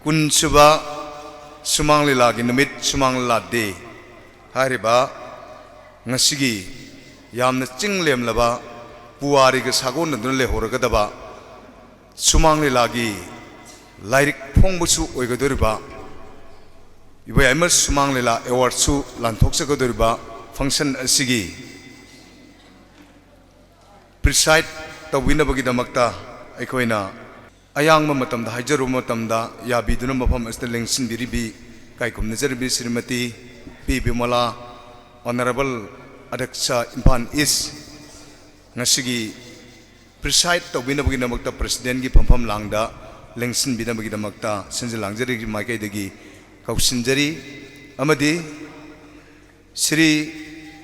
कुनसुबा सुमांग लीला की नुमित सुमांग लीला day हारिबा ngasiगी yamna chinglem laba puari ga sagon dun le horgadaba sumang le lagi lairik phongbusu oigadoriba ibai amal sumang lela award su lanthok sagadoriba function asigi preside tawinabagi damakta aikoina ayangma matamda haijaru matamda yabiduna mafam asta lengsin biribi kaikum nazarbi srimati p bimala honorable Adaksa Impan is ngasigi preside tawinabagi damakta president gi phampham langda lengsin bidabagi damakta sinjil langjari gi maikai dagi kausinjari amadi Sri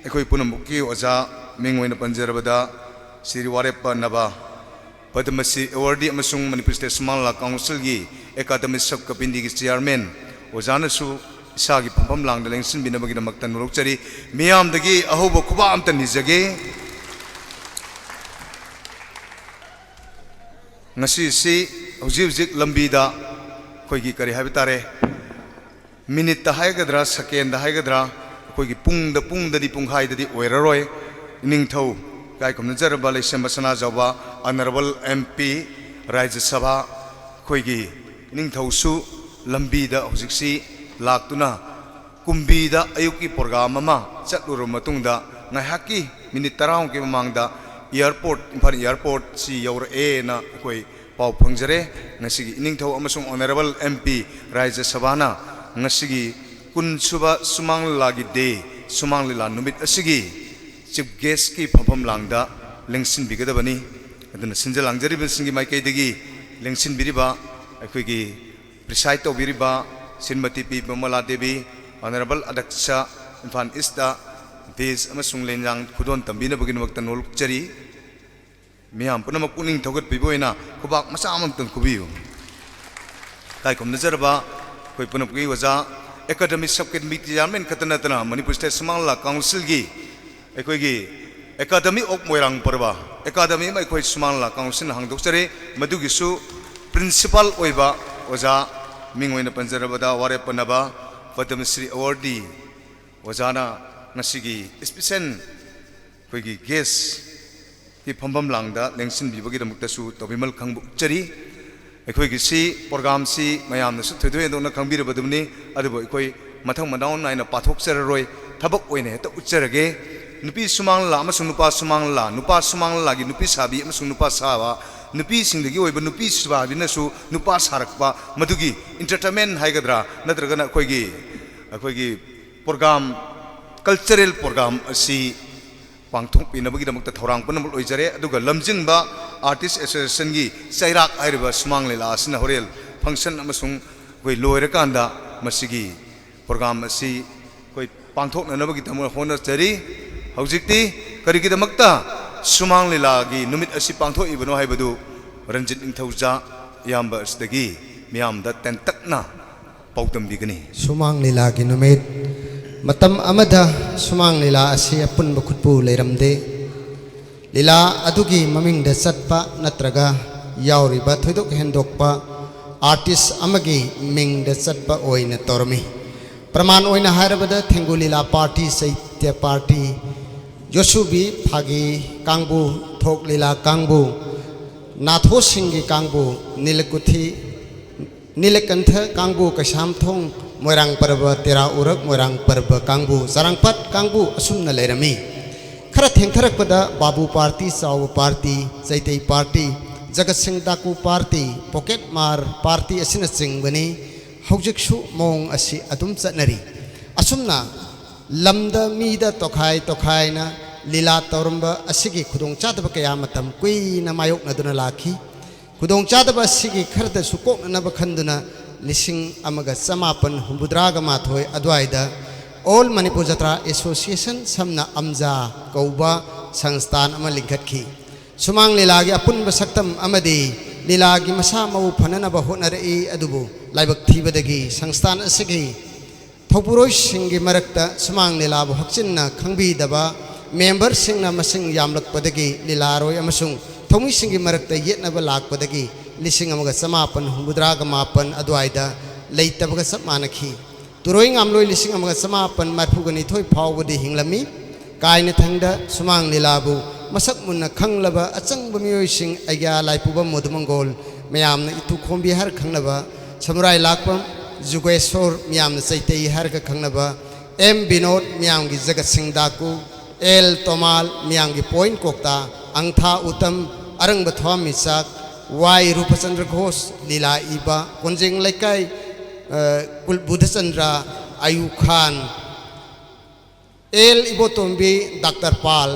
ekoi punamukki oja mingwaina panjarabada Sri Warepa Naba Padmasi Awardee amasung Manipur State Small Council gi Academic Subcommittee gi chairman ojana su isagi phampham langda lengsin binabagi damakta nurukchari miyam dagi ahoba kuba amta nijage ngasi si hujik lambi da koigi kari habitare minute ta haigadra second da haigadra koigi pung da di pung hai da di oiraroi ningthau kai komna jarba leisem basana jawa honorable MP Rajya Sabha koigi ningthau su lambi da hujik si laktuna kumbi da ayuki program ama chatluru matungda ngahaki minute tarang ki mamangda airport Imphal airport si yaur e na koi pau phangjare ngasigi ningthau amasung honorable MP Rajya Sabha na ngasigi kunsuba sumang lagi de sumang lila numit asigi chief guest ki phampham langda lengsin bigadabani aduna sinjal langjari binsingi maikai dagi lengsin biriba aikoigi preside to biriba Srimati P. Bimala Devi, Honorable Adaksa Imphal East Des amasung lenjang khudon tambina bagin waktan nolukchari miyam punamak kuning thogat piboina kubak masa amangtan kubiu kai komna jarba koi punapki waja academic subcommittee chairman khatanatana Manipur State Small Council gi ekoi gi academy ok moirang parba academy mai koi Small Council hangdokchare madugi su principal oiba waja mingwaina panjarabada Warepa Naba Padmashri Awardee wajana ngasigi special koigi guest ki phampham langda lengsin bibagi damukta su tobimal khangbu chari ekoigi si program si mayamna su thedoi dona khangbirabadumni adubo ekoi mathang manaun naina pathok chararoi thabak oine heta ucharage nupi sumang la amasung nupa sumang la gi nupi sabi amasung nupa sawa nupi singdagi oiba nupi sabi na su nupa sarakpa madugi entertainment haigadra natragana akoigi program cultural program asi pangthong pinabagi damakta thorang panamul oijare aduga lamjingba artist association gi chairak airiba sumang lela asina horel function amasung koi loirakanda masigi program asi koi pangthok nanabagi tamul hona chari haujikti karigi damakta sumang lela gi numit asi pangthok ibano haibadu Ranjit Ningthauja yamba asdagi miyamda tentakna pautam bigani sumang lela gi numit matam amada sumang lila asi apun bakutpu leiramde lila adugi mamingda satpa natraga yauriba thoidok hendokpa artist amagi mingda satpa oina tormi praman oina hairabada thengu lila party saitya party yosubi phagi kangbu thok lila kangbu natho singi kangbu nilakuthi nilakantha kangbu kasam thong Moirang Parba Tera Urak Moirang Parba Kangbu Sarangpat Kangbu Asumna Lerami Khara Thengtharak pada Babu Party Saw Party Zaitai Party Jagat Singh Daku Party Pocket Mar Party Asina Singh Bani Haujik Shu Mong Asi Adum Satnari Asumna Lamda Mida Tokhai na Lila Tauramba Asigi Kudong Chadaba Kayamatam Kui na Mayok na Duna Laki Kudong Chadaba Asigi Kharta Sukok na Nabakhanduna Lising amaga samapan humbudraga mathoi adwaida All Manipur Jatra Association samna amja kauba sangstan ama lingkhatki sumang lilagi apun basaktam amadi lilagi masa mau phanana ba honarei adubu laibak thibadagi sangstan asigi thopuroi singi marakta sumang lilabu hakchinna khangbi daba member singna masing yamlak padagi lilaroi amasung thomi singi marakta yetna ba lak padagi Lising amaga samapan humbudraga mapan adwaida लेतबग सब मानखी तुरोई गामलोई लिसिंग अमगा समापन मरफुगनी थोई फावबदी हिंगलमी कायन थंगद सुमांग लीलाबु मसक मुन्ना खंगलबा अचंग मियोइसिंग अग्या लाइपुबा मोदमंगोल मयामना इतु खोंबी हर खंगलबा samurai लाकपम Jugeshwar मियामना चैतई हर का खंगलबा M Vinod मियामगी Jagat Singh दाकू L तोमाल मियामगी point कोक्ता अंगथा उत्तम अरंग बथवा मिसाक Y Rupchandra Ghosh लीला इबा कुंजिंग लेकाई कुलबुद्धचंद्र आयु खान एल इबोतोंबी डॉक्टर पाल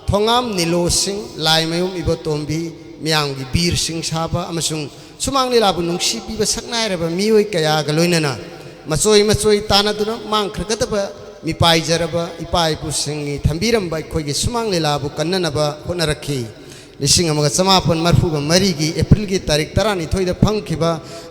थोंगाम नीलो सिंह लाइमयुम इबोतोंबी मियामगी बीर सिंह साबा अमसुंग सुमांग लीलाबु नुंसी पीबा सकनायरबा मियोय कया गलोइनना मचोई मचोई तानादुना मांखरगदबा मिपाइजरबा इपाइपुसिंगी थंबीरंबा अखोइगी सुमांग लीलाबु कन्ननबा होनरखी लिसिंग अमगा समापन मरफुगा मरीगी एप्रिल की तारीख 12 फंखिबा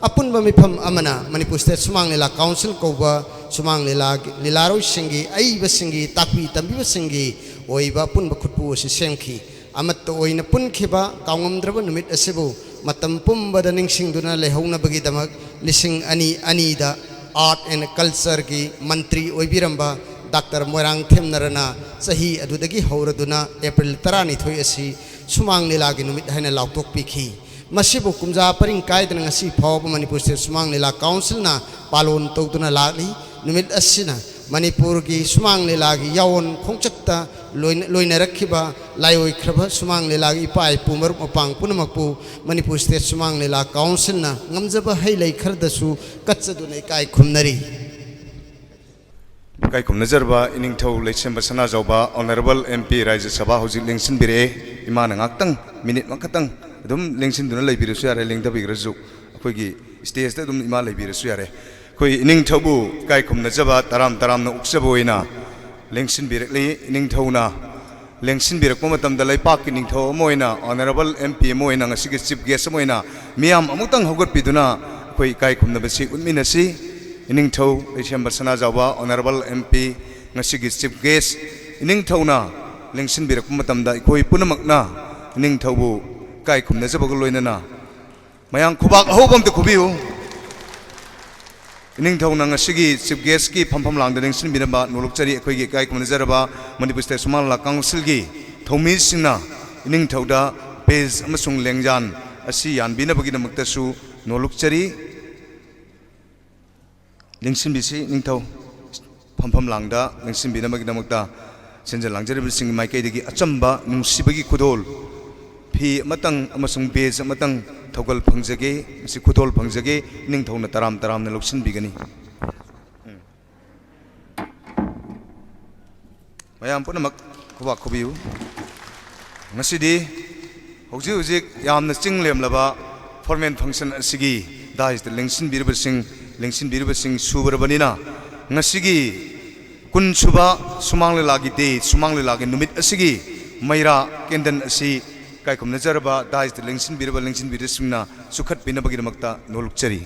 अपुनबा मिफम अमना मणिपुर स्टेट सुमांग लीला काउंसिल कौबा सुमांग लीला लीलारोई सिंगी अईबा सिंगी ताकपी तंबीबा सिंगी ओइबा पुनबा खुटपु असि सेमखी अमत ओइना पुनखिबा काउंगमद्रबा नुमित असिबु मतम पुंबदा निंगसिंगदुना लेहौनबगी दमक लिसिंग अनि अनीदा आर्ट एंड कल्चर की मंत्री ओइबिरंबा डॉक्टर मोरांग थेमनरना सही अदुदगी हौरदुना एप्रिल 12 असि सुमांग लीला की नुमित हैना लाउटोक पिखी मसिबु कुमजा परिंग कायदना ngasi फाव मणिपुर स्टेट सुमांग लीला काउंसिल ना पालोन तौदुना लाली नुमित असिना मणिपुर की सुमांग लीला की यावन खोंचक्ता लोइना रखिबा लायोय ख्रबा सुमांग लीला की इपाय पुमर मपांग पुनमकपु मणिपुर स्टेट सुमांग लीला काउंसिल ना ngamjaba hai lai khardasु कच्चदुनै काय खुमनरी काय खुमनजरबा इनिंगथौ Leishemba Sanajaoba honourable MP राज्य सभा हौजिक लेंसिन बिरे इमाना ngaktang मिनिट makatang adum लेंसिन दुना लेबिरसु यारे लेंदबिग्रजु अखोइगी स्टेज ता दुम इमा लेबिरसु यारे कोई इनिंगथौबु काय खुमनजबा तराम तराम ना उक्सबोइना लेंसिन बिरकले इनिंगथौना लेंसिन बिरकपा मतमदा लैपाक की निंगथौ मोइना ऑनरेबल एमपी मोइना ngasiगी चीफ गेस्ट मोइना मियाम अमुक्तंग हौगतपिदुना कोई काय खुमनबसि उन्मिनसि इनिंगथौ Leishemba Sanajaoba honourable MP ngasiगी चीफ गेस्ट इनिंगथौना लेंसिन बिरकपा मतमदा इखोइ पुनमकना इनिंगथौबु काय खुमनजबगो लोइनना मयांग खुबाक अहोबम ते खुबियु इनिंगथौना ngasiगी चीफ गेस्ट की फमफम लांगदा लेंसिन बिरबा नोलुकचरी अखोइगी काय खुमनजरबा मणिपुर स्टेट सुमांग लीला काउंसिल की थौमी सिंगना इनिंगथौदा पेज अमसुंग लेंजान असि यानबिनबगिदमक्तसु नोलुकचरी लेंसिन बिसि निंगथौ फमफम लांगदा लेंसिन बिनबगिदमक्ता सेंजल लांजरिबसिंग माइकैदगी अचंबा नुंसिबगी खुदोल फी मतंग अमसुंग पेज मतंग थौगल फंगजगे मसि खुदोल फंगजगे निंगथौना तराम तराम ना लौसिन बिगनी मयाम पुनमक खुबा खुबियु ngasidi hojik hojik yamna chinglemlaba formal function asigi dais de lengsin birbasing subarbanina ngasigi kun suba sumang lagi de sumang lagi numit asigi maira kendan asi kai khumna jarba dais de lengsin birbasingna sukhat binabagirmakta nolukchari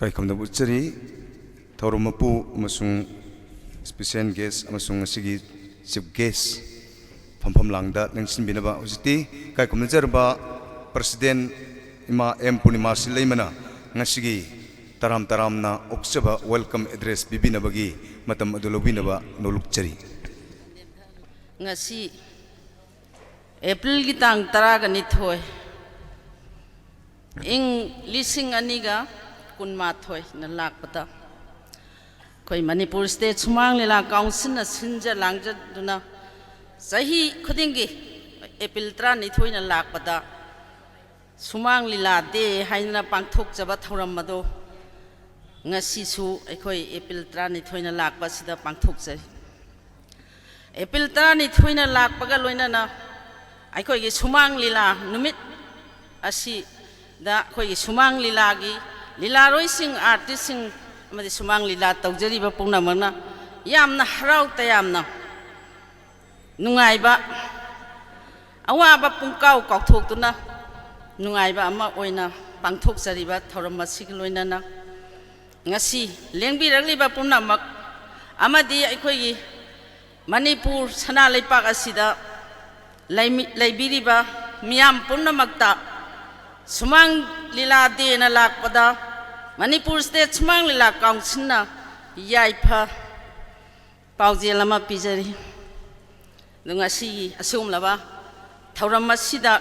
kai khumna buchari thoromapu amasung special guest amasung asigi chief guest phampham langda lengsin binaba hojiti kai khumna jarba president ima m punima silaimana ngasigi taram taram na oksaba welcome address bibinabagi matam adulobinaba nolukchari ngasi april gi tang 12 ing lising aniga kunmathoi na lakpata koi manipur state sumang lela council na sinja langja duna sahi khudingi april 12 na lakpata Sumang Lila Day haina pangthok jaba thoram mado ngasi su aikoi April 12 lakpa sida pangthok jai April 12 lakpa loina na aikoi gi Sumang Lila numit asi da khoi gi Sumang Lila gi lila roi sing artist sing amadi Sumang Lila taujari ba pungna mana yamna harau ta yamna nungai ba awa ba pungkau kaukthok tuna nungai ba ama oina pangthok jari ba thoram masik loina na ngasi lengbi ragli ba pumna mak amadi aikoi gi Manipur sana leipak asida laibiri ba miyam pumna makta Sumang Lila Day na lakpada Manipur State Sumang Lila Council na yaipa paujel ama pijari ngasi asum laba thoram masida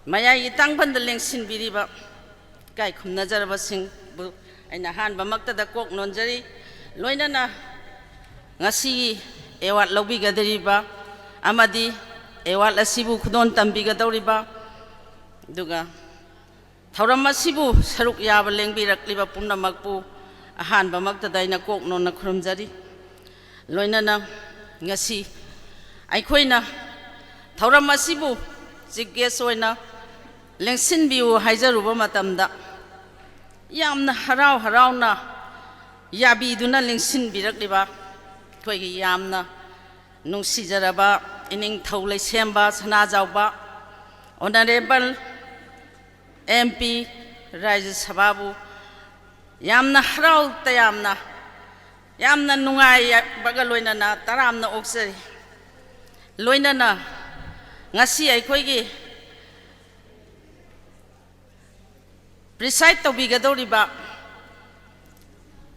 mayai tangban da lengsin biriba kai khumna jaraba sing bu aina han ba makta da kok nonjari loina na ngasi ewat lobi gadariba amadi ewat asibu khudon tambi gadoriba duga thoram masibu saruk yaba lengbirakliba pumna makpu ahan ba makta daina kok non na khurumjari loina na ngasi aikoina thoram masibu jigges oina lengsin biu haijaruba matamda yamna harau harauna yabi duna lengsin birakliba khoi yamna nungsijaraba ining thaulai semba sana jawba honorable MP Rajya Sabha yamna harau ta yamna nungai baga loina na taramna oksari loina na ngasi aikoi gi preside to bigadoriba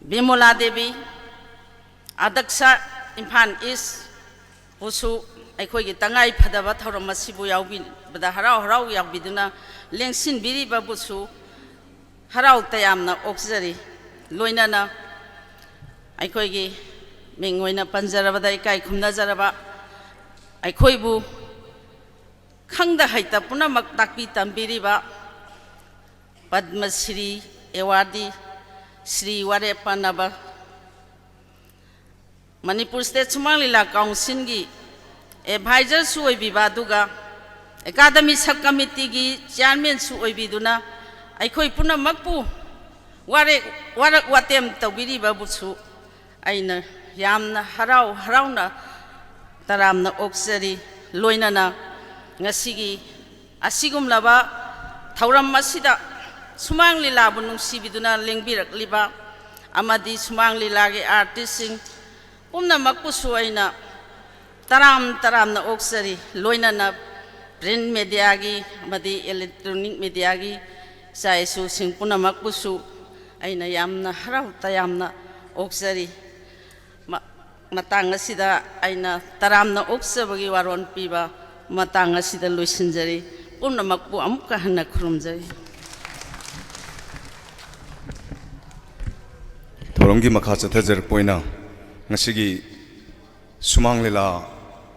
Bimola Devi Adaksha Imphal East Pusu aikoi gi tangai phadaba thoram masibu yaubi bada harau harau yaubiduna lengsin biriba busu harau tayamna oksari loina na aikoi gi mengoina panjarabada ikai khumna jaraba aikoi bu khangda haita punamak takpi tambiriba Padma Shri Awadi Shri Ware Panaba Manipur State Sumang Lila Council gi advisor su oibiba duga Academy Subcommittee gi chairman su oibiduna aikoi puna makpu warak watem tawbiriba busu aina yamna harauna taramna oksari loina na ngasigi asigumlaba thoram masida Sumang Lila bu nungsibiduna lengbirakliba amadi Sumang Lila gi artist sing pumna makpu su aina taramna oksari loina na print media gi amadi electronic media gi saisu sing puna makpusu aina yamna harau ta yamna oksari matang asida aina taramna oksabagi waron piba matang asida loisinjari puna makpu amukka hana khurumjari thoramgi makha chathajar poina ngasigi Sumang Lila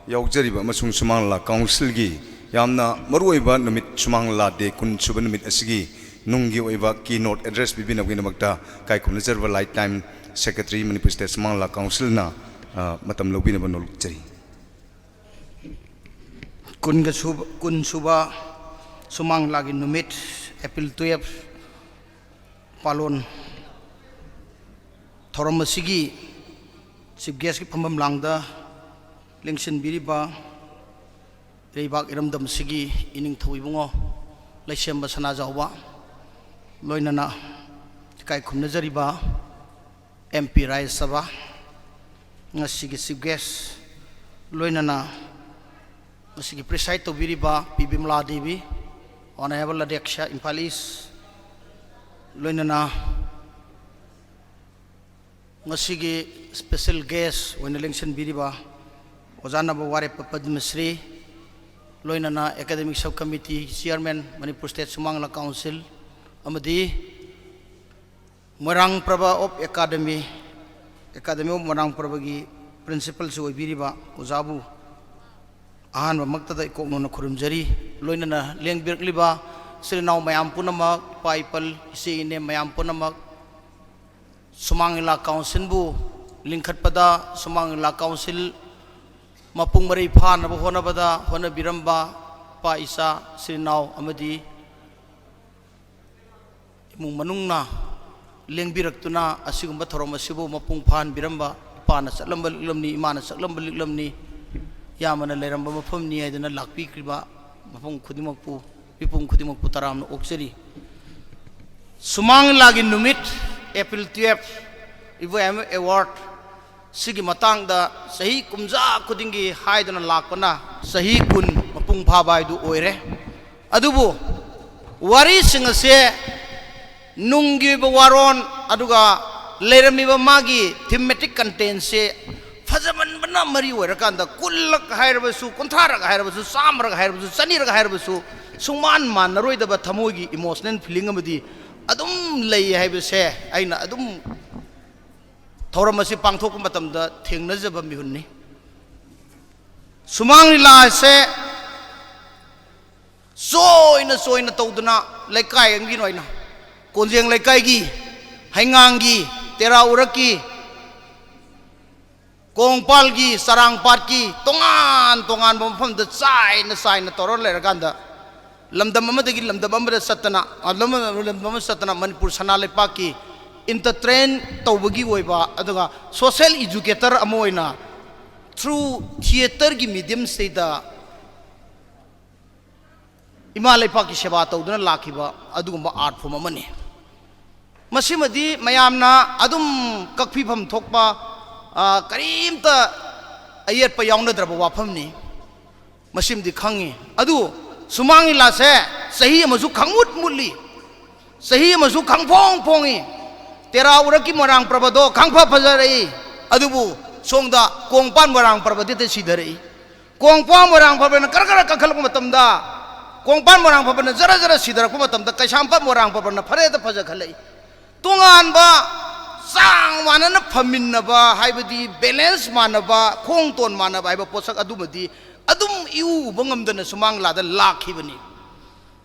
yaujariba amasung Sumang Lila Council gi yamna maruoiba numit Sumang Lila Day kun suba numit asigi nunggi oiba keynote address bibina ginamakta kai khumna jarba lifetime secretary Manipur State Sumang Lila Council na matam lobina banol jari kun suba Sumang Lila gi numit April 12 palon thoram masigi chief guest ki phambam langda lengsin biriba reibak iramdam sigi ining thoibungo laisemba sana jawba loinana kai khumna jariba MP Rajya Sabha ngasigi chief guest loinana ngasigi preside to biriba P Bimola Devi honorable Adaksha Imphal East loinana ngasigi special guest when election biriba Ojana Ware Padma Shri loinana academic subcommittee chairman Manipur State Sumang Lila Council amadi Morang Prabha of Academy of Morang Prabha gi principal su biriba Ojabu अहानब मक्तदा इकोकनोना खुरुमजरी लोइनना लेंबिरक्लिबा श्रीनाव मयाम पुनमक पाइपल इसे इने मयाम पुनमक सुमांगिला council बु लिंखटपदा सुमांगिला council मपुंग मरई फानब होनबदा होनबिरंबा पा इसा श्रीनाव अमदी इमुंग मनुंगना लेंबिरक्तुना असिगुंबा theorem असिबु मपुंग फान बिरंबा पाना चलंबा लिक्लमनी इमाना चलंबा लिक्लमनी यामना लेरंबा मफमनी हाइदना लाक्पीक्रिबा मफम खुदिमकपु पिपुंग खुदिमकपु तरामना ओक्सरी सुमांगिलागी नुमित April 12 इवोएम award सिगी मतंगदा सही कुमजा खुदिंगी हाइदना लाकपना सही कुन मपुंग फाबाइदु ओइरे अदुबु वारी सिंगसे नुंगी बवारोन अदुगा लेरमीबा मागी थीमेटिक कंटेंट से फजमन बना मरी ओइरकांदा कुल्लक हाइरबसु कुंथारक हाइरबसु सामरक हाइरबसु चनीरक हाइरबसु सुमान मानरोइदबा थमोगी इमोशनल फीलिंग अमदी अदुम लई हाइबसे आइना अदुम थौरम असी पांगथोक मतमदा थेंगनजबा मिहुन्नी सुमांग लीला से सोइना तौदना लेकाय अंगी नोइना कोंजेंग लेकायगी हैंगांगी तेरा उरकी कोंगपालगी सरांगपाटकी तोंगान तोंगान मफमदा चाइना तौर लेरकांदा लमदम अमदगी लमदम अमदा सतना लमदम सतना मणिपुर सना लेपाकी इंटरट्रेन तौबगी ओइबा अदुगा सोशल एजुकेटर अमोइना थ्रू थिएटर की मीडियम से इमा लेपाकी सेवा तौदना लाखिबा अदुगुंबा आर्ट फॉर्म अमनी मसिमदी मयामना अदुम कक्फिफम थोकपा करीमता अयेरप याउनद्रब वाफमनी मसिमदी खंगी अदु सुमांगी लासे सही अमसु खंगुट मुली सही अमसु खंगफोंग फोंगी तेरा उरकी मोरांग प्रबदो खंगफा फजरई अदुबु सोंगदा कोंगपान मोरांग प्रबदि ते सिधरई कोंगपान मोरांग प्रबन करकर कखलक मतमदा कोंगपान मोरांग प्रबन जरा जरा सिधरक मतमदा कैसांपा मोरांग प्रबन फरेद फजखलई तोंगानबा सांग मानना फमिन्नबा हाइबदी बैलेंस मानबा खोंग तोन मानबा हाइबा पोसक अदुमदी अदुम इउ बंगमदना सुमांग लादा लाखिबनी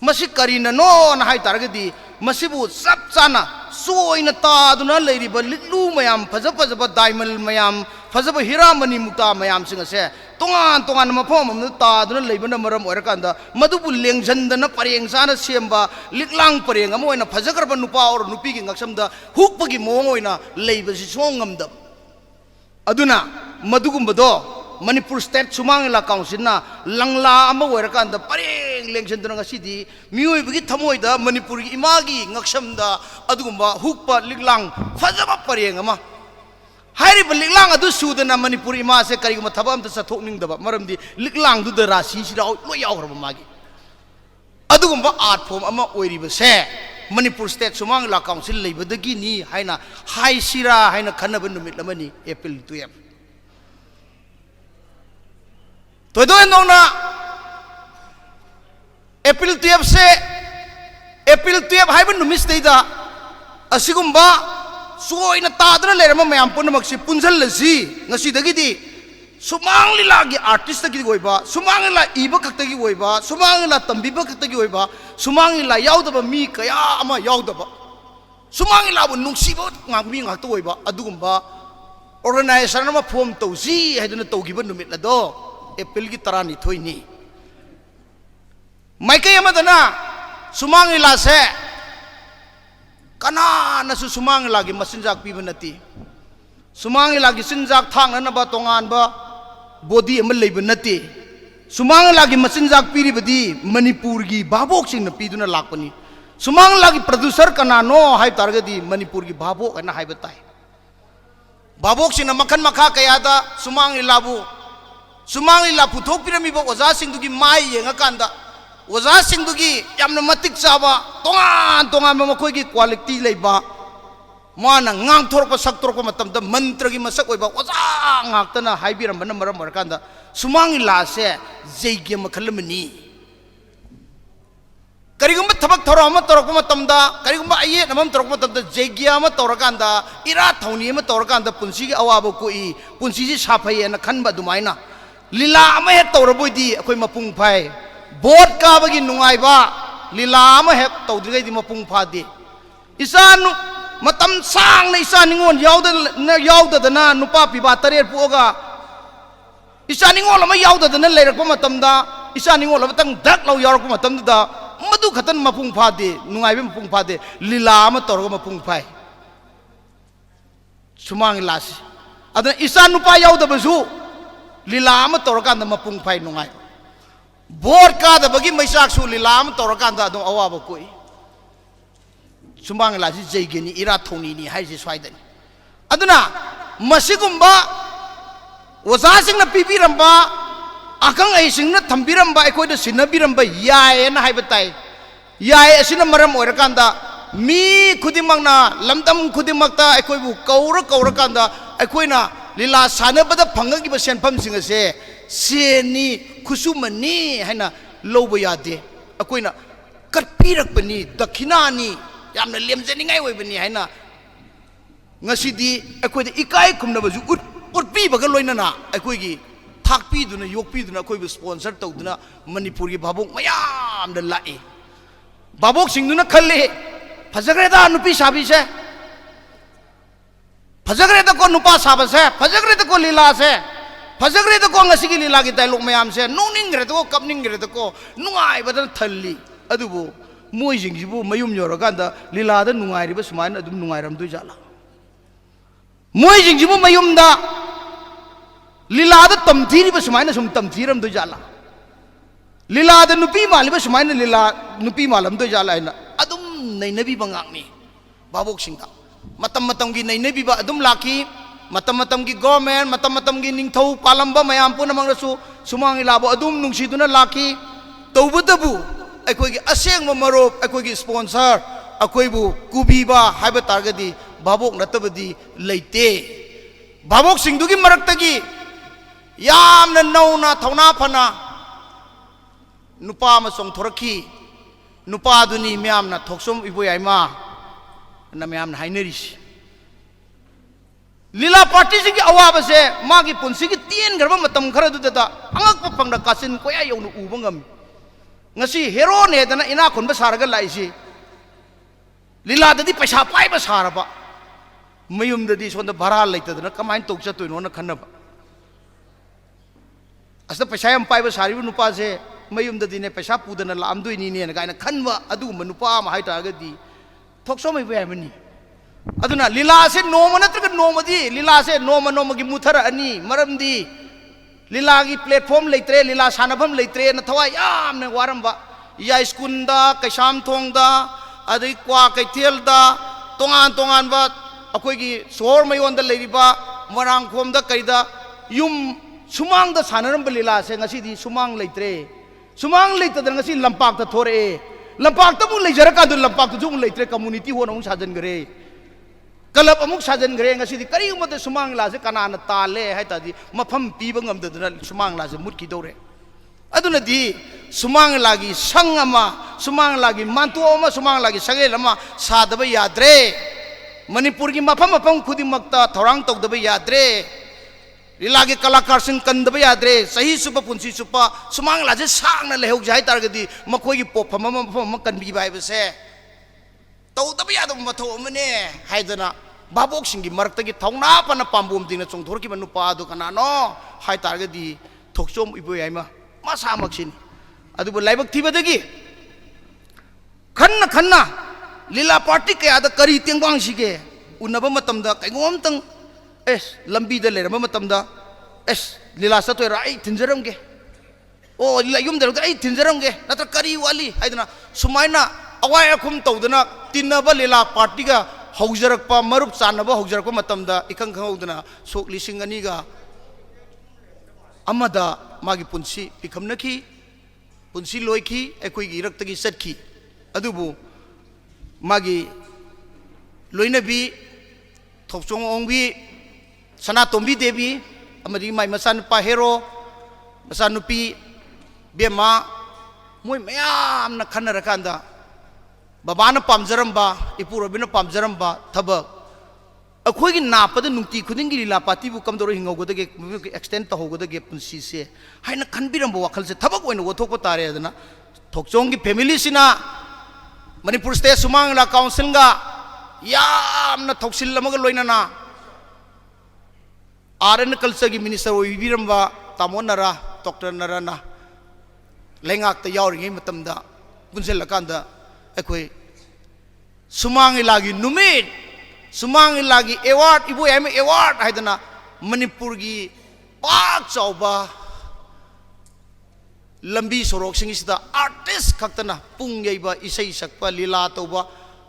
मसी करीना नो न हाइ तारगदी मसीबु सब चाना सोइना तादुना लेरिबा लिलु मयाम फजब डायमंड मयाम फजब हीरा मनी मुक्ता मयाम सिंगसे तोंगान मफम अमदा तादुना लेबना मरम ओरकांदा मदुबु लेंजंदना परेंग साना सेमबा लिकलांग परेंग अम ओइना फजगरबा नुपा और नुपीगी ngaksamda hukpagi moong oina leibasi songgamda aduna madugumbado Manipur State Sumangila Council na langla ama oirakanda pareng lengsanduna ngasidi miyoibagi thamoida Manipur gi imagi ngaksamda adugumba hukpa liglang fajaba pareng ama hairiba liglang adu sudana Manipur ima se kariguma thaba amta sathokningdaba maramdi liglang du da rasi sira loi yauraba magi adugumba art form ama oiriba se Manipur State Sumangila Council leibadagi ni haina hai sira haina khanaba numit lamani April 12 तो नौना April 12 से April 12 HYBE नुमिस्तेदा असिगुम्बा सोइना तादना लेरम मयाम पुनमक्सि पुंजलसि ngasiदगिदि Sumang लीलागी artist तगी ओइबा Sumang लीला इबा खक्तगी ओइबा सुमांग लीला तंबिबा खक्तगी ओइबा सुमांग लीला याउदबा मी कया अमा याउदबा Sumang लीलाबु नुंसिबा ngangmi ngakto ओइबा अदुगुम्बा organisation अमा form तौसी हाइदना तौगिबा नुमित लदो April की तरह निथोई नी माइके यमदना सुमांग लीला से कना नसु सुमांग लीला की मसिनजाक पीबा नती सुमांग लीला की सिनजाक थांगनबा तोंगानबा बॉडी अम लेबा नती सुमांग लीला की मसिनजाक पीरिबदी मणिपुर की बाबोक सिंगना पीदुना लाकपनी सुमांग लीला की प्रोड्यूसर कनानो हाइ तारगदी मणिपुर की बाबोक अना हाइबा ताइ बाबोक सिंगना मखन मखा कयादा सुमांग लीलाबु सुमांग लीला पुथोक पिरमीबा ओजा सिंगदुगी माइ येंगाकांदा ओजा सिंगदुगी यामना मतिक चाबा तोंगान मखोइगी क्वालिटी लेबा माना ngang थोरको सक थोरको मतमदा मंत्र की मसक ओइबा ओजा ngakतना हाइबिरमबना मरम मरकांदा सुमांग लीला से जैग्य मखलमनी करिगुम्बा थबक थोरम तोरको मतमदा करिगुम्बा आये नमम तोरको मतमदा जैग्य अमा तोरकांदा इरा थौनी अमा तोरकांदा पुंसी की अवाबो कोई पुंसी जी साफायेना खनबा दुमाइना लीला अमा हेक तौरबोइदी अखोई मपुंग फाय बोट काबगी नुंगाइबा लीला अमा हेक तौद्रिगैदी मपुंग फादे इसानु मतम सांग ने इसा निंगोन यावदना नुपा पिबा तरेर पोगा इसा निंगोन अमा यावदना लेरकपा मतमदा इसा निंगोन अमतंग धक लौ यारकपा मतमदा मधु खतन मपुंग फादे नुंगाइबे मपुंग फादे लीला अमा तौरगा मपुंग फाय सुमांग लासी अदना इसा नुपा यावदबसु लीला अमा तौरकांदा मपुंग फाय नुंगाइ बोट कादबगी मैसाकसु लीला अमा तौरकांदा अदुम अवाबा कोई सुमांग लासी जैगेनी इरा थोनीनी हाइसे स्वाइदनी अदुना मसिगुम्बा ओजासिंगना पिबिरंबा अखंग ऐसिंगना थंबिरंबा अखोइदा सिनबिरंबा यायना हाइबा ताइ याय असिना मरम ओइरकांदा मी खुदिमंगना लमदम खुदिमक्ता अखोइबु कौरकांदा अखोइना लीला सानबदा फंगगिबा सेनफमसिंग असे सेनी खुसुमनी हाइना लौबा यादे अखोइना कटपिरकपनी दक्षिणानी यामना लेमजनिंगाई ओइबनी हाइना ngasiदी अखोइदा इकाई खुमनबजु उटपीबगा लोइनना अखोइगी थाकपीदुना योकपीदुना अखोइबु स्पॉन्सर तौदुना मणिपुर की बाबोक मयाम द लाए बाबोक सिंगदुना खल्ले फजगरेदा नुपी साबीसे फजगरेदा को नुपा साबसे फजगरेदा को लीला से फजगरेदा को ngasiगी लीला की डायलॉग मयाम से नोनिंगरेदा को कपनिंगरेदा को नुंगाइबदा थल्ली अदुबो मोइजिंगजिबु मयुम योरकांदा लीलादा नुंगाइरिबा सुमाइना अदुम नुंगाइरमदु जाला मोइजिंगजिबु मयुमदा लीलाद तमथीरिबा सुमाइना सुम तमथीरमदु जाला लीलाद नुपी मालिबा सुमाइना लीला नुपी मालमदु जाला हैना अदुम नैनबी बंगांगनी बाबोक सिंगा मतम मतम की नैनबीबा अदुम लाकी मतम मतम की गवर्नमेंट मतम मतम की निंगथौ पालंबा मयाम पुनमंगरसु सुमांग लाबो अदुम नुंगसिदुना लाकी तौबदबु अखोइगी असेंग मरोप अखोइगी स्पॉन्सर अखोइबु कुबीबा हाइबा तारगदी बाबोक नतबदी लेते बाबोक सिंगदुगी मरक्तगी यामना नौना थौना फना नुपा मा चोंथोरखी नुपा दुनी म्यामना थोकसोम इबोयाइमा ना म्यामना हाइनरिसि लीला पार्टी सिंगी अवाबसे मागी पुंसिगी तीन गरबा मतम खरदुदा अंगक फंगदा कासिन कोया यौनु उबंगम ngasi hero ne dana ina khunba saraga laisi लीला ददी पैसा पाइबा सारबा मयुम ददी सोंदा भरा लेतदना कमाइन तौक चतोइनो न खन्नब अस पैसा यम पाइबा सारिबु नुपा से मयुम ददी ने पैसा पुदना लामदोइनी ने गायना खनबा अदुगुम नुपा मा हाइतागदी थोकसो मै बयामनी अदुना लीला से नोम नत्रग नोमदी लीला से नोम नोमगी मुथर अनि मरमदी लीला की प्लेटफॉर्म लेत्रे लीला सानफम लेत्रे न थवा यामने वारंबा या स्कूलदा कैसाम थोंगदा अदई क्वा कैथेलदा तोंगान तोंगान बा अखोइगी सोर मयोंदा लेरिबा मरांगखोमदा कैदा युम सुमांगदा सानरंबा लीला से ngasiदी सुमांग लेत्रे सुमांग लेतदा ngasi लंपाकता थोरे लंपाकता मु लेजरकादु लंपाकता जु लेत्रे कम्युनिटी होन मु साजनगरे कलब अमुक साजनगरे ngasiदी करिगमते सुमांग लासे कनाना ताले हाइतादी मफम पीबा ngamdadana सुमांग लासे मुटकी दौरे अदुनदी सुमांग लागी संग अमा सुमांग लागी मांतु अमा सुमांग लागी सगेल अमा सादबा याद्रे मणिपुर की मफम मफम खुदिमक्ता थौरांग तौदबा याद्रे लीला के कलाकार सिंह कंदबा याद्रे सही सुपा पुंसी सुपा सुमांग लासे सांगना लेहौग जाय तारगदी मखोगी पोफम मफम कनबी बायबसे तौदबा यादब मथौ अमने हाइदना बाबोक सिंगी मरक्तगी थौना पना पाम्बोम दिना चोंथोरकी नुपा दु कनानो हाइ तारगदी थोकसोम इबोयाइमा मासा मक्सिनी अदुबो लाइबक थिबदगी खन्ना खन्ना लीला पार्टी कयादा करी तेंगवांग सिगे उनबा मतमदा कैगोमतंग एस लंबी द लेरबा मतमदा एस लीला सतोय राई थिंजरमगे ओ लीला युम दर आई थिंजरमगे नत्र करी वाली हाइदना सुमाइना अवाय अखुम तौदना तिन्नबा लीला पार्टी का हौजरकपा मरुप चानबा हौजरकपा मतमदा इखंग खंगौदना सोक लिसिंग अनिगा अमदा मागी पुंसी पिखमनखी पुंसी लोइखी अखोइगी रक्तगी सटखी अदुबु मागी लोइनबी थोकचोंग ओंबी सनातोंबी देवी अमदी माई मचानुपा हेरो मचानुपी बेमा मोय मयामना खन्नरकांदा बाबाना पामजरंबा इपुरबिना पामजरंबा थबक अखोई नापद नुक्ति खुदिंग लीला पार्टी बु कमदोर हिंगोगदगे एक्सटेंड तहोगदगे पुंसी से हाइना खनबिरम वखल से थबक ओइन वथोक तारे अदना थोकचोंग की फैमिली सिना मणिपुर स्टेट सुमांग ला काउंसिल गा यामना थोकसिल लमग लोइनाना आरएन कल्चर की मिनिस्टर ओइबिरमबा तामोनरा डॉक्टर नरना लेंगाक त यावरिङै मतमदा पुंसेल कांदा अखोई सुमांग इलागी नुमित सुमांग इलागी अवार्ड इबो एम अवार्ड हाइदना मणिपुर की पाक चौबा लंबी सोरोक सिंगिसदा आर्टिस्ट खक्तना पुंग यैबा इसै सकपा लीला तौबा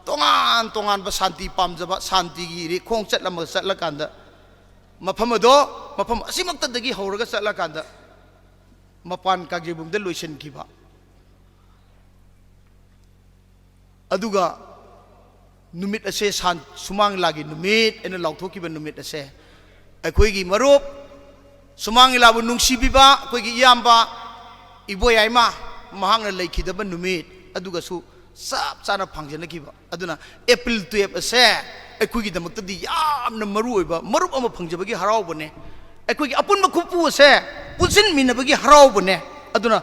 तोंगान तोंगान बा शांति पामजबा शांति की रे खोंग चटलम चटलकांदा मफम अदो मफम असिमक्तदगी हौरगा चटलकांदा मपान कागजेबुंगदा लोइसनखिबा अदुगा नुमित असे सुमांग लागी नुमित एन लाउथोकिबा नुमित असे अखोइगी मरुप सुमांग लाबु नुंसीबिबा अखोइगी इयाम्बा इबोयाइमा महांगना लेखिदबा नुमित अदुगासु सब चाना फंगजनखिबा अदुना एप्रिल 12 असे अखोइगी दमक्तदी यामना मरु ओइबा मरुप अमा फंगजबगी हरावबने अखोइगी अपुनबा खुपु असे पुनसिन मिनबगी हरावबने अदुना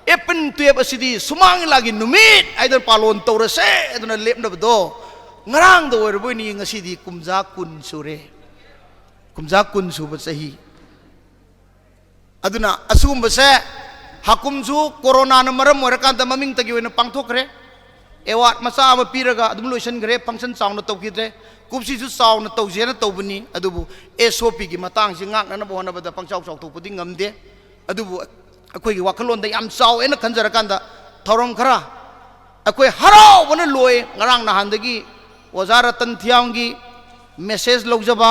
एप्रिल 12 असिदी सुमांग लागी नुमित either Pallon तौरसे अदुना लेपनबदो ngarang do wer boy ni ngasi di kumja kun sure kumja kun su ba sahi aduna asum ba se hakum ju corona na maram wer kan ta maming tagi wen pangthok re ewat masa ma piraga adum loisan gre function sound to kidre kupsi ju sound to je na to buni adubu SOP gi matang ji ngak na bo na ba da pangchau chau to pudi ngamde adubu akoi gi wakalon da yam chau ena khanjara kan da thorom khara akoi harau bana loi ngarang na handagi ओजा रतन थियांगी message लौजबा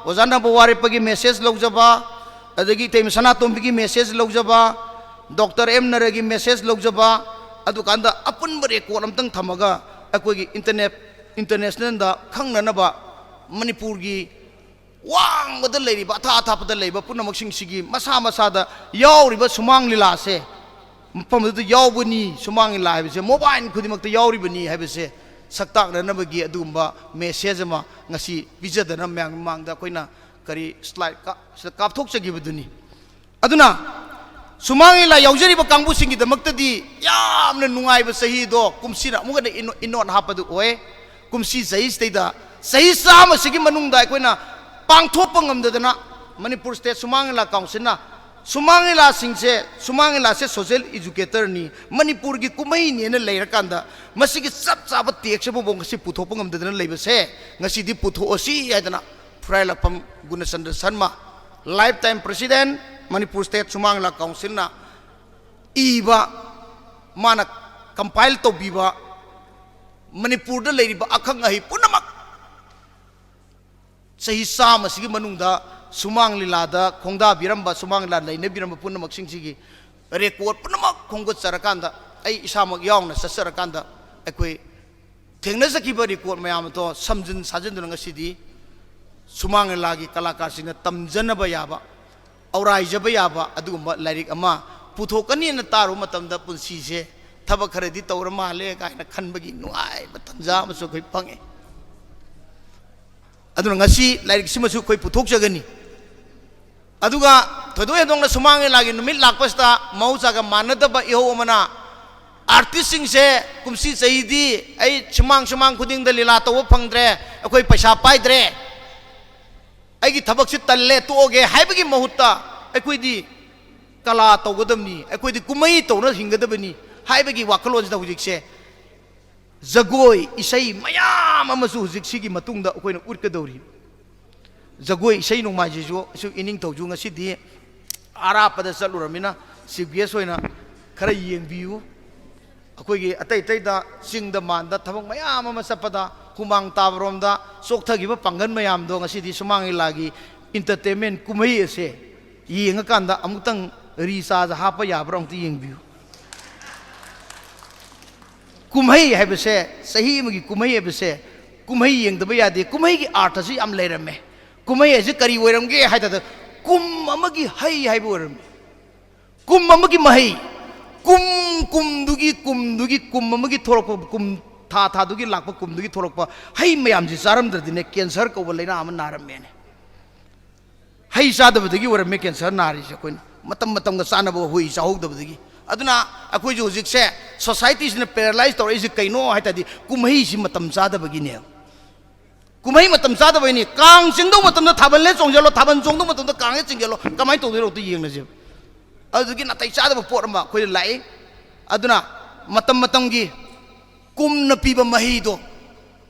ओजा नबवारे पगी message लौजबा अदगी तेमसना तोंबी की message लौजबा doctor M नरगी message लौजबा अदुकांदा अपन बरे कोलमतंग थमगा अकोगी international दा खंगननबा मणिपुर की वांगबद लेरिबा था थापद लेबा पुनमक्सिंग सिगी मसा मसादा यावरिबा सुमांग लीला से मफमदु यावबनी सुमांग लीला हाइबसे मोबाइल खुदिमक्ता यावरिबनी हाइबसे सक्ताक नबगी अदुम्बा मेसेज अमा ngasi bijadana myang mangda koina kari slide ka kapthok chagibaduni aduna sumangi la yaujari ba kangbu singi damakta di yamna nungai ba sahi do kumsina muga de inon hapadu oe kumsi sahi steida sahi sama sigi manung da koina pangthop ngamdadana manipur state sumangi la council na sumangi la se social educator ni manipur gi kumai ni na leirakanda masigi sab sab tek se bong si puthop ngamdadana leibase ngasi di putho osi aidana fraila pam gunasandra sarma lifetime president manipur state sumangi la council na iba mana compile to biba manipur da leiriba akhang ahi punamak sahi sama sigi manungda Sumang लीला दा खोंदा बिरंबा सुमांग लीला लेने बिरंबा पुनमक सिंगसिगी record पुनमक खोंगत सरकांदा आई इसामक यावना ससरकांदा अकोई थेंगना सकीबा record मयाम तो समजिन साजन ngasiदी सुमांग लीला की कलाकार सिंग तमजनबा याबा औराइजबा याबा अदुगुंबा lyric अमा पुथोकनी न तारो मतमदा पुंसी से थबक खरेदी तौर माले कायना खनबगी नुआई बतंजा मसो खै फंगे अदुना ngasi लाइरिक सिमसु खै पुथोक जगनी अदुगा थोदो हेदोंग सुमांग लागी नुमित लाकपस्ता मौजागा मानदबा इहो मना आर्टिस्ट सिंग से कुमसी सहीदी आई सुमांग खुदिंग द लीला तो फंगद्रे अखोई पैसा पाइद्रे आइगी थबक से तल्ले तोगे हाइबगी महुत्ता अखोइदी कला तौगदमनी अखोइदी कुमई तौना हिंगदबनी हाइबगी वाखलोजदा हुजिक से जगोई इसई मयाम अमसु हुजिक सिगी मतुंगदा अखोइना उरकदौरी जगोई इसई नोमाइजो सु इनिंग तौजु ngasi आरापदा चलुरमिना सीबीएस होइना खरा येंबियु अखोइगी अतै तैदा सिंगदा मानदा थबक मयाम अमा सपदा हुमांग ताबरोमदा सोक्थगिबा पंगन मयाम दो ngasi di sumangi lagi entertainment kumai ase yenga kanda amutang recharge hapa yabrong ti yengbiu kumai haibase sahi magi kumai haibase kumai yengdaba yade kumai gi art asi am leirame kumai ase kari oiramge haida kum amagi hai haibu oiram kum amagi mahai kum dugi kum amagi thorok kum थादुगी लाप कुमदुगी थोरप हई ma'am से चारमद्रदिने cancer कौब लेना नारमेने हई चादबदगी ओरमे cancer नारीसे अखोइन चानब हुई चाहौदबदगी अदुना अखोइ हुजिकसे society से paralyse तौर कईनो है कुमही चादबगीने कुमही चादबनी Kong चिंदो थाबले चोंजलो थाबन चोंदो Kong चिंगलो कमाई तौदो तो येंगनजे अदुगी नातै चादब पोट अमा अखोइ लाई अदुना की कुमन पीब महीदो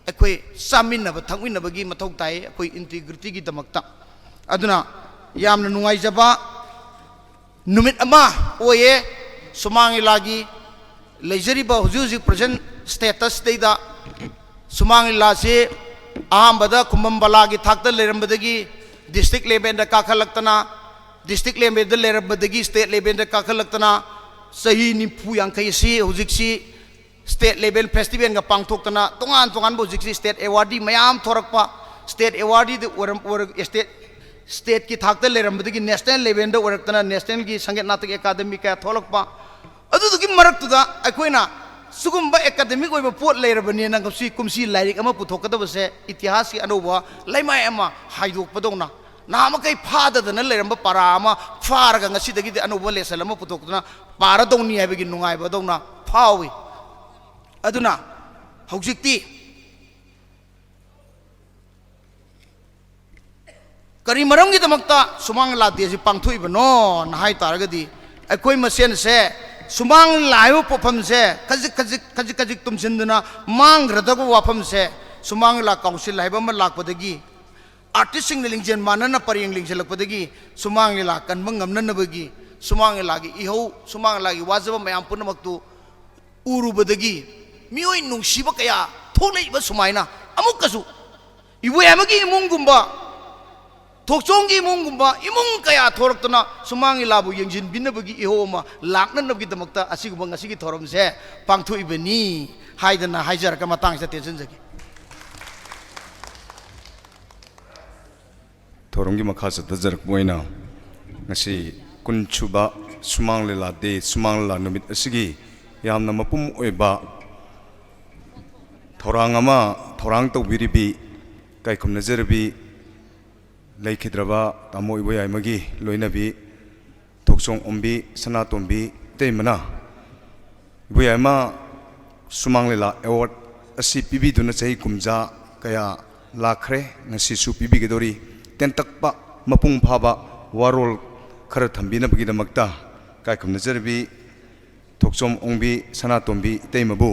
अखोइ चामिनब थकमिनबगी मथौ ताई अखोइ इंटीग्रिटी की दमकता अदुना यामना नुंगाइजबा नुमित अमा ओये सुमांग लिलागी लेजरिबा हुजुजिक प्रेजेंट स्टेटस देदा सुमांग लिला से अहमद कुंभम बलागी थाकत लेरंबदगी डिस्ट्रिक्ट लेवल दा काखलक्तना डिस्ट्रिक्ट लेवल दा लेरंबदगी स्टेट लेवल दा काखलक्तना सही निफु यांखै सी हुजिकसी स्टेट लेवल फेस्टिवल का पांगथोक्तना तोंगान तोंगान हुजिकसी स्टेट अवार्डी मयाम थोरकपा स्टेट अवार्डी स्टेट की थाकत लेरंबदगी नेशनल लेवल दा ओरक्तना नेशनल की संगीत नाटक अकादमी का थोलकपा अदुदुगी मरक्तुदा अखोइना सुगुम्बा एकेडमिक ओइबा पोट लेरबनी नंगसी कुमसी लाइरिक अमा पुथोकदबसे इतिहास की अनोबा लैमाय अमा हाइदोकपदोना नामकै फाददना लेरंबा पारा अमा फारगा ngasiदगी अनोबा लेसल अमा पुथोकदना पारदौनी हाइबगी नुंगाइबदौना फावी अदुना हौजिकती करी मरमगी दमकता सुमांग लादे जि पांगथोइबनो नाहाय तारगदी अखोइ मसेन से सुमांग लायो पोफम से खजिक तुमसिंदना मांग्रदब वाफम से सुमांग ला काउंसिल हाइबम लाकपदगी आर्टिस्ट सिंग लिंगजन मानना परियंग लिंगजलकपदगी सुमांग ला कनबंग नमननबगी सुमांग लागी इहो सुमांग लागी वाजब मयाम पुनमक्तु उरुबदगी मियोय नुंसिब कया थोलेइब सुमाइना अमुकसु इवे अमगी इमुंगुंबा थोक्चोंगी इमुंगुंबा इमुंग कया थोरक्तना सुमांग लाबु यंजिन बिनबगी इहोमा लाकननबगी दमक्ता असिगुबा ngasiगी थोरमसे पांगथोइबनी हाइदना हाइजरका मतंगसे टेंशनजगी थोरंगी मखा चतजरक Moina ngasi kunchuba sumang lela de sumang la numit asigi yamna mapum oiba thorang ama thorang tawbiribi kai khumnazerbi leikidraba tamo ibo yaimagi loinabi thokchong ombi sanatombi teimana ibo yaima sumang lela award asi pibi duna chai kumja kaya lakhre ngasi su pibi gedori tentakpa mapung phaba warol खर थम्बीनबगीदमक्ता कायखम नजरबी थोक्चोम ओंबी सनातोंबी तैमबु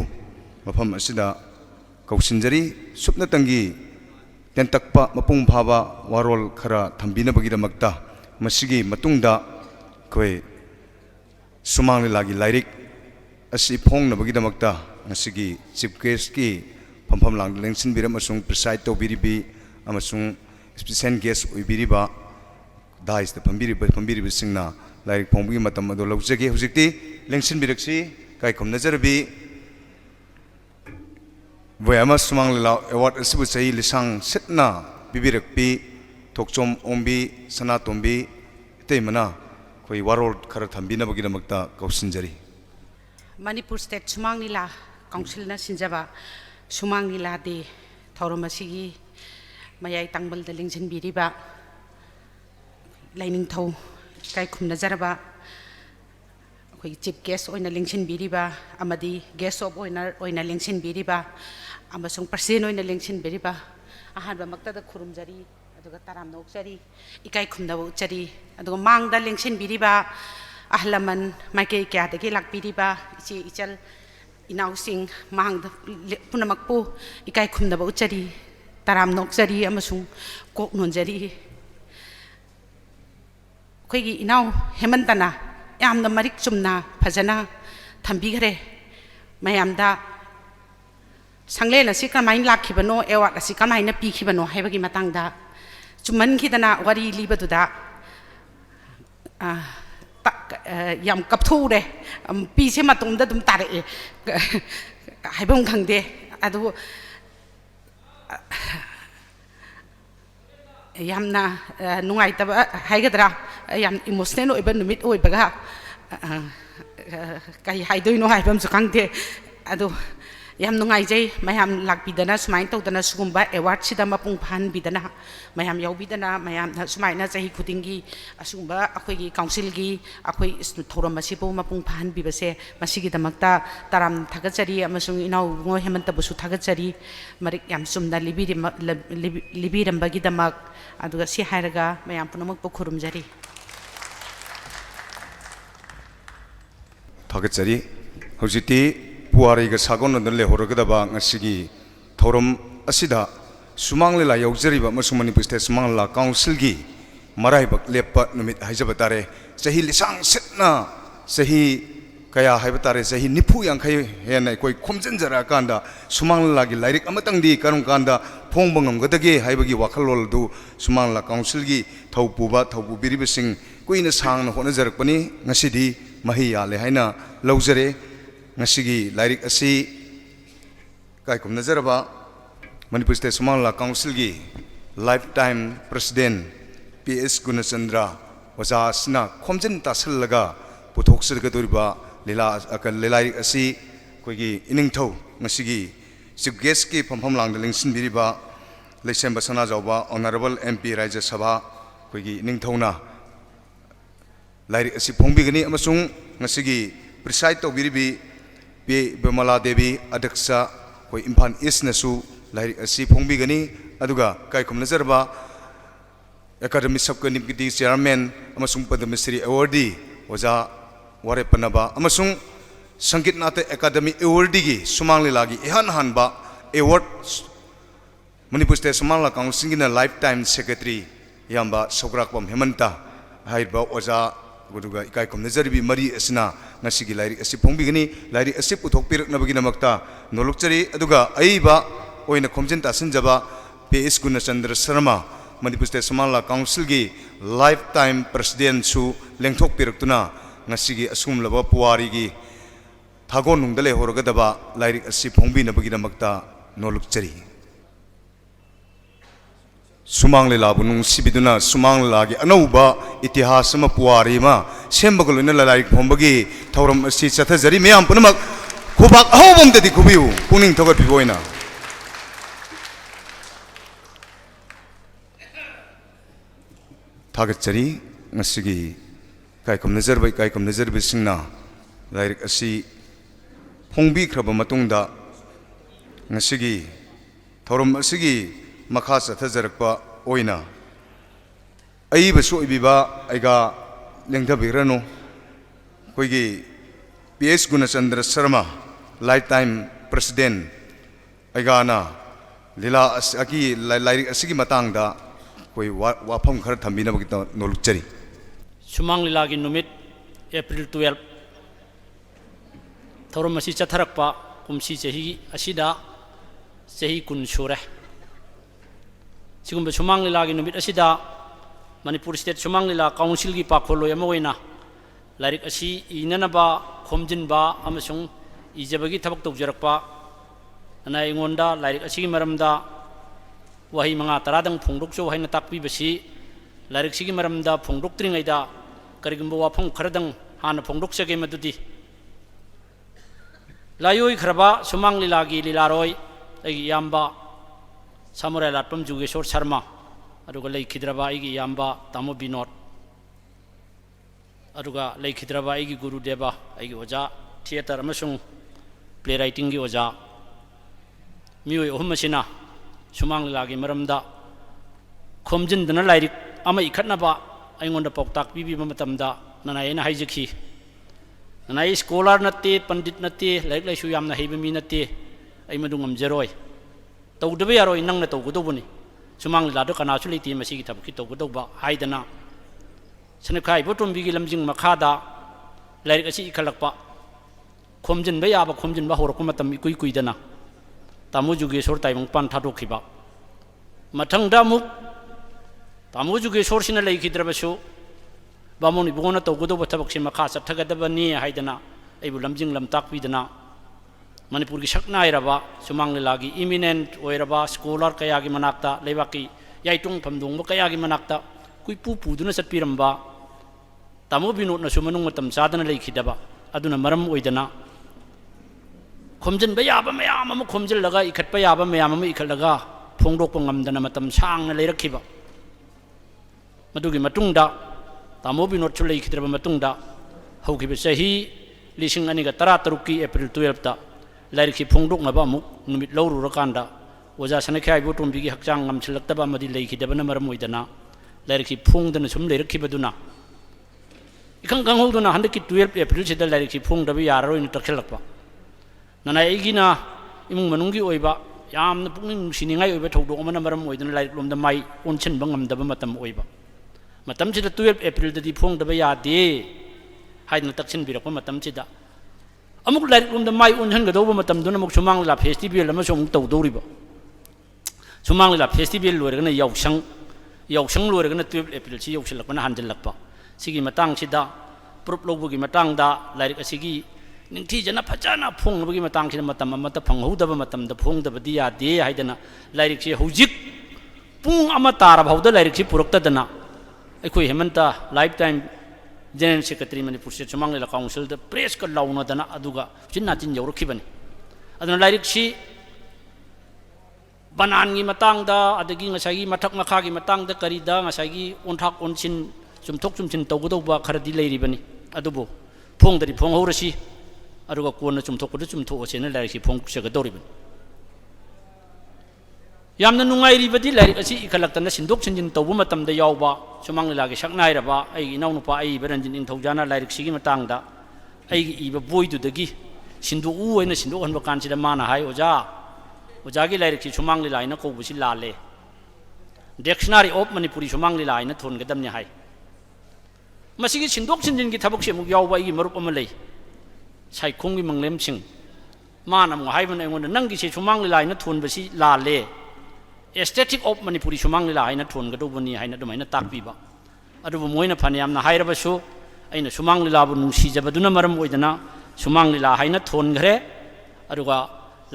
मफम असिदा कौसिनजरी सुपनतंगी तेंतक्पा मपुंग फाबा वारोल खर थम्बीनबगीदमक्ता मसिगी मतुंगदा कोई सुमांग लागी lyric असि फोंगनबगीदमक्ता मसिगी chief guest की फमफम लांग लेंसिन बिरम असुंग प्रिसाइड तौबिरिबी अमसुंग स्पेशल गेस्ट ओइबिरिबा दाइस द फंबिरिब सिंगना लाइक फोंबगी मतम अदो लौजगे हुजिकती लेंसिन बिरक्सी काय खम नजरबी वयामा सुमांग ला अवार्ड असबु चई लिसांग सेटना बिबिरकपी थोक्चोम ओंबी सनातोंबी तेमना कोई वारोल खर थंबिनबगी दमक्ता कौसिनजरी मणिपुर स्टेट सुमांग लीला काउंसिल ना सिंजबा सुमांग लीला दे थौरमसिगी मयाई तांबल द लिंजन बिरिबा लाइनिंग थौ काय खुमनजरबा अखोई चीफ गेस्ट ओइना लिंगसिन बिरिबा अमदी गेस्ट ऑफ ओइना लिंगसिन बिरिबा अमसुंग पर्सन ओइना लिंगसिन बिरिबा अहानबा मक्तदा खुरुमजरी अदुगा ताराम नोकजरी इकाय खुमनबा उचरी अदुगा मांगदा लिंगसिन बिरिबा अहलमन माइके क्यादगी लाकबिरिबा इचे इचल इनाउसिंग मांगदा पुनमकपु इकाय खुमनबा उचरी ताराम नोकजरी अमसुंग कोक नोनजरी अखोइगी इनाउ हेमंतना यामना मरिक चुमना फजना थंबिगरे मयामदा संगलेन असि कमाइन लाखिबनो एवार्ड असि कमाइन पीखिबनो हाइबगी मतंगदा चुमनखिदना वरी लिबदुदा याम कपथुरे पीसे मतुंगदा दुम तारे हाइबम खंगदे अदु यामना नुंगाइतबा हाइगदरा याम इमोशनल ओइबा नुमित ओइबगा कई हाइदोइनो हाइबम सु खंगदे अदो yam nungaijai mayam lakbidana sumain tawdana sugumba award sida mapung phanbidana mayam yaubidana mayam sumaina chahi khudingi asugumba akhoi council gi akhoi thoram masibo mapung phanbibase masigi damakta taram thagachari amasung inau ngo hemanta busu thagachari marik yam sumna libirambagi damak aduga si hairaga mayam punamak pokhurum jari thagachari hojiti puariga sagon le horagada ngasigi thorom asida sumanglila yaujariba masung Manipur State Sumangla Council gi maraibak lepa numit haijabatare sahi lisang setna sahi kaya haibatare sahi nipu yang kai hena koi khomjanjara kanda Sumangla gi lairik amatang di karung kanda phongbangam gadage haibagi wakhalol du Sumangla Council gi thaupuba biribasing kuina sangna honajarakpani ngasidi mahi yale haina laujare ngasigi lairik asi kai kum nazaraba Manipur State Sumangla Council gi lifetime president PS Gunachandra waja sna khomjin tasallaga puthok sirga duriba lila akal lairik asi koigi iningthau ngasigi chief guest ki phampham langda lingsin biriba leisem basana jawba honorable MP Rajya Sabha koigi iningthauna lairik asi phongbigani amasung ngasigi preside to biribi P. Bimala Devi Adaksha koi Imphan East nasu lairik asi phongbigani aduga kai kum nazarba academy subcommittee chairman amasung Padma Shri awardee oja ware panaba amasung Sangit Nata Academy awardee gi Sumanglila gi ihan hanba award Manipur State Sumangla Council gi na lifetime secretary yamba Sograkpam Hemanta haiba oja guduga ikai kum nazarbi mari asna ngasigi lairik asi phongbigani lairik asi puthok piraknabagi namakta nolokchari aduga aiba oina khomjin tasinjaba PS Gunachandra Sharma Manipur State Sumangla Council gi lifetime president su lengthok piraktuna ngasigi asumlaba puari gi thagon nungdale horogadaba lairik asi phongbinabagi namakta nolokchari Sumanglila bunung sibiduna Sumangla gi anauba itihas ma puari ma sembagoluna lairik phonbagi thoram asi chathajari meyam punamak khubak ahobam dadi khubiu puning thogat biboina thagachari ngasigi kai kum nazarbai singna lairik asi phongbi khraba matungda ngasigi thoram asigi makha chathajarakpa oina aiba soibiba aiga lengthabirano koigi PS Gunachandra Sharma lifetime president aigana lila aki lairik asigi matangda koi wafam khar thambina bagita nolukchari Sumanglila gi numit April 12 thorom asi chatharakpa kumsi chahi asida chahi kun sure sigumba Sumanglila gi numit asida Manipur State Sumanglila Council gi pakholo yamoina lairik asi inanaba khomjinba amasung ijabagi thabak tawjarakpa ana ingonda lairik asi gi maramda wahi manga taradang phongdokso haina takpi basi lairik sigi maramda phongdoktringaida karigumba wafam kharadang hana phongdoksage madudi layoi khraba Sumanglila gi lilaroi ai yamba Samurai Latpam Jugeshwar Sharma aduga leikidraba igi yamba Tamo Binod aduga leikidraba igi Guru Deva igi oja theater amasung playwriting gi oja mioi ohum masina Sumanglila gi maramda khomjindana lairik ama ikhatnaba aingonda poktak bibi matamda nanaina haijaki nanai scholar natte pandit natte laik laisu yamna heibe mi natte ai madungam jeroi tawdabe yaroi nangna tawgodobuni Sumanglila do kana su leiti masigi thabki tawgodoba haidana sanakai botombi gi lamjing makhada lairik asi ikhalakpa khomjin ba yaba khomjin ba horok matam ikui kuidana Tamo Jugeshwar taimang pan thadokhiba mathangda muk Tamo Jugeshwar sina leikidrabasu bamoni bugona tawgodoba thabaksin makha chathagadabani haidana aibu lamjing lamtakpidana Manipur gi sakna iraba Sumanglila gi eminent oiraba scholar kaya gi manakta leibaki yaitung phamdung kaya gi manakta kuipu puduna satpiramba Tamo Binod na sumanung matam sadana leikhidaba aduna maram oidana खोमजिनबा याबा मयाम अमा खोमजिलगा इखटपा याबा मयाम अमा इखटलगा फोंगदोकपा ngamdana matam sangna leirakhiba madugi matungda tamo binod chu leikhidraba matungda haukiba chahi 2013 ki April 12 ta lairikhi phongdoknaba amuk numit lawrurakanda oja sanakhai bu tumbi gi hakchang ngamchilaktaba amadi leikhidabana maram oidana lairikhi phongdana sum leirakhibaduna ikang ganghoduna 12 April sida lairikhi phongdaba yararoi ni takhelakpa nana igina imung manunggi oiba yamna pungning siningai oiba thodok amana maram oidana lairik lomda mai onchen bangamdaba matam oiba matam sida 12 April da di phongdaba yade haidna taksin birakpa matam sida amuk lairik lomda mai onchen gadoba matam duna muk sumang la festival ama som tawdoriba sumang la festival loiragana yausang loiragana 12 April si yausilakpana hanjilakpa sigi matang sida prop lobugi matang da lairik asigi ningthi jana phajana phongbagi matang sida matam amata phanghodaba matam da phongdaba di yade haidana lairik si hujik pung ama tara bhauda lairik si puruktadana aikoi hemanta lifetime general secretary manipur state sumang lila council da press ka launa dana aduga chinna chin yaurukhibani aduna lairik si banan gi matang da adagi ngasagi mathak makha gi matang da karida ngasagi onthak onchin chumthok chumchin tawgodoba kharadi leiribani adubo phongdari phonghorasi aduga kona chumthokda chumthokosena lairik si phong chagadoribani yamna nungairibadi lairik asi ikalaktana sindok sinjin tawbu matamda yawba sumang lilagi saknairaba ai inaunupa ai beranjin ingthaujana lairik sigi matangda ai iba boidudagi sindu u oina sindok hanba kansida mana hai oja gi lairik si sumang lilaina kobusi lale dictionary of manipuri sumang lilaina thongadamni hai masigi sindok sinjin gi thabok semuk yawba ai marup ama lei saikhonggi manglem sing mana mo haibana engon nangi si sumang lilaina thonbasi lale aesthetic of manipuri sumang lilaina thongadobani haina dumaina takpiba adubu moina phaniamna hairabasu aina sumang lilabu nungsijabaduna maram oidana sumang lila haina thongre aduga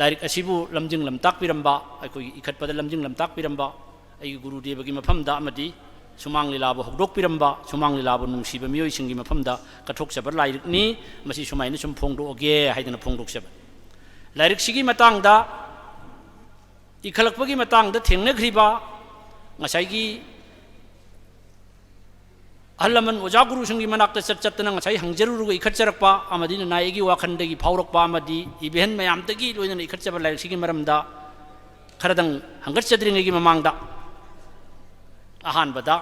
lairik asibu lamjing lam takpiramba aikoi ikhatpada lamjing lam takpiramba ai guru debagi mafamda amadi sumang lilabu hokdokpiramba sumang lilabu nungsiba miyoi singi mafamda kathokchaba lairik ni masi sumaina sum phongdoge haidana phongdokchaba lairik sigi matangda ikhalakpagi matangda thengnakhriba ngasai ahalaman oja guru singi manakta chatchatna ngasai hangjaruruga ikhatcharakpa amadi naigi wakhandagi phaurakpa amadi event mayamdagi loina ikhatchaba lairik sigi maramda kharadang hangatchadringegi mamangda ahanbada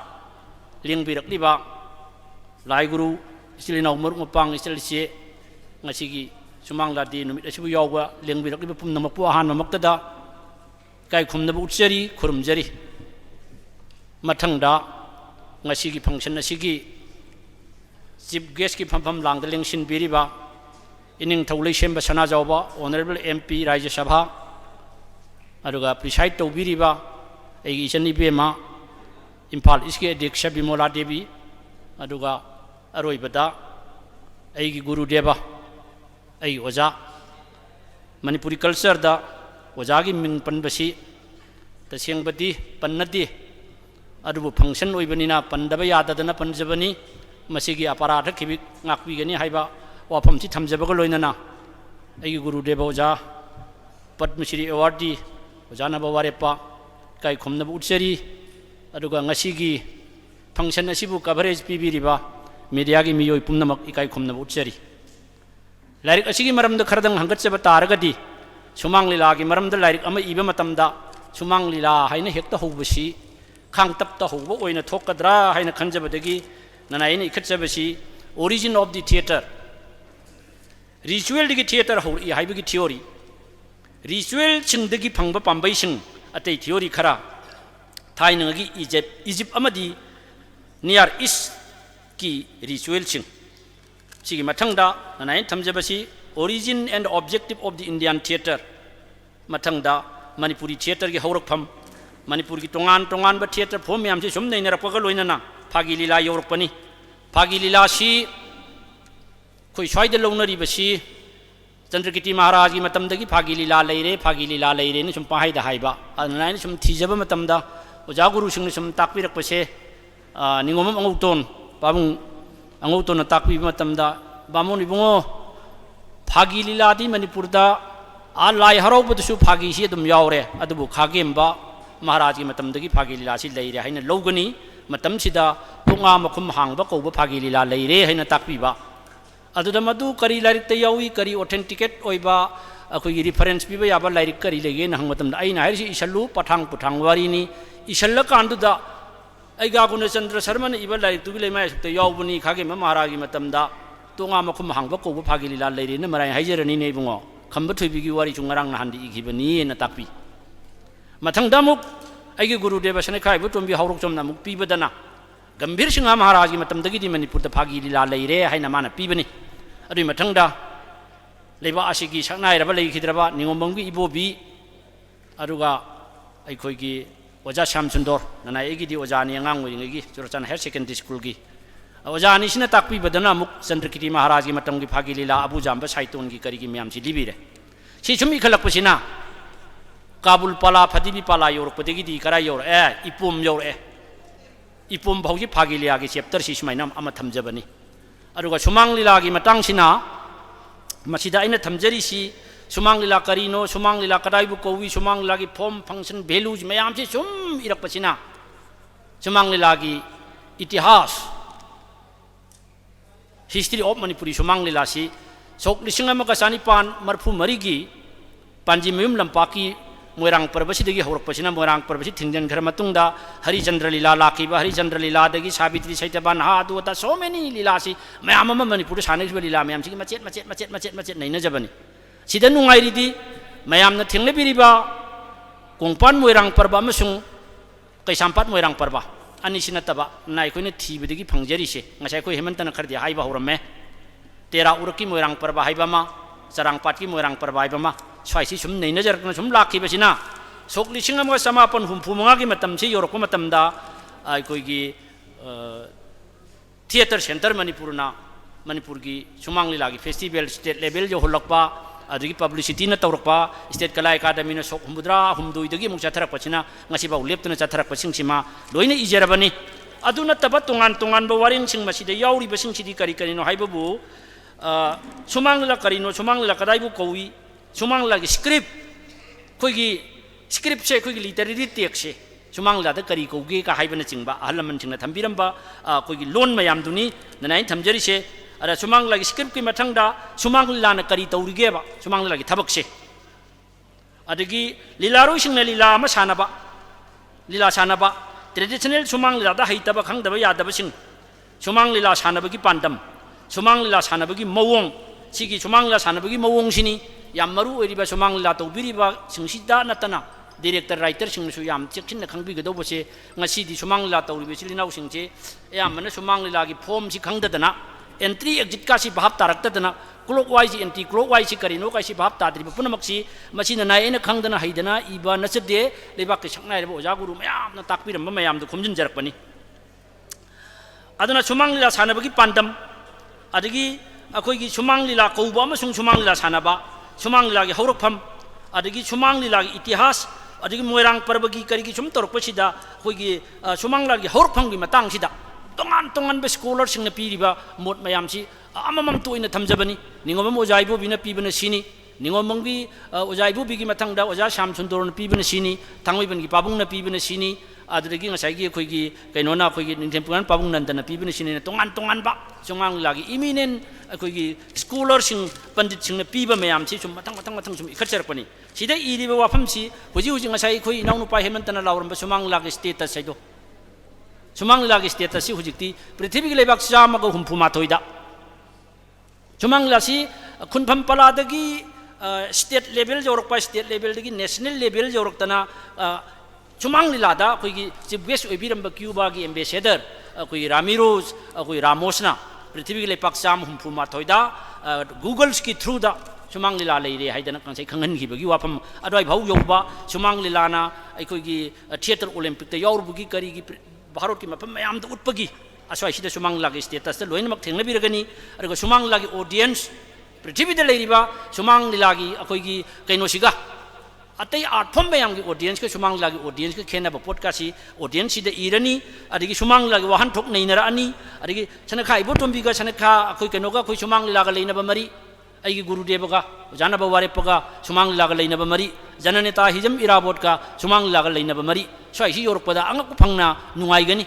lingbirakliba lai guru isilinaw maruk mapang isilise ngasigi sumangla di numit asibu yawba lingbirakliba pumnamakpu ahanmamaktada kai khumnabu utsari khurumjari mathangda ngasigi function asigi chief guest ki phampham langda lengsin biriba ining thaulei semba sana jawba honorable MP Rajya Sabha aduga preside tawbiriba ai ichani bema Impal iski Diksha Bimola Devi aduga aroibada ai guru deba ai oja manipuri culture da oja gi ming panbasi tasengbadi pannadi adubu function oibanina pandaba yadadana panjabani masigi aparatha khibi ngakpi gani haiba wafam chi thamjabaga loinana ai guru deba oja Padma Shri awardee oja na bawarepa kai khomna utsari aduga ngasigi function asibu coverage pibiriba media gi miyoi pumnamak ikai khomna utsari lairik asigi maramda kharadang hangatchaba taragadi sumang lila gi maramda lairik ama iba matamda sumang lila haina hekta hobasi khang tapta hobo oina thokadra haina khanjabadagi nanaina ikhatchabasi origin of the theater ritual digi theater hori haibagi theory ritual chingdagi phangba pambai sing atei theory khara thainagi Egypt amadi near east ki ritual sing sigi mathangda nanain thamjabasi origin and objective of the Indian theater mathangda Manipuri theater gi haurakpham Manipur gi tongan ba theater phom yam si sum nei narakpaga loinana phagi lila yorakpani phagi lila si khoi swaida launari basi Chandrakirti Maharaj gi matamdagi phagi lila leire ni sum pahai da haiba ananain sum thijaba matamda oja guru sing sum takpirakpase ningom angauton pamung angauton takpi matamda bamon ibungo phagi lila di Manipur da लाई हरौबदसु फागी से अदुम यावरे अदुबु खागेमबा महाराज की मतमदगी फागी लीला से लेरे हैना लौगनी मतमसिदा तोंगा मखुम हांगबा कौबा फागी लीला लेरे हैना ताकपीबा अदुदा मदु करी लारिक यावी करी ऑथेंटिकेट ओइबा अखोई रिफरेंस पीबा याबा लारिक करी लेगे नहंग मतमदा अइना हाइरसि इसल्लु पठांग पुठांग वारीनी इसल्ल कांदुदा अइगा गुणचंद्र शर्मा ने इबा लारिक तुबि लेमाय सुक्ते यावबनी खागेम महाराज की मतमदा तोंगा मखुम हांगबा कौबा फागी लीला लेरे न मराय हाइजरनी ने बुंगो खंबा थुइबिगी वारी चुंगरांग नहांदि इगिबनी न ताकपी मथंगदा मुक अगी गुरुदेव सनेखाइबु टोंबी हौरक चोमना मुक पीबदना गंभीर सिंह महाराज की मतमदगी मणिपुर फागी लीला लेरे हैना माना पीबनी अदुई मथंगदा लेबा आसिगी सकनाइरबा लेखिद्रबा निंगोमंगी इबोबी अरुगा अखोइगी ओजा श्याम सुंदर नना एगिदी ओजानी अंगांग ओइंगी चुरचन हायर सेकेंडरी स्कूल की ओजानी सिना ताकपीबदना मुक चंद्रकिति महाराज की मतमगी फागी लीला अबुजांबा साइतोन की करीगी म्यामसी लिबिरे सी सुम इखलकपसिना काबुल पाला फदिबी पाला योरपदगी करा योर इपोम योर इपोम भाउजी फागी लीला की चैप्टर सी सुमाइना अमा थमजबनी अरुगा सुमांग लीला की मतंगसिना मसीदा अइना थमजरीसी सुमांग लीला करीनो सुमांग लीला कदाइबु कौवी सुमांग लीला की फॉर्म फंक्शन वैल्यूज मयाम से सुम इरकपसिना सुमांग लीला की इतिहास हिस्ट्री ऑफ मणिपुरी सुमांग लीला सी सोक लिसिंग अमगा चानिपान मरफु मरीगी पांजी मयुम लंपाकी मोरंग पर्वसिदगी हौरकपसिना मोरंग पर्वसि थिंजनखर मतुंगदा हरिचंद्र लीला लाखिबा हरिचंद्र लीलादगी सावित्री सैतबान हा दुता सो मेनी लीला सी मयाम अमा मणिपुर सानैबा लीला मयाम सिगी मचेत मचेत मचेत मचेत मचेत नैनजबनी सिदा नुंगाइरिदी मयामना थेंगलेबिरिबा कोंगपान मोरंग पर्व अमसुंग कैसामपात मोरंग पर्व अनिसि नतबा ना अखोइना थीबदगी फंगजरिसे ngасai अखोइ हेमंतना खरदि हाइबा हौरमे तेरा उरकी मोरंग पर्व हाइबामा चरांगपात की मोरंग पर्व हाइबामा स्वाइसी सुम नैनजरकना सुम लाखिबसिना सोक लिसिंग अमगा समापन हुमफु मंगा की मतमसे योरको मतमदा अखोइगी थिएटर सेंटर मणिपुरना मणिपुर की सुमांग लीला की फेस्टिवल स्टेट लेवल जो होलकपा अदगी पब्लिसिटी न तौरकपा स्टेट कला अकादमी न सोक हुमद्रा हुमदुइदगी मुक चाथरकपसिना ngasiबाव लेप्तना चाथरकपसिंगसिमा लोइना इजरबनी अदु नतबा तोंगान तोंगान बो वारिंगसिंग मसिदा याउरिबसिंगसिदि करी करिनो हाइबबु सुमांग लीला करिनो सुमांग लीला कदाइबु कौवी सुमांग लीला की स्क्रिप्ट से अखोइगी लिटरेरी टेक्स्ट से सुमांग लीला करी कौगे का हाइबना चिंगबा अहल लमनसिंगना थंबिरंबा अखोइगी लोन मयामदुनी ननाइन थमजरिसे अरे सुमांग लीला की स्क्रिप्ट की मथंगदा सुमांग लीला न करी तौरिगेबा सुमांग लीला की थबकसे अदगी लीलारोइसिंगना लीला अमा सानबा लीला सानबा ट्रेडिशनल सुमांग लीला दा हैतबा खंगदबा यादबसिंग सुमांग लीला सानबगी पांडम सुमांग लीला सानबगी मवोंग सिगी सुमांग लीला सानबगी मवोंग सिनी याम मरु ओइरिबा सुमांग लीला तौबिरिबा सिंगसिदा नतना डायरेक्टर राइटर सिंगसु याम चेक्सिन खंगबिगदौबसे ngasiदी सुमांग लीला तौरिबे लिनाउ सिंगचे यामना सुमांग लीला की फॉर्म सि खंगदना एंट्री एग्जिट का भाव तारक्तदना क्लॉकवाइज एंटी क्लॉकवाइज करीनो कासी भाव ताद्रिबा पुनमक्सी मसिना नायना खंगदना हैदना इबा नचदे लेबाक सकनाइबा ओजा गुरु मयामना ताकपिरम मयामदु खुमजिनजरकपनी अदुना सुमांग लीला सानबगी पांडम अदगी अखोइगी सुमांग लीला कौबा अमसुंग सुमांग लीला सानबा सुमांग लीला की हौरकफम अदगी सुमांग लीला की इतिहास अदगी मोरंग पर्वगी करीगी सुम तौरकपसिदा अखोइगी सुमांग लीला की हौरकफमगी मतंगसिदा तोंगान तोंगान स्कॉलर सिंगना पीरिबा मोट मयामसी अममम तोइना थमजबनी निंगोमम ओजाइबोबिना पीबना सिनी निंगोमंगी ओजाइबोबिगी मतंगदा ओजा श्याम सुंदरना पीबना सिनी थांगोइबनगी पाबुंगना पीबना सिनी अदगी ngसाइगी अखोइगी कैनोना अखोइगी निंथेमपुगान पाबुंग नंदना पीबना सिनी तोंगान तोंगान बा सुमांग लीलागी इमिनेंट अखोइगी स्कॉलर सिंग पंडित सिंगना पीबा मयामसी सुम मतंग मतंग मतंग सुम इखचरपनी सिदा इरिबा वाफमसी हुजी हुजी ngसाइ अखोइ इनाउनुपा हेमंतना लावरंबा सुमांग लीलागी स्टेटस हाइदो सुमांग लीला की स्टेटस हुजिक्ति पृथ्वी की लेबाक चामग हुमफु माथोइदा सुमांग लीला खुनफम पलादगी स्टेट लेवल जौरकपा स्टेट लेवल दगी नेशनल लेवल जौरकतना सुमांग लीलादा अखोइगी चीफ गेस्ट ओइबिरंबा क्यूबा की एम्बेसडर अखोइ रामिरोज अखोइ रामोसना पृथ्वी की लेबाक चाम हुमफु माथोइदा गूगल्स की थ्रू दा सुमांग लीला लेरे हाइदना कंसाइ खंगनगिबगी वाफम अदवाइ भाउ यौबा सुमांग लीलाना अखोइगी थिएटर ओलंपिक ता याउरबगी करीगी भारत की मफम ma'am उत्पगी असवाइसिद Sumang लीलागी status लोइनमक थेंगनबिरगनी अदुगा Sumang लीलागी audience पृथ्वीदा लेरिबा Sumang लीलागी अखोइगी कैनोसिगा अतई art form ma'am की ऑडियंस के सुमांग लीलागी ऑडियंस के खेनब पॉडकास्ट ऑडियंस सिद इरनी अदगी सुमांग लीलागी वाहन थोक नैनरानी अदगी सनखा इबोटोंबिगा सनखा अखोइ कैनोगा अखोइ सुमांग लीलागा लेनबा मरी ꯑꯩꯒꯤ ꯒꯨꯔꯨꯗꯦꯕꯒ ꯑꯣꯖꯥꯅꯕ ꯋꯥꯔꯦꯞꯄꯒ ꯁꯨꯃꯥꯡ ꯂꯤꯂꯥꯒ ꯂꯩꯅꯕ ꯃꯔꯤ ꯖꯅꯅꯦꯇꯥ ꯍꯤꯖꯝ ꯏꯔꯥꯕꯣꯠꯀ ꯁꯨꯃꯥꯡ ꯂꯤꯂꯥꯒ ꯂꯩꯅꯕ ꯃꯔꯤ ꯁ꯭ꯋꯥꯏꯁꯤ ꯌꯧꯔꯛꯄꯗ ꯑꯉꯛꯄ ꯐꯪꯅ ꯅꯨꯡꯉꯥꯏꯒꯅꯤ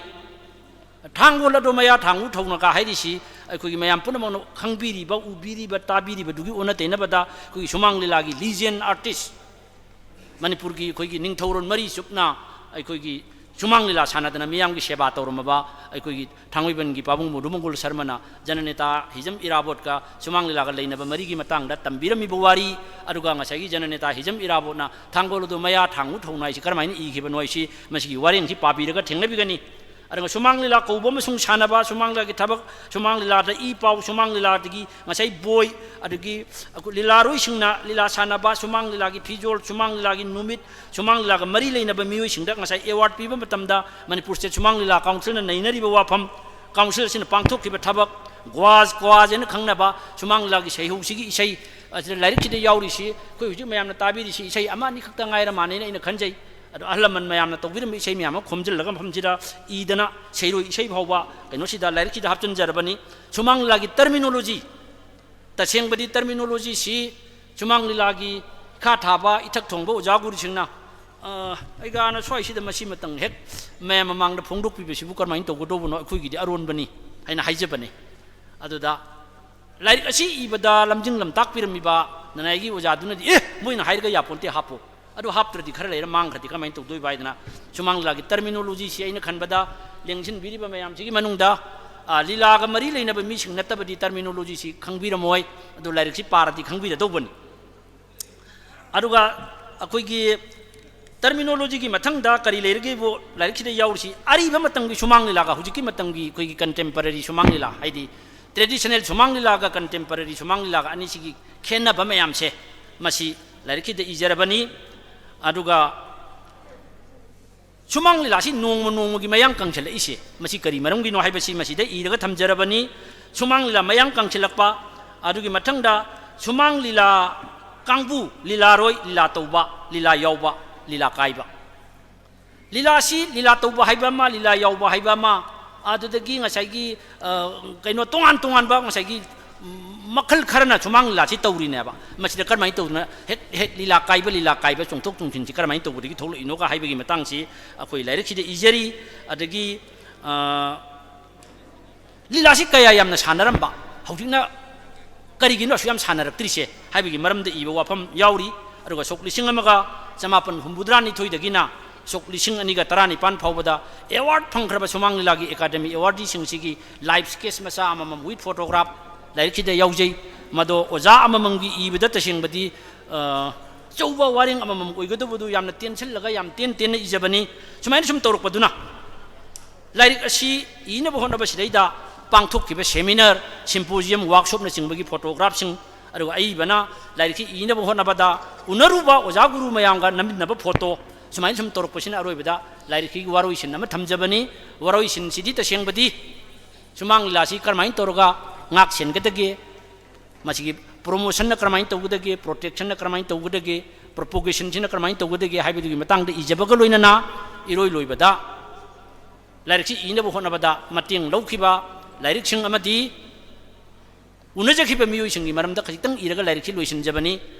ꯊꯥꯡꯒꯣꯜ ꯑꯗꯣ ꯃꯌꯥ ꯊꯥꯡꯎ ꯊꯧꯅꯀ ꯍꯥꯏꯔꯤꯁꯤ ꯑꯩꯈꯣꯏꯒꯤ ꯃꯌꯥꯝ ꯄꯨꯝꯅꯃꯛꯅ ꯈꯪꯕꯤꯔꯤꯕ ꯎꯕꯤꯔꯤꯕ ꯇꯥꯕꯤꯔꯤꯕꯗꯨꯒꯤ ꯑꯣꯟꯅ ꯇꯩꯅꯕꯗ ꯑꯩꯈꯣꯏꯒꯤ ꯁꯨꯃꯥꯡ ꯂꯤꯂꯥꯒꯤ ꯂꯤꯖꯦꯟ ꯑꯥꯔꯇꯤꯁ ꯃꯅꯤꯄꯨꯔꯒꯤ ꯑꯩꯈꯣꯏꯒꯤ ꯅꯤꯡꯊꯧꯔꯣꯟ ꯃꯔꯤ ꯆꯨꯞꯅ ꯑꯩꯈꯣꯏꯒꯤ ꯁꯨꯃꯥꯡ ꯂꯤꯂꯥ ꯁꯥꯟꯅꯗꯅ ꯃꯤꯌꯥꯝꯒꯤ ꯁꯦꯕꯥ ꯇꯧꯔꯝꯃꯕ ꯑꯩꯈꯣꯏꯒꯤ ꯊꯥꯡꯃꯩꯕꯟꯒꯤ ꯄꯥꯕꯨꯡ ꯃꯣꯗꯨꯃꯪꯒꯣꯜ ꯁꯔꯃꯅ ꯖꯅꯅꯦꯇꯥ ꯍꯤꯖꯝ ꯏꯔꯥꯕꯣꯠꯀ ꯁꯨꯃꯥꯡ ꯂꯤꯂꯥꯒ ꯂꯩꯅꯕ ꯃꯔꯤꯒꯤ ꯃꯇꯥꯡꯗ ꯇꯝꯕꯤꯔꯝꯃꯤꯕ ꯋꯥꯔꯤ ꯑꯗꯨꯒ ꯉꯁꯥꯏꯒꯤ ꯖꯅꯅꯦꯇꯥ ꯍꯤꯖꯝ ꯏꯔꯥꯕꯣꯠꯅ ꯊꯥꯡꯒꯣꯜ ꯑꯗꯨ ꯃꯌꯥ ꯊꯥꯡꯎ ꯊꯧꯅ ꯍꯥꯏꯁꯤ ꯀꯔꯝꯍꯥꯏꯅ ꯏꯈꯤꯕꯅꯣ ꯍꯥꯏꯁꯤ ꯃꯁꯤꯒꯤ ꯋꯥꯔꯦꯡꯁꯤ ꯄꯥꯕꯤꯔꯒ ꯊꯦꯡꯅꯕꯤꯒꯅꯤ ꯑꯗꯨꯒ ꯁꯨꯃꯥꯡ ꯂꯤꯂꯥ ꯀꯧꯕ ꯑꯃꯁꯨꯡ ꯁꯥꯟꯅꯕ ꯁꯨꯃꯥꯡ ꯂꯤꯂꯥꯒꯤ ꯊꯕꯛ ꯁꯨꯃꯥꯡ ꯂꯤꯂꯥꯗ ꯏ ꯄꯥꯎ ꯁꯨꯃꯥꯡ ꯂꯤꯂꯥꯗꯒꯤ ꯉꯁꯥꯏ ꯕꯣꯏ ꯑꯗꯒꯤ ꯂꯤꯂꯥꯔꯣꯏꯁꯤꯡꯅ ꯂꯤꯂꯥ ꯁꯥꯟꯅꯕ ꯁꯨꯃꯥꯡ ꯂꯤꯂꯥꯒꯤ ꯐꯤꯖꯣꯜ ꯁꯨꯃꯥꯡ ꯂꯤꯂꯥꯒꯤ ꯅꯨꯃꯤꯠ ꯁꯨꯃꯥꯡ ꯂꯤꯂꯥꯒ ꯃꯔꯤ ꯂꯩꯅꯕ ꯃꯤꯑꯣꯏꯁꯤꯡꯗ ꯉꯁꯥꯏ ꯑꯦꯋꯥꯔꯗ ꯄꯤꯕ ꯃꯇꯝꯗ ꯃꯅꯤꯄꯨꯔ ꯁ꯭ꯇꯦꯠ ꯁꯨꯃꯥꯡ ꯂꯤꯂꯥ ꯀꯥꯎꯟꯁꯤꯜꯅ ꯅꯩꯅꯔꯤꯕ ꯋꯥꯐꯝ ꯀꯥꯎꯟꯁꯤꯜ ꯑꯁꯤꯅ ꯄꯥꯡꯊꯣꯛꯈꯤꯕ ꯊꯕꯛ ꯒ꯭ꯋꯥꯖꯅ ꯈꯪꯅꯕ ꯁꯨꯃꯥꯡ ꯂꯤꯂꯥꯒꯤ ꯁꯩꯍꯧꯁꯤꯒꯤ ꯏꯁꯩ ꯑꯁꯤꯗ ꯂꯥꯏꯔꯤꯛꯁꯤꯗ ꯌꯥꯎꯔꯤꯁꯤ ꯑꯩꯈꯣꯏ ꯍꯧꯖꯤꯛ ꯃꯌꯥꯝꯅ ꯇꯥꯕꯤꯔꯤꯁꯤ ꯏꯁꯩ ꯑꯃ ꯑꯅꯤ ꯈꯛꯇ ꯉꯥꯏꯔ ꯃꯥꯟꯅꯩꯅ ꯑꯩꯅ ꯈꯟꯖꯩ ꯑꯗꯣ ꯑꯍꯜ ꯂꯃꯟ ꯃꯌꯥꯝꯅ ꯇꯧꯕꯤꯔꯝꯕ ꯏꯁꯩ ꯃꯌꯥꯝ ꯑꯃ ꯈꯣꯝꯖꯤꯜꯂꯒ ꯃꯐꯝꯁꯤꯗ ꯏꯗꯅ ꯁꯩꯔꯣꯏ ꯏꯁꯩ ꯐꯥꯎꯕ ꯀꯩꯅꯣꯁꯤꯗ ꯂꯥꯏꯔꯤꯛꯁꯤꯗ ꯍꯥꯞꯆꯤꯟꯖꯔꯕꯅꯤ ꯁꯨꯃꯥꯡ ꯂꯤꯂꯥꯒꯤ ꯇꯔꯃꯤꯅꯣꯂꯣꯖꯤ ꯇꯁꯦꯡꯕꯗꯤ ꯇꯔꯃꯤꯅꯣꯂꯣꯖꯤꯁꯤ ꯁꯨꯃꯥꯡ ꯂꯤꯂꯥꯒꯤ ꯏꯈꯥ ꯊꯥꯕ ꯏꯊꯛ ꯊꯣꯡꯕ ꯑꯣꯖꯥ ꯒꯨꯔꯨꯁꯤꯡꯅ ꯑꯩꯒꯥꯅ ꯁ꯭ꯋꯥꯏꯁꯤꯗ ꯃꯁꯤꯃꯇꯪ ꯍꯦꯛ ꯃꯌꯥꯝ ꯃꯃꯥꯡꯗ ꯐꯣꯡꯗꯣꯛꯄꯤꯕꯁꯤꯕꯨ ꯀꯔꯝꯍꯥꯏꯅ ꯇꯧꯒꯗꯧꯕꯅꯣ ꯑꯩꯈꯣꯏꯒꯤꯗꯤ ꯑꯔꯣꯟꯕꯅꯤ ꯍꯥꯏꯅ ꯍꯥꯏꯖꯕꯅꯤ ꯑꯗꯨꯗ ꯂꯥꯏꯔꯤꯛ ꯑꯁꯤ ꯏꯕꯗ ꯂꯝꯖꯤꯡ ꯂꯝꯇꯥꯛꯄꯤꯔꯝꯃꯤꯕ ꯅꯅꯥꯏꯒꯤ ꯑꯣꯖꯥꯗꯨꯅꯗꯤ ꯃꯣꯏꯅ ꯍꯥꯏꯔꯒ ꯌꯥꯄꯣꯟꯇꯦ ꯍꯥꯞꯄꯣ ꯑꯗꯨ ꯍꯥꯞꯇ꯭ꯔꯗꯤ ꯈꯔ ꯂꯩꯔ ꯃꯥꯡꯈ꯭ꯔꯗꯤ ꯀꯃꯥꯏꯅ ꯇꯧꯗꯣꯏꯕ ꯍꯥꯏꯗꯅ ꯁꯨꯃꯥꯡ ꯂꯤꯂꯥꯒꯤ ꯇꯔꯃꯤꯅꯣꯂꯣꯖꯤꯁꯤ ꯑꯩꯅ ꯈꯟꯕꯗ ꯂꯦꯡꯁꯤꯟꯕꯤꯔꯤꯕ ꯃꯌꯥꯝꯁꯤꯒꯤ ꯃꯅꯨꯡꯗ ꯂꯤꯂꯥꯒ ꯃꯔꯤ ꯂꯩꯅꯕ ꯃꯤꯁꯤꯡ ꯅꯠꯇꯕꯗꯤ ꯇꯔꯃꯤꯅꯣꯂꯣꯖꯤꯁꯤ ꯈꯪꯕꯤꯔꯝꯃꯣꯏ ꯑꯗꯨ ꯂꯥꯏꯔꯤꯛꯁꯤ ꯄꯥꯔꯗꯤ ꯈꯪꯕꯤꯔꯗꯧꯕꯅꯤ ꯑꯗꯨꯒ ꯑꯩꯈꯣꯏꯒꯤ ꯇꯔꯃꯤꯅꯣꯂꯣꯖꯤꯒꯤ ꯃꯊꯪꯗ ꯀꯔꯤ ꯂꯩꯔꯒꯦꯕꯨ ꯂꯥꯏꯔꯤꯛꯁꯤꯗ ꯌꯥꯎꯔꯤꯁꯤ ꯑꯔꯤꯕ ꯃꯇꯝꯒꯤ ꯁꯨꯃꯥꯡ ꯂꯤꯂꯥꯒ ꯍꯧꯖꯤꯛꯀꯤ ꯃꯇꯝꯒꯤ ꯑꯩꯈꯣꯏꯒꯤ ꯀꯟꯇꯦꯝꯄꯔꯔꯤ ꯁꯨꯃꯥꯡ ꯂꯤꯂꯥ ꯍꯥꯏꯗꯤ ꯇ꯭ꯔꯦꯗꯤꯁꯅꯦꯜ ꯁꯨꯃꯥꯡ ꯂꯤꯂꯥꯒ ꯀꯟꯇꯦꯝꯄꯔꯔꯤ ꯁꯨꯃꯥꯡ ꯂꯤꯂꯥꯒ ꯑꯅꯤꯁꯤꯒꯤ ꯈꯦꯟꯅꯕ ꯃꯌꯥꯝꯁꯦ ꯃꯁꯤ ꯂꯥꯏꯔꯤꯛꯁꯤꯗ ꯏꯖꯔꯕꯅꯤ ꯑꯗꯨꯒ ꯁꯨꯃꯥꯡ ꯂꯤꯂꯥꯁꯤ ꯅꯣꯡꯃ ꯅꯣꯡꯃꯒꯤ ꯃꯌꯥꯡ ꯀꯪꯁꯤꯜꯂꯛꯏꯁꯦ ꯃꯁꯤ ꯀꯔꯤ ꯃꯔꯝꯒꯤꯅꯣ ꯍꯥꯏꯕꯁꯤ ꯃꯁꯤꯗ ꯏꯔꯒ ꯊꯝꯖꯔꯕꯅꯤ ꯁꯨꯃꯥꯡ ꯂꯤꯂꯥ ꯃꯌꯥꯡ ꯀꯪꯁꯤꯜꯂꯛꯄ ꯑꯗꯨꯒꯤ ꯃꯊꯪꯗ ꯁꯨꯃꯥꯡ ꯂꯤꯂꯥ ꯀꯥꯡꯕꯨ ꯂꯤꯂꯥꯔꯣꯏ ꯂꯤꯂꯥ ꯇꯧꯕ ꯂꯤꯂꯥ ꯌꯥꯎꯕ ꯂꯤꯂꯥ ꯀꯥꯏꯕ ꯂꯤꯂꯥꯁꯤ ꯂꯤꯂꯥ ꯇꯧꯕ ꯍꯥꯏꯕ ꯑꯃ ꯂꯤꯂꯥ ꯌꯥꯎꯕ ꯍꯥꯏꯕ ꯑꯃ ꯑꯗꯨꯗꯒꯤ ꯉꯁꯥꯏꯒꯤ ꯀꯩꯅꯣ ꯇꯣꯉꯥꯟ ꯇꯣꯉꯥꯟꯕ ꯉꯁꯥꯏꯒꯤ ꯃꯈꯜ ꯈꯔꯅ ꯁꯨꯃꯥꯡ ꯂꯤꯂꯥꯁꯤ ꯇꯧꯔꯤꯅꯦꯕ ꯃꯁꯤꯗ ꯀꯔꯝꯍꯥꯏꯅ ꯇꯧꯗꯅ ꯍꯦꯛ ꯂꯤꯂꯥ ꯀꯥꯏꯕ ꯆꯣꯡꯊꯣꯛ ꯆꯣꯡꯁꯤꯟꯁꯤ ꯀꯔꯝꯍꯥꯏꯅ ꯇꯧꯕꯗꯒꯤ ꯊꯣꯛꯂꯛꯏꯅꯣꯒ ꯍꯥꯏꯕꯒꯤ ꯃꯇꯥꯡꯁꯤ ꯑꯩꯈꯣই ꯂꯥꯏꯔꯤꯛꯁꯤꯗ ꯏꯖꯔꯤ ꯑꯗꯒꯤ ꯂꯤꯂꯥꯁꯤ ꯀꯌꯥ ꯌꯥꯝꯅ ꯁꯥꯟꯅꯔꯝꯕ ꯍꯧꯖꯤꯛꯅ ꯀꯔꯤꯒꯤꯅꯣ ꯑꯁꯨꯛ ꯌꯥꯝ ꯁꯥꯟꯅꯔꯛꯇ꯭ꯔꯤꯁꯦ ꯍꯥꯏꯕꯒꯤ ꯃꯔꯝꯗ ꯏꯕ ꯋꯥꯐꯝ ꯌꯥꯎꯔꯤ ꯑꯗꯨꯒ ꯁꯣꯛ 1982 ꯁꯣꯛ 2019 ꯐꯥꯎꯕꯗ ꯑꯦꯋꯥꯔꯗ ꯐꯪꯈ꯭ꯔꯕ ꯁꯨꯃꯥꯡ ꯂꯤꯂꯥꯒꯤ ꯑꯦꯀꯥꯗꯃꯤ ꯑꯦꯋꯥꯔꯗꯤꯁꯤꯡꯁꯤꯒꯤ ꯂꯥꯏꯐ ꯁ꯭ꯀꯦꯠꯆ ꯃꯆꯥ ꯑꯃꯃꯝ ꯋꯤꯠ ꯐꯣꯇꯣꯒ꯭ꯔꯥꯐ ꯂꯥꯏꯔꯤꯛꯁꯤꯗ ꯌꯥꯎꯖꯩ ꯃꯗꯣ ꯑꯣꯖꯥ ꯑꯃꯃꯝꯒꯤ ꯏꯕꯗ ꯇꯁꯦꯡꯕꯗꯤ ꯑꯆꯧꯕ ꯋꯥꯔꯦꯡ ꯑꯃꯃꯝ ꯑꯣꯏꯒꯗꯕꯗꯨ ꯌꯥꯝꯅ ꯇꯦꯟꯁꯤꯜꯂꯒ ꯌꯥꯝ ꯇꯦꯟꯅ ꯏꯖꯕꯅꯤ ꯁꯨꯃꯥꯏꯅ ꯁꯨꯝ ꯇꯧꯔꯛꯄꯗꯨꯅ ꯂꯥꯏꯔꯤꯛ ꯑꯁꯤ ꯏꯅꯕ ꯍꯣꯠꯅꯕꯁꯤꯗꯩꯗ ꯄꯥꯡꯊꯣꯛꯈꯤꯕ ꯁꯦꯃꯤꯅꯥꯔ ꯁꯤꯝꯄꯣꯖꯤꯌꯝ ꯋꯥꯔꯛꯁꯣꯞꯅꯆꯤꯡꯕꯒꯤ ꯐꯣꯇꯣꯒ꯭ꯔꯥꯐꯁꯤꯡ ꯑꯗꯨꯒ ꯑꯏꯕꯅ ꯂꯥꯏꯔꯤꯛꯁꯤ ꯏꯅꯕ ꯍꯣꯠꯅꯕꯗ ꯎꯅꯔꯨꯕ ꯑꯣꯖꯥ ꯒꯨꯔꯨ ꯃꯌꯥꯝꯒ ꯅꯝꯃꯤꯟꯅꯕ ꯐꯣꯇꯣ ꯁꯨꯃꯥꯏꯅ ꯁꯨꯝ ꯇꯧꯔꯛꯄꯁꯤꯅ ꯑꯔꯣꯏꯕꯗ ꯂꯥꯏꯔꯤꯛꯀꯤ ꯋꯥꯔꯣꯏꯁꯤꯟ ꯑꯃ ꯊꯝꯖꯕꯅꯤ ꯋꯥꯔꯣꯏꯁꯤꯟꯁꯤꯗꯤ ꯇꯁꯦꯡꯕꯗꯤ ꯁꯨꯃꯥꯡ ꯂꯤꯂꯥꯁꯤ ꯀꯔꯝꯍꯥꯏꯅ ꯇꯧꯔꯒ ꯉꯥꯛ ꯁꯦꯟꯒꯗꯒꯦ ꯃꯁꯤꯒꯤ ꯄ꯭ꯔꯣꯃꯣꯁꯟꯅ ꯀꯔꯝꯍꯥꯏꯅ ꯇꯧꯒꯗꯒꯦ ꯄ꯭ꯔꯣꯇꯦꯛꯁꯟꯅ ꯀꯔꯝꯍꯥꯏꯅ ꯇꯧꯒꯗꯒꯦ ꯄ꯭ꯔꯣꯄꯣꯒꯦꯁꯟꯁꯤꯅ ꯀꯔꯝꯍꯥꯏꯅ ꯇꯧꯒꯗꯒꯦ ꯍꯥꯏꯕꯗꯨꯒꯤ ꯃꯇꯥꯡꯗ ꯏꯖꯕꯒ ꯂꯣꯏꯅꯅ ꯏꯔꯣꯏ ꯂꯣꯏꯕꯗ ꯂꯥꯏꯔꯤꯛꯁꯤ ꯏꯅꯕ ꯍꯣꯠꯅꯕꯗ ꯃꯇꯦꯡ ꯂꯧꯈꯤꯕ ꯂꯥꯏꯔꯤꯛꯁꯤꯡ ꯑꯃꯗꯤ ꯎꯅꯖꯈꯤꯕ ꯃꯤꯑꯣꯏꯁꯤꯡꯒꯤ ꯃꯔꯝꯗ ꯈꯖꯤꯛꯇꯪ ꯏꯔꯒ ꯂꯥꯏꯔꯤꯛꯁꯤ ꯂꯣꯏꯁꯤꯟꯖꯕꯅꯤ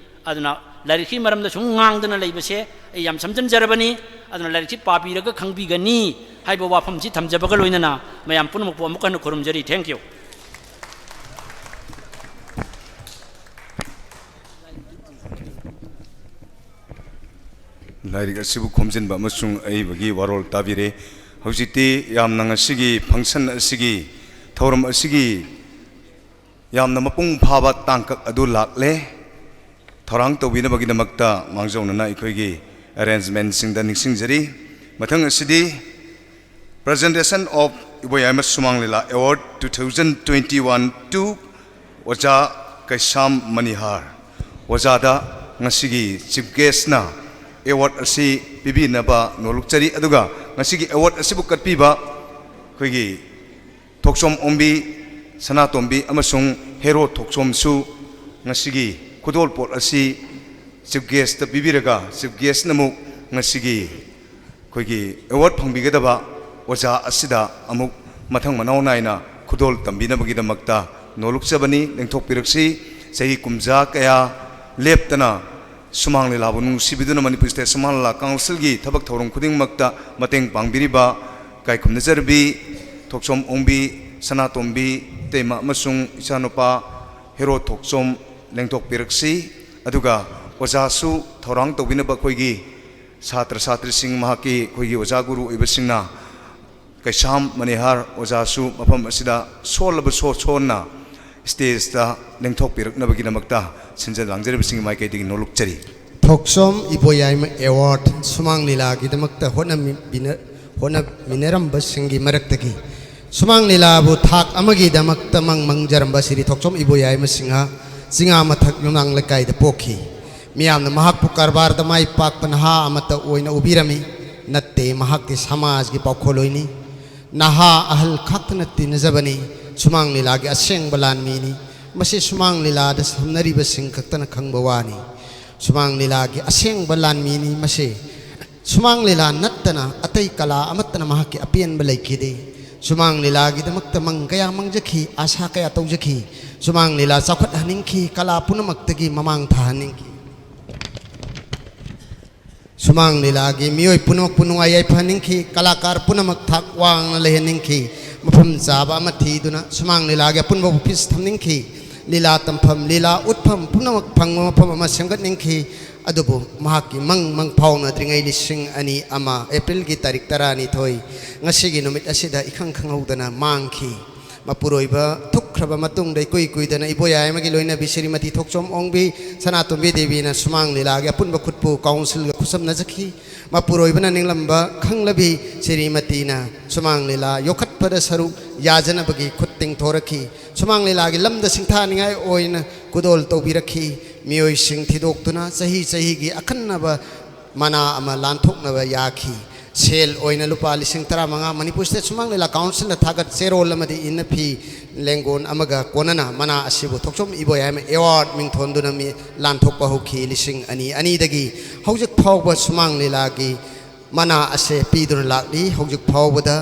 ꯑꯗꯨꯅ ꯂꯥꯏꯔꯤꯛꯀꯤ ꯃꯔꯝꯗ ꯁꯨꯝ ꯉꯥꯡꯗꯅ ꯂꯩꯕꯁꯦ ꯑꯩ ꯌꯥꯝ ꯁꯝꯖꯤꯟꯖꯔꯕꯅꯤ ꯑꯗꯨꯅ ꯂꯥꯏꯔꯤꯛꯁꯤ ꯄꯥꯕꯤꯔꯒ ꯈꯪꯕꯤꯒꯅꯤ ꯍꯥꯏꯕ ꯋꯥꯐꯝꯁꯤ ꯊꯝꯖꯕꯒ ꯂꯣꯏꯅꯅ ꯃꯌꯥꯝ ꯄꯨꯝꯅꯃꯛꯄꯨ ꯑꯃꯨꯛ ꯍꯟꯅ ꯈꯨꯔꯨꯝꯖꯔꯤ ꯊꯦꯡꯛ ꯌꯨ ꯂꯥꯏꯔꯤꯛ ꯑꯁꯤꯕꯨ ꯈꯣꯝꯖꯤꯟꯕ ꯑꯃꯁꯨꯡ ꯑꯏꯕꯒꯤ ꯋꯥꯔꯣꯜ ꯇꯥꯕꯤꯔꯦ ꯍꯧꯖꯤꯛꯇꯤ ꯌꯥꯝꯅ ꯉꯁꯤꯒꯤ ꯐꯪꯁꯟ ꯑꯁꯤꯒꯤ ꯊꯧꯔꯝ ꯑꯁꯤꯒꯤ ꯌꯥꯝꯅ ꯃꯄꯨꯡ ꯐꯥꯕ ꯇꯥꯡꯀꯛ ꯑꯗꯨ ꯂꯥꯛꯂꯦ ꯊꯧꯔꯥꯡ ꯇꯧꯕꯤꯅꯕꯒꯤꯗꯃꯛꯇ ꯃꯥꯡꯖꯧꯅꯅ ꯑꯩꯈꯣꯏꯒꯤ ꯑꯦꯔꯦꯟꯖꯃꯦꯟꯠꯁꯤꯡꯗ ꯅꯤꯡꯁꯤꯡꯖꯔꯤ ꯃꯊꯪ ꯑꯁꯤꯗꯤ ꯄ꯭ꯔꯖꯦꯟꯇꯦꯁꯟ ꯑꯣꯐ ꯏꯕꯣꯌꯥꯏꯃ ꯁꯨꯃꯥꯡ ꯂꯤꯂꯥ ꯑꯦꯋꯥꯔꯗ 2021 to ꯑꯣꯖꯥ ꯀꯩꯁꯥꯝ ꯃꯅꯤꯍꯥꯔ ꯑꯣꯖꯥꯗ ꯉꯁꯤꯒꯤ ꯆꯤꯐ ꯒꯦꯁꯅ ꯑꯦꯋꯥꯔꯗ ꯑꯁꯤ ꯄꯤꯕꯤꯅꯕ ꯅꯣꯜꯂꯨꯛꯆꯔꯤ ꯑꯗꯨꯒ ꯉꯁꯤꯒꯤ ꯑꯦꯋꯥꯔꯗ ꯑꯁꯤꯕꯨ ꯀꯠꯄꯤꯕ ꯑꯩꯈꯣꯏꯒꯤ ꯊꯣꯛꯆꯣꯝ ꯑꯣꯡꯕꯤ ꯁꯅꯥꯇꯣꯝꯕꯤ ꯑꯃꯁꯨꯡ ꯍꯦꯔꯣ ꯊꯣꯛꯆꯣꯝꯁꯨ ꯉꯁꯤꯒꯤ ꯈꯨꯗꯣꯜꯄꯣꯠ ꯑꯁꯤ ꯆꯤꯐ ꯒꯦꯁꯇ ꯄꯤꯕꯤꯔꯒ ꯆꯤꯐ ꯒꯦꯁꯅ ꯑꯃꯨꯛ ꯉꯁꯤꯒꯤ ꯑꯩꯈꯣꯏꯒꯤ ꯑꯦꯋꯥꯔꯗ ꯐꯪꯕꯤꯒꯗꯕ ꯑꯣꯖꯥ ꯑꯁꯤꯗ ꯑꯃꯨꯛ ꯃꯊꯪ ꯃꯅꯥꯎ ꯅꯥꯏꯅ ꯈꯨꯗꯣꯜ ꯇꯝꯕꯤꯅꯕꯒꯤꯗꯃꯛꯇ ꯅꯣꯜꯂꯨꯛꯆꯕꯅꯤ ꯂꯦꯡꯊꯣꯛꯄꯤꯔꯛꯁꯤ सही कुमजा कया लेपतना सुमांग लीलाबु नुंसिबिदुना मणिपुर स्टेट सुमांग लीला काउंसिल की थबक थौरम खुदिंगमक्ता मतेंग पांगबिरिबा कायखुम नजरबी थोकसोम ओंबी सनातोंबी तेमा अमसुंग इचानुपा हेरो थोकसोम लेंथोक पिरक्सी अदुगा ओजासु थौरांग तौबिनबा खोइगी छात्र छात्री सिंह महाकी खोइगी ओजा गुरु इबसिंगना कैसाम मनिहार ओजासु मफम असिदा सोलब सोना स्टेज दा लेंथोक पिरकनबगिदमक्ता सिंजल लांगजरिबसिंग माइकैदगी नोलुकचरी थोकसोम इबोयाम एवार्ड सुमांग लीला गिदमक्ता होना मिनरम बसिंगी मरक्तगी सुमांग लीलाबु थाक अमगिदमक्ता मंगजरम बसिरी थोकसोम इबोयाम सिंहा जिंगा मथक नुनांग लकाइद पोखी मियामना महाकपु कारबारदा माइ पाकपन हा अमता ओइना उबिरमी नत्ते महाकति समाज की पाखोलोइनी नहा अहल खक्तना तिनजबनी सुमांग लीला की असेंग बलानमीनी मसे सुमांग लीला द समनरिब सिंह खक्तना खंगबवानी सुमांग लीला की असेंग बलानमीनी मसे सुमांग लीला नत्तना अतई कला अमतना महाकि अपियन बलैखिदे सुमांग लीला की दमक्ता मंग कया मंगजखी आशा कया तौजखी सुमांग लीला चौखट हनिंखी कला पुनमक्तगी ममांग थाहनिंखी सुमांग लीला की मियोय पुनमक पुनुआ याइफनिंखी कलाकार पुनमक थाक वांग लेहनिंखी मफम चाबा मथीदुना सुमांग लीला की पुनबो ऑफिस थमनिंखी लीला तमफम लीला उत्फम पुनमक फंग मफम अमा सेंगतनिंखी अदुबो महाकी मंग फाउनद्रिङै लिसिंग अनि अमा एप्रिल की तारीख 12 ngasiगी नुमित असिदा इखंग खंगौदना मांगखी मपुरोइबा थुखरबा मतुंग दai kui kui dana iboya magi loina bi Shrimati थोकसोम ओंबी सनातोंबी देवी ना सुमांग लीला गे अपुनबा खुटपु काउंसिल ग खुसम नजखी मपुरोइबना निंगलंबा खंगलबी श्रीमती ना सुमांग लीला योखटपदा सरु याजनबगी खुट्टिंग थोरखी सुमांग लीला गे लमदा सिंथानिङाय ओइन कुदोल तौबिरखी मियोय सिंग थिदोक्तुना सही की अखन्नबा मना अमा लांथोकनबा याखी सेल ओइना लुपा 15,000 मणिपुर स्टेट सुमांग लीला काउंसिल थागत सेरोल अमदी इनफी लेंगोन अमगा कोनना मना असिबु थोकसोम इबोयाम एवार्ड मिंथोंदुना मी लांथोकपा होखी 2,200 दगी हौजिक फावबा सुमांग लीला की मना असे पीदुना लाकली हौजिक फावबदा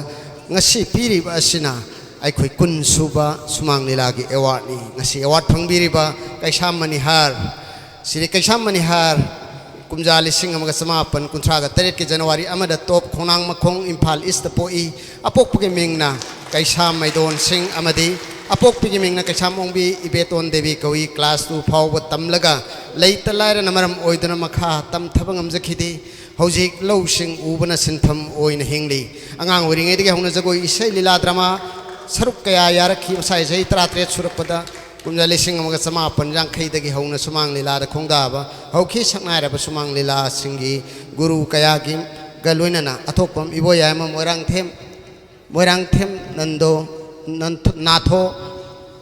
ngasi piriba asina aikhoi kun suba sumang लीला की एवार्ड नि ngasi एवार्ड फंगबिरिबा कैसाम मनिहार श्री कैसाम मनिहार कुमजा 1958 की जनवरी अमदा टॉप खोनांग मखोंग इम्फाल ईस्ट पोई अपोकपगे मिंगना कैसाम मैदोन सिंह अमदी अपोकपगे मिंगना कैसाम ओंबी इबेतोन देवी कवि क्लास 2 फाव तमलगा लैत लायर नमरम ओइदना मखा तम थबंग अमजखिदे हौजिक लौसिंग उबना सिनफम ओइन हिंगली अंगांग ओरिङैदगे हौना जगोई इसै लीला ड्रामा सरुक कया यारखी मसाई जै 33 सुरकपदा कुमजा 1950 हौना सुमांग लीला खोंदाबा हौखी सकनायरबा सुमांग लीला सिंगी गुरु कया की गलोइनना अथोपम इबोयाम मोइरांग थेम नंदो नाथो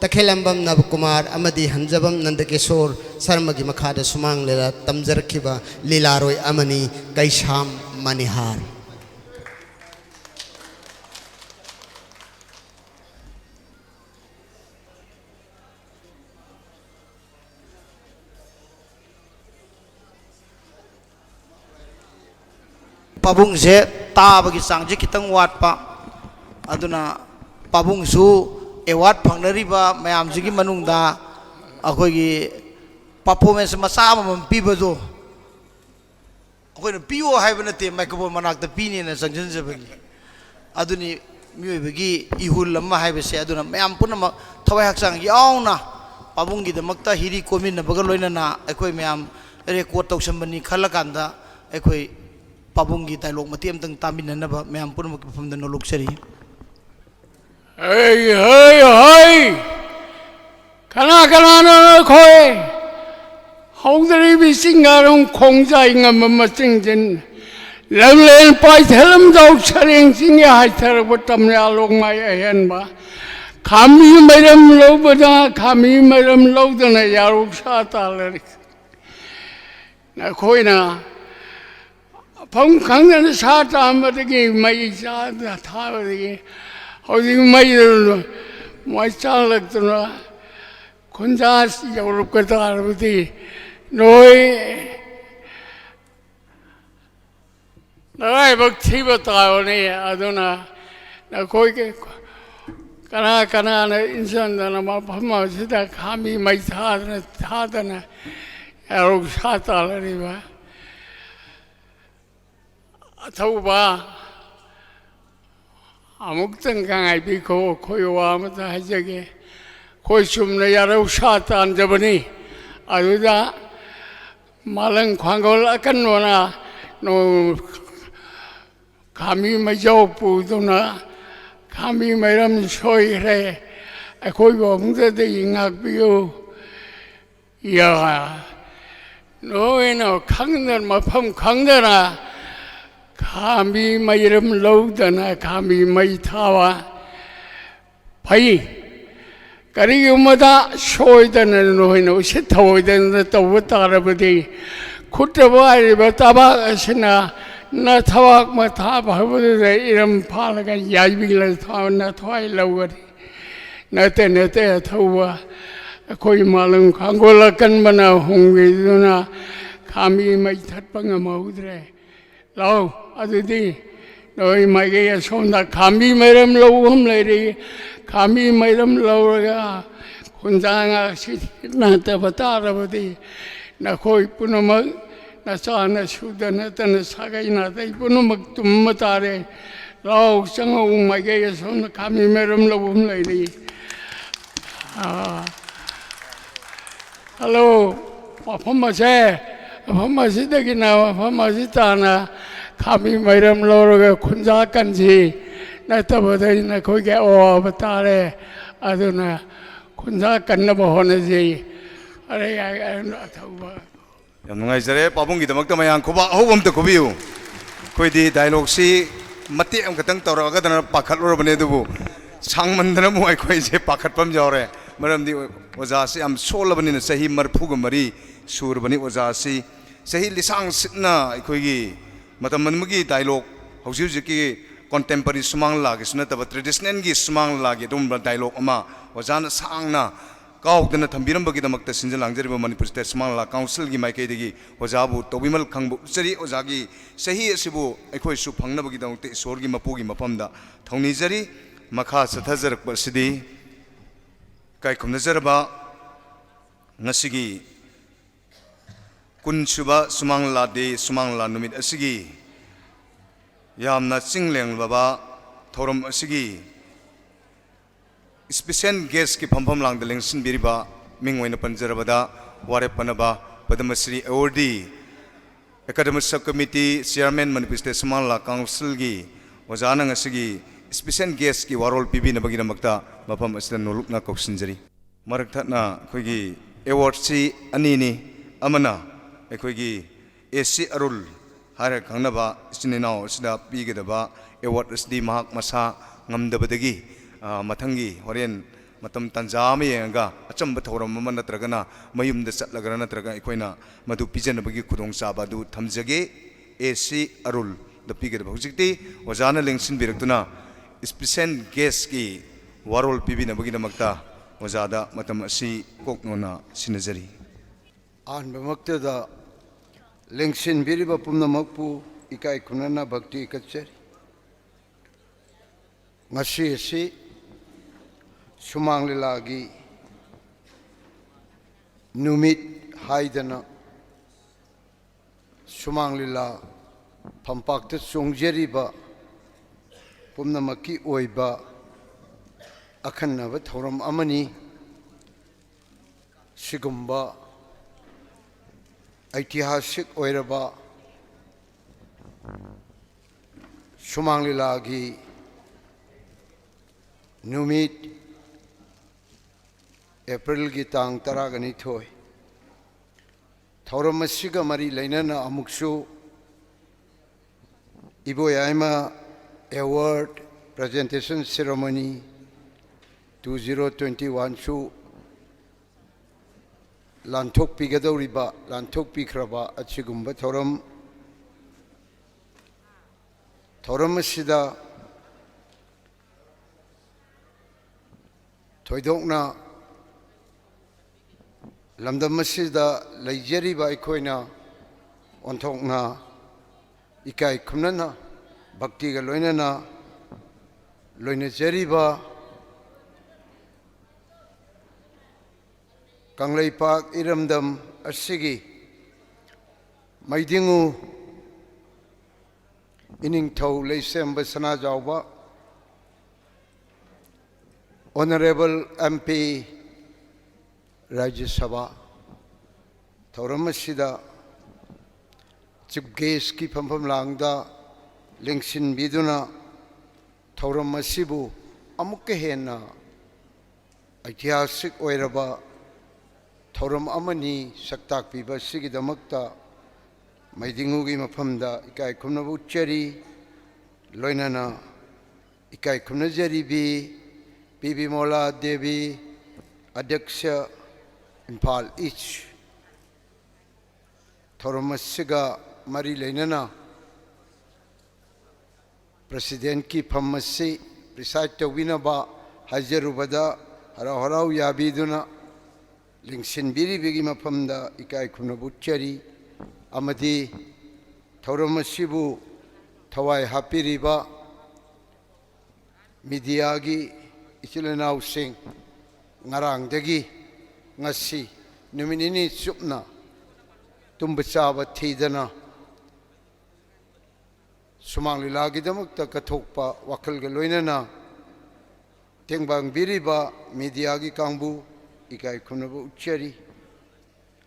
तखेलंबम नवकुमार अमदी हंजबम नंदकिशोर शर्मा की मखाद सुमांग लीला तमजरखिबा लीलारोय अमनी कैसाम मनिहार पाबुंग से ताबगी सांगजे खितंग वाटपा अदुना पाबुंग सु एवार्ड फंगनरिबा मयामजिगी मनुंगदा अखोगी परफॉर्मेंस मसा मम पीबदो अखोइना पियो हाइबा नते माइक्रोफोन मनाक्ता पीनेना संजनजबगी अदुनी मियोइबगी इहुल अमा हाइबसे अदुना मयाम पुनम थवाइ हक्सांग यावना पाबुंगी दमक्ता हिरी कोमिनबगा लोइनना अखोइ मयाम रेकॉर्ड तौसंबनी खलकांदा अखोइ पाबुंगी डायलॉग मती अमतंग तामिननबा मयाम पुनमक फमदा नोलुकसरी hey kana no khoi hongdari bi singarong khongjai ngam ma singjin lamlen pai thelam dau sareng sing ya hai thar botam ya long mai hen ba khami mairam lo bada khami mairam lo dana yaruk sa ta le na khoi na phong khang na sa ta ma de mai sa tha de 어디 마이를 마이살럭드나 혼자스 여럽거다 알아보디 너희 나라에 막 티버다 오네 아도나 나 거기 kana kana na insan na mapama sida kami mai thadana ero sata lariba atauba amuktan kangai bi ko koiwa mata hajage koi sumna yaro sata anjabani aduda malang khwangol akanona no kami majau puduna kami mayram soi re akoi bomda de ingak biu ya no eno khangdan mafam khangdana kami mayram lodana kami mai thawa pai kari umada soi dana no eno sithoi dana tawtarabadi khutaba bataba asna na thawak ma tha bhavade iram phalaga yaibila tha na thoi lawari nate thawa koi malang khangola kan bana hongi duna kami mai that pangamudre lao adudi noi mai ge sonda kami mairam lawum leiri kami mairam lawaga kunjanga si na ta batarabadi na koi punamak na sana sudana tan sagai na dai punumak tummatare lao changa umai ge son kami meram lawum leiri hello phamase dagi na phamase tana kami meram lawraga khunja kanji na tabadai na koi ge o batare aduna khunja kanna bahona ji are ya thauba yam ngai jare pabung gi damak ta mayang khoba hobam ta khobiu koi di dialogue si mate am katang tora ga dana pakhat ro bane dubu sangmandana mo ai khoi je pakhat pam jawre maram di oja si am sol bani na sahi marphu ga mari sur bani oja si sahi lisang sitna ai khoi gi matam man gi dialogue hausi ji ki contemporary sumang la gi suna ta traditional gi sumang la gi dum dialogue ama oja na sang na kaukdana thambiram bagi damak ta sinjal langjari ba manipur state smangla council gi mai kai degi ojabu tobimal khangbu chari ojagi sahi asibu ekhoi su phangna bagi damak te isor gi mapu gi mapam da thongni jari makha sathajarak par sidi kai khumna jarba ngasigi kunsuba sumangla de sumangla numit asigi yamna chingleng baba thorom asigi special guest ki phampam lang de lengsin biriba mingwaina panjarabada ware panaba padmasri awardee academic subcommittee chairman manipur state samangla council gi ojana ngasigi special guest ki warol pibi na bagina makta mafam asna nolukna koksinjari marak thatna khoigi award si ani ni amana khoigi AC Arul hare khangnaba sininaw sida pigedaba award sdi mahak masa ngamdabadagi mathangi horen matam tanjam yenga achamba thoram man natragana mayum da chatlagara natraga ikoina madu pijanabagi khudong chaba du thamjage AC Arul da piged bhojikti ojana lengsin biraktuna special guest ki warol pibina bagi namakta ojada matam asi koknona sinajari an bamakta da lengsin biriba pumna makpu ikai kunana bhakti kachari ngasi si sumang lilagi numit haidana sumang lila pampakta songjeriba pumnamaki oiba akhanna thoram amani sigumba aitihasik oiraba sumang lilagi numit April ki tang taragani thoi thoram asiga mari lainana amuksu iboyaima award presentation ceremony 2021 su lanthok pigadoriba lanthok pikraba achigumba thoram asida thoidokna lamdam masida laijariba ikoina onthokna ikai khumnana bhakti ga loinana loina jariba Kangleipak Iramdam Asigi Maidingu Ining Tau Leisem Basana Jauba Honorable MP Rajya Sabha Thauramashida Chief Guest ki Pampam Langda Lingsin Biduna Thauramasibu Amukke Hena Aitiasik Oiraba Thauram Amani Saktak Piba Sigidamakta Maidingugi Mapamda Ikai Kumnabu Cheri Loinana Ikai Kumnajari Bibi Mola Devi Adyaksha Impal Each Thauramasiga Mari Lainana President ki Phamasi Preside Tawinaba Hajarubada Harau Harau Yabiduna Lingsin Biri Bigi Mapamda Ikai Kumnabu Cheri Amadi Thauramasibu Thawai Hapiriba Midiagi Ichilanau Singh Ngarang Dagi Ngasi Numinini Supna Tumbachava Tidana Sumang Lilagi Damakta Katokpa Wakal Galoinana Tengbang Biriba Midiagi Kambu Ikai Kunabu Ucheri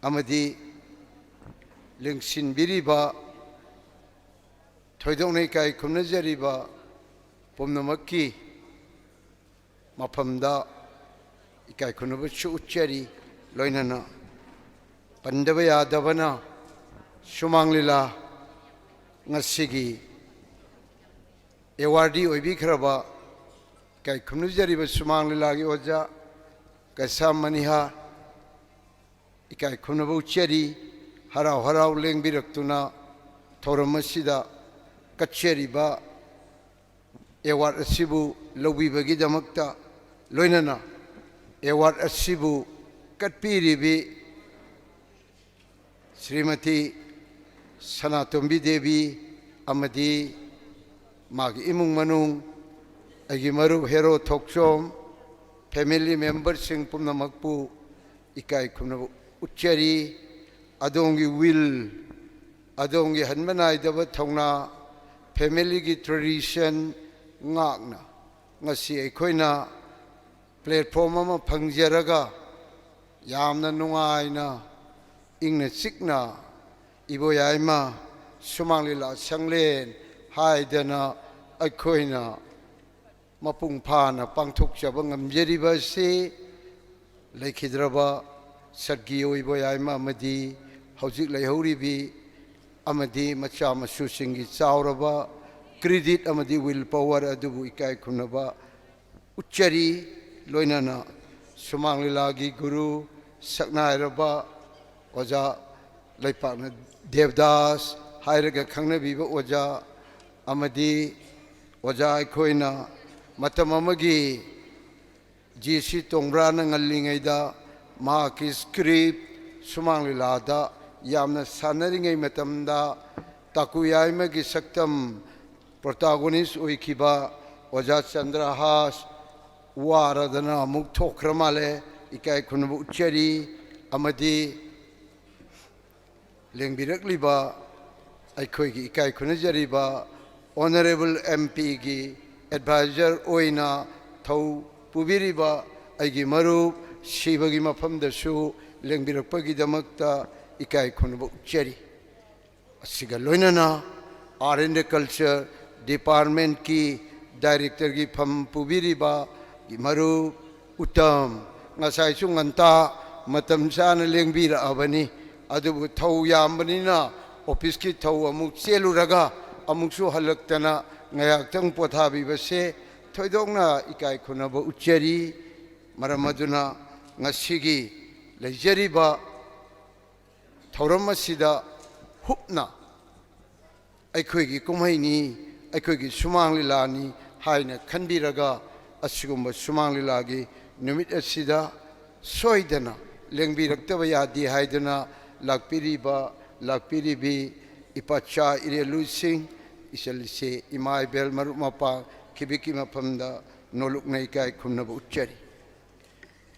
Amadi Lingsin Biriba Thoidong Ikai Kunajariba Pomnamaki Mapamda Ikai Kunabu Ucheri Loinana Pandavaya Davana Sumanglila Ngasigi Ewardi Oibikraba Kai Kunujariba Sumanglila Oja Kasam Maniha Ikai Kunabu Cheri Harau Harau Lengbiratuna Thauramashida Kacheriba Ewar Asibu Lobi Bagidamakta Loinana Ewar Asibu Katpiribi Srimati Sanatombi Devi Amadi Magi Imung Manung Agimaru Hero Tokshom Family Members Sing Pumnamakpu Ikai Kunabu Ucheri Adongi Will Adongi Hanmanai Dava Tongna Family Ki Tradition Ngakna Ngasi Ekoina Platform Ama Pangjaraga Yamna Nungaina Ingna Sikna Iboyaima Sumanglila Sanglen Haidana Ekoina Mapung Pana Pangtuk Chabangam Jeribasi Laikidraba Sargio Iboyaima Madi Hauzik Laihoribi Amadi Macha Masusingi Sauraba Credit Amadi Willpower Adubu Ikai Kunaba Uchari Loinana Sumanglilagi Guru Saknairaba Oja Laipana Devdas Hairaga Kangnabiba Oja Amadi Oja Ikoina Matamamagi GC Tongrana Ngalingaida Maki Script Sumanglilada Yamna Sanaringai Matamda Takuyaimagi Saktam Protagonist Uikiba Oja Chandra Has Waradana Muktokramale Ikai Kunabu Ucheri Amadi Lengbirakliba Aikoigi Ikai Kunajariba Honorable MP Gi Advisor Oina Tau Pubiriba Aigi Maru Shibagi Mapamdasu Lengbirakpagi Damakta Ikai Kunabu Ucheri Asiga Loinana Art and Culture Department Ki Director Gi Pam Pubiriba Gimaru Utam Ngasai Sunganta Matam Sana Lengbira Abani Adu Tau Yambanina Office Ki Tau Amuk Seluraga Amuksu Halaktana Ngayaktang Pothabi Base Thoidongna Ikai Kunaba Ucheri Maramaduna Ngasigi Lejeriba Thauramasida Hupna Aikoigi Kumaini Aikoigi Sumanglilani Haina Kandiraga Asigumba Sumanglilagi Numit Asida Soidana Lengbiraktawa Yadi Haidana Lakpiribi Ipacha Irelu Singh Isalise Imai Bel Marumapa Kibiki Mapamda Noluk Naikai Kunabu Ucheri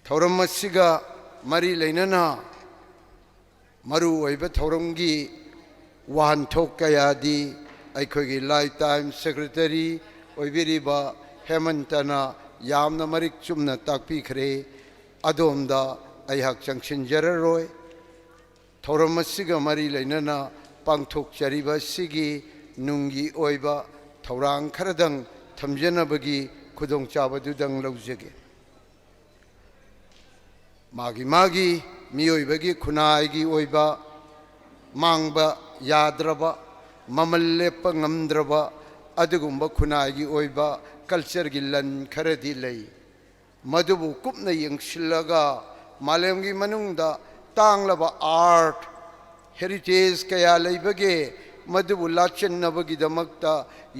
Thauramasiga मरी लेना मरु ओइबा थौरंगी वाहनथोक कयादी अखोगी life time secretary ओइबिरिबा हेमंतना यामना Marik Chumna ताकपीखरे अदोमदा अयहाक चंगसिनजररोय थौरम असिगा मरी लेना पांथोकचरिबा सिगी नुंगी ओइबा थौरांग खरदंग थमजनबगी खुदोंचाबदुदंग लौजगे मागी मियोइबगी खुनाइगी ओइबा मांगबा याद्रबा ममल लेप ngमद्रबा अदुगुंबा खुनाइगी ओइबा culture गी लन खरदी लई मधुबु कुपना यंगसिलगा मालेमगी मनुंगदा तांगलबा art heritage कया लैबगे मधुबु लाचन्नबगी दमक्ता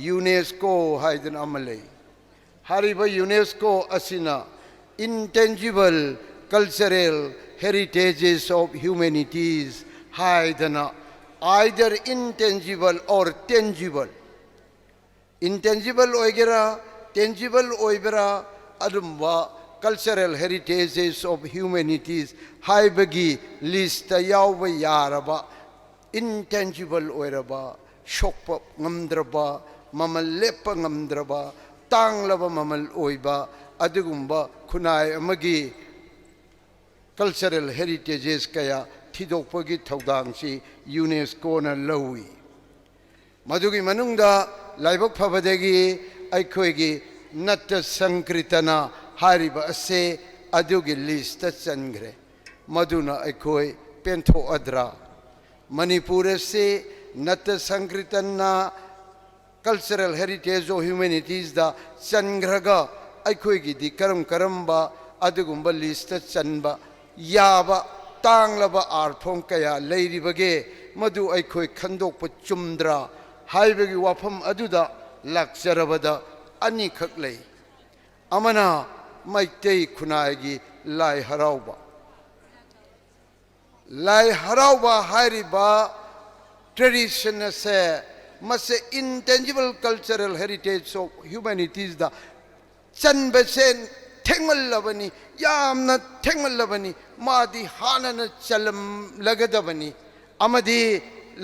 यूनेस्को हाइदन अमलै हारिबा यूनेस्को असिना intangible cultural heritages of humanities haidana either intangible or tangible intangible oigera tangible oibera adumba cultural heritages of humanities haibagi list yawba yaraba intangible oiraba shokpa ngamdraba mamal lepa ngamdraba tanglaba mamal oiba adugumba khunai amagi cultural heritages kaya thidokpagi thaudangsi UNESCO na lawi madugi manungda laibak phabadegi aikhoigi natta sankritana hariba ase adugi list ta changre maduna aikhoi pentho adra manipur se natta sankritana cultural heritage of humanities da changraga aikhoigi di karamba adugumba list ta chanba याबा तांगलबा आर्थों कया लेरिबगे मधु अखोई खंदोकप चुमद्रा हाइबगी वाफम अदुदा लाक्चरबदा अनि खक लई अमना मैतै खुनायगी लाई हराउबा हारिबा tradition से मसे intangible cultural heritage of humanities दा चनबसेन थेंगलबनी यामना थेंगलबनी मादी हानन चलम लगदबनी अमदी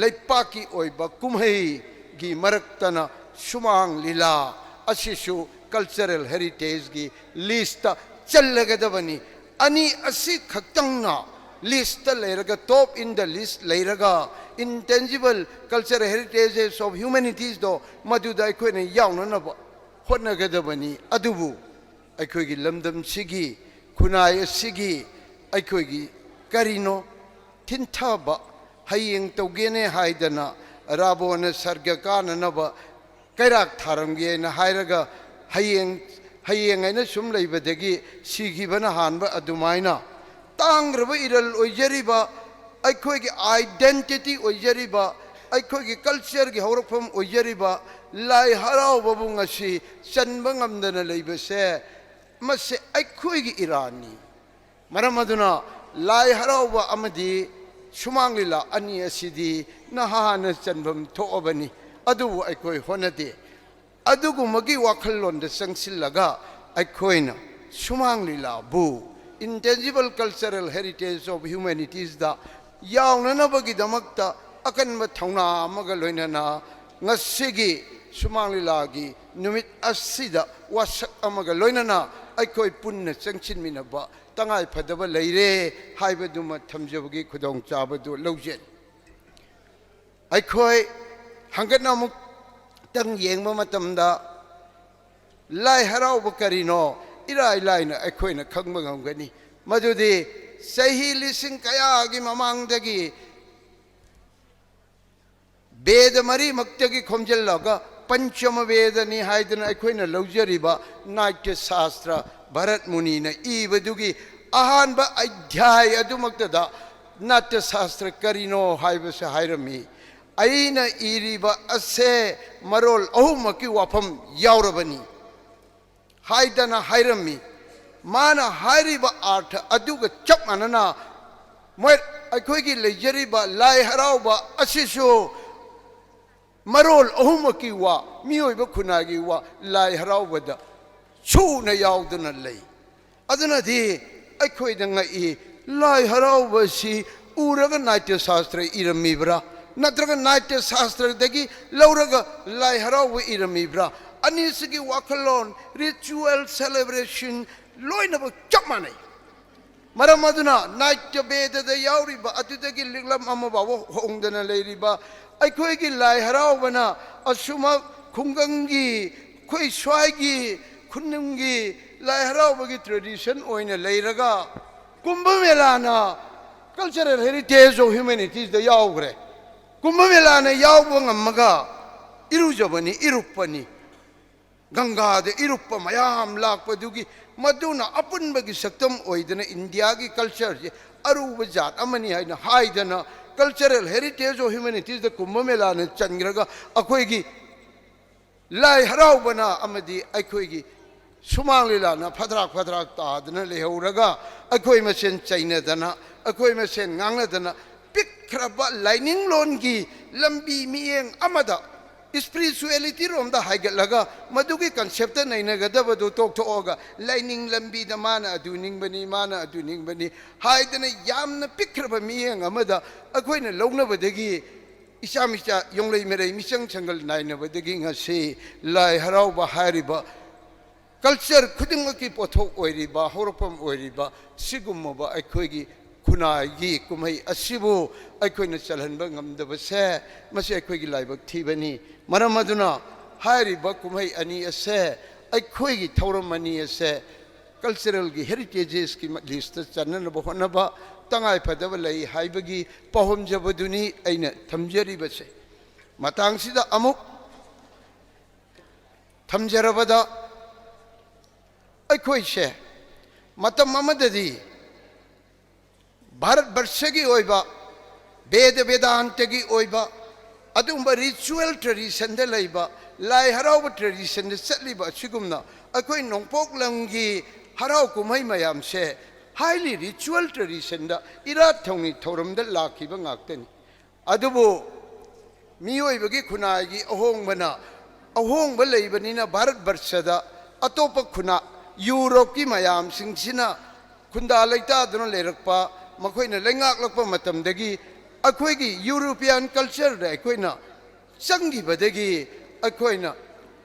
लेपाकी ओइबा कुमहै गी मरक्तना सुमांग लीला असिसु कल्चरल हेरिटेज गी लिस्ट चलगदबनी अनि असि खक्तंगना लिस्ट लेरगा टॉप इन द लिस्ट लेरगा intangible cultural heritages of humanities दो मदुदा अखोइने यावननब होनगदबनी अदुबु अखोगी लमदम सिगी खुनाय सिगी अखोगी करिनो थिनथाबा हयेंग तौगेने हाइदना राबोन सर्ग काननब कैराक थारमगेना हायरगा हयेंग ऐना सुम लैबदगी सिगिबना हानबा अदुमाइना तांग्रब इरल ओइजरिबा अखोगी आइडेंटिटी ओइजरिबा अखोगी कल्चर गी हौरफम ओइजरिबा लाई हराउबबु ngasi चनबा ngamdana leibase मसे अखोगी इरानी मरम अदुना लाई हराउबा अमदी सुमांग लीला अनि असिदी नहान चनबम थोअबनी अदुबु अखोई होनदे अदुगुमगी वाखल्लोंद संगसिलगा अखोइना सुमांग लीला बु intangible cultural heritage of humanities दा यावननबगी दमक्ता अकनब थौना अमगा लोइनना ngasiगी सुमांग लीलागी नुमित असिदा वासक अमगा लोइनना अखोई पुन्ना चंगसिनमिनबा तंगाई फदबा लेरे हाइबदुमा थमजबगी खुदोंग चाबदु लौजे अखोई हंगनामुक तंग येंगबा मतमदा लाई हराउब करिनो इराई लाइना अखोइना खंगबा ngमगनी मदुदी सही लिसिंग कयागी ममांगदगी वेद मरी मक्तगी खोमजल्लगा पंचम वेदनी हाइदना अखोइना लौजरिबा नाट्य शास्त्र भरत मुनिना इबदुगी अहानबा अध्याय अदुमक्तदा नाट्य शास्त्र करिनो हाइबसे हाइरमी अइना इरिबा असे मरोल अहुमकी वाफम यावरबनी हाइदना हाइरमी माना हाइरिबा अर्थ अदुगा चपमानना मोय अखोइगी लेजरिबा लाई हराउबा असिसु मरोल अहुमकी वा मियोइबा खुनागी वा लाई हराउबदा छूना यावदना लई अदुनादी अखोइदा ngai लाई हराउबसी उरगा नाट्य शास्त्र इरमीब्रा नत्रगा नाट्य शास्त्र दगी लौरगा लाई हराउब इरमीब्रा अनिसगी वाखलोन रिचुअल सेलिब्रेशन लोइनब चप मानै मरम अदुना नाट्य बेददा याउरिबा अदुदगी लिगलम अमबावो होंगदना लेरिबा अखोइगी लाई हराउबना असुमा खुंगंगी खोइ स्वाइगी खुनुंगी लाई हराउबगी ट्रेडिशन ओइना लेरगा कुंभ मेलाना कल्चरल हेरिटेज ऑफ ह्यूमैनिटीज द याउग्रे कुंभ मेलाना याउब ngamaga irujabani irupani गंगा दे इरुप मयाम लापदुगी मधुना अपुनबगी सक्तम ओइदना इंडिया की कल्चर जे अरुब जात अमनी हाइना हाइदना कल्चरल हेरिटेज ऑफ ह्यूमैनिटीज द कुंभ मेला ने चंग्रगा अखोइगी लाई हराउबना अमदी अखोइगी सुमांग लीला ना फदराक फदराक तादना लेहौरगा अखोइ मसेन चाइनादना अखोइ मसेन ngangadana पिखरबा लाइनिंग लोन की लंबी मियेंग अमदा स्पिरिचुअलिटी रोम दा हाइगलगा मधुगी कंसेप्ट नैनगदबदु तोकथोगा लाइनिंग लंबी द माना अदुनिंग बनी माना अदुनिंग बनी हाइदना यामना पिखरबा मियेंग अमदा अखोइना लौनबदगी इसामिचा योंगलै मेरै मिचंग चंगल नाइनबदगी ngasi लाई हराउबा हारिबा कल्चर खुदिंग की पोथोक ओइरिबा होरपम ओइरिबा सिगुमबा अखोइगी खुनागी कुमई असिबु अखोइना चलहनबा ngamdabase मसे अखोइगी लाइबक थीबनी मरम अदुना हारिबा कुमई अनि असे अखोइगी थौरम अनि असे कल्चरल की हेरिटेजेस की लिस्ट चननबा होनबा तंगाई फदब लई हाइबगी पहमजबदुनी अइना थमजरिबसे मतांगसिदा अमुक थमजरबदा अखोइसे मतम ममददी भारत वर्ष की ओइबा वेद वेदांत की ओइबा अदुंबा रिचुअल ट्रेडिशन दे लैबा लाई हराव ट्रेडिशन दे चलिबा सिगुमना अखोइ नोंपोक लंगी हराव कुमई मयाम से हाईली रिचुअल ट्रेडिशन दा इरा थौनी थौरम दा लाखिबा ngakतनी अदुबो मियोइबगी खुनागी अहोंगबना अहोंगबा लैबनिना भारत वर्ष दा अतोप खुना यूरोप की मयाम सिंगसिना खुंदा लैता दुना लेरकपा मखोइना लेंगाकलकपा मतमदगी अखोइगी यूरोपियन कल्चर दे अखोइना चंगिबदगी अखोइना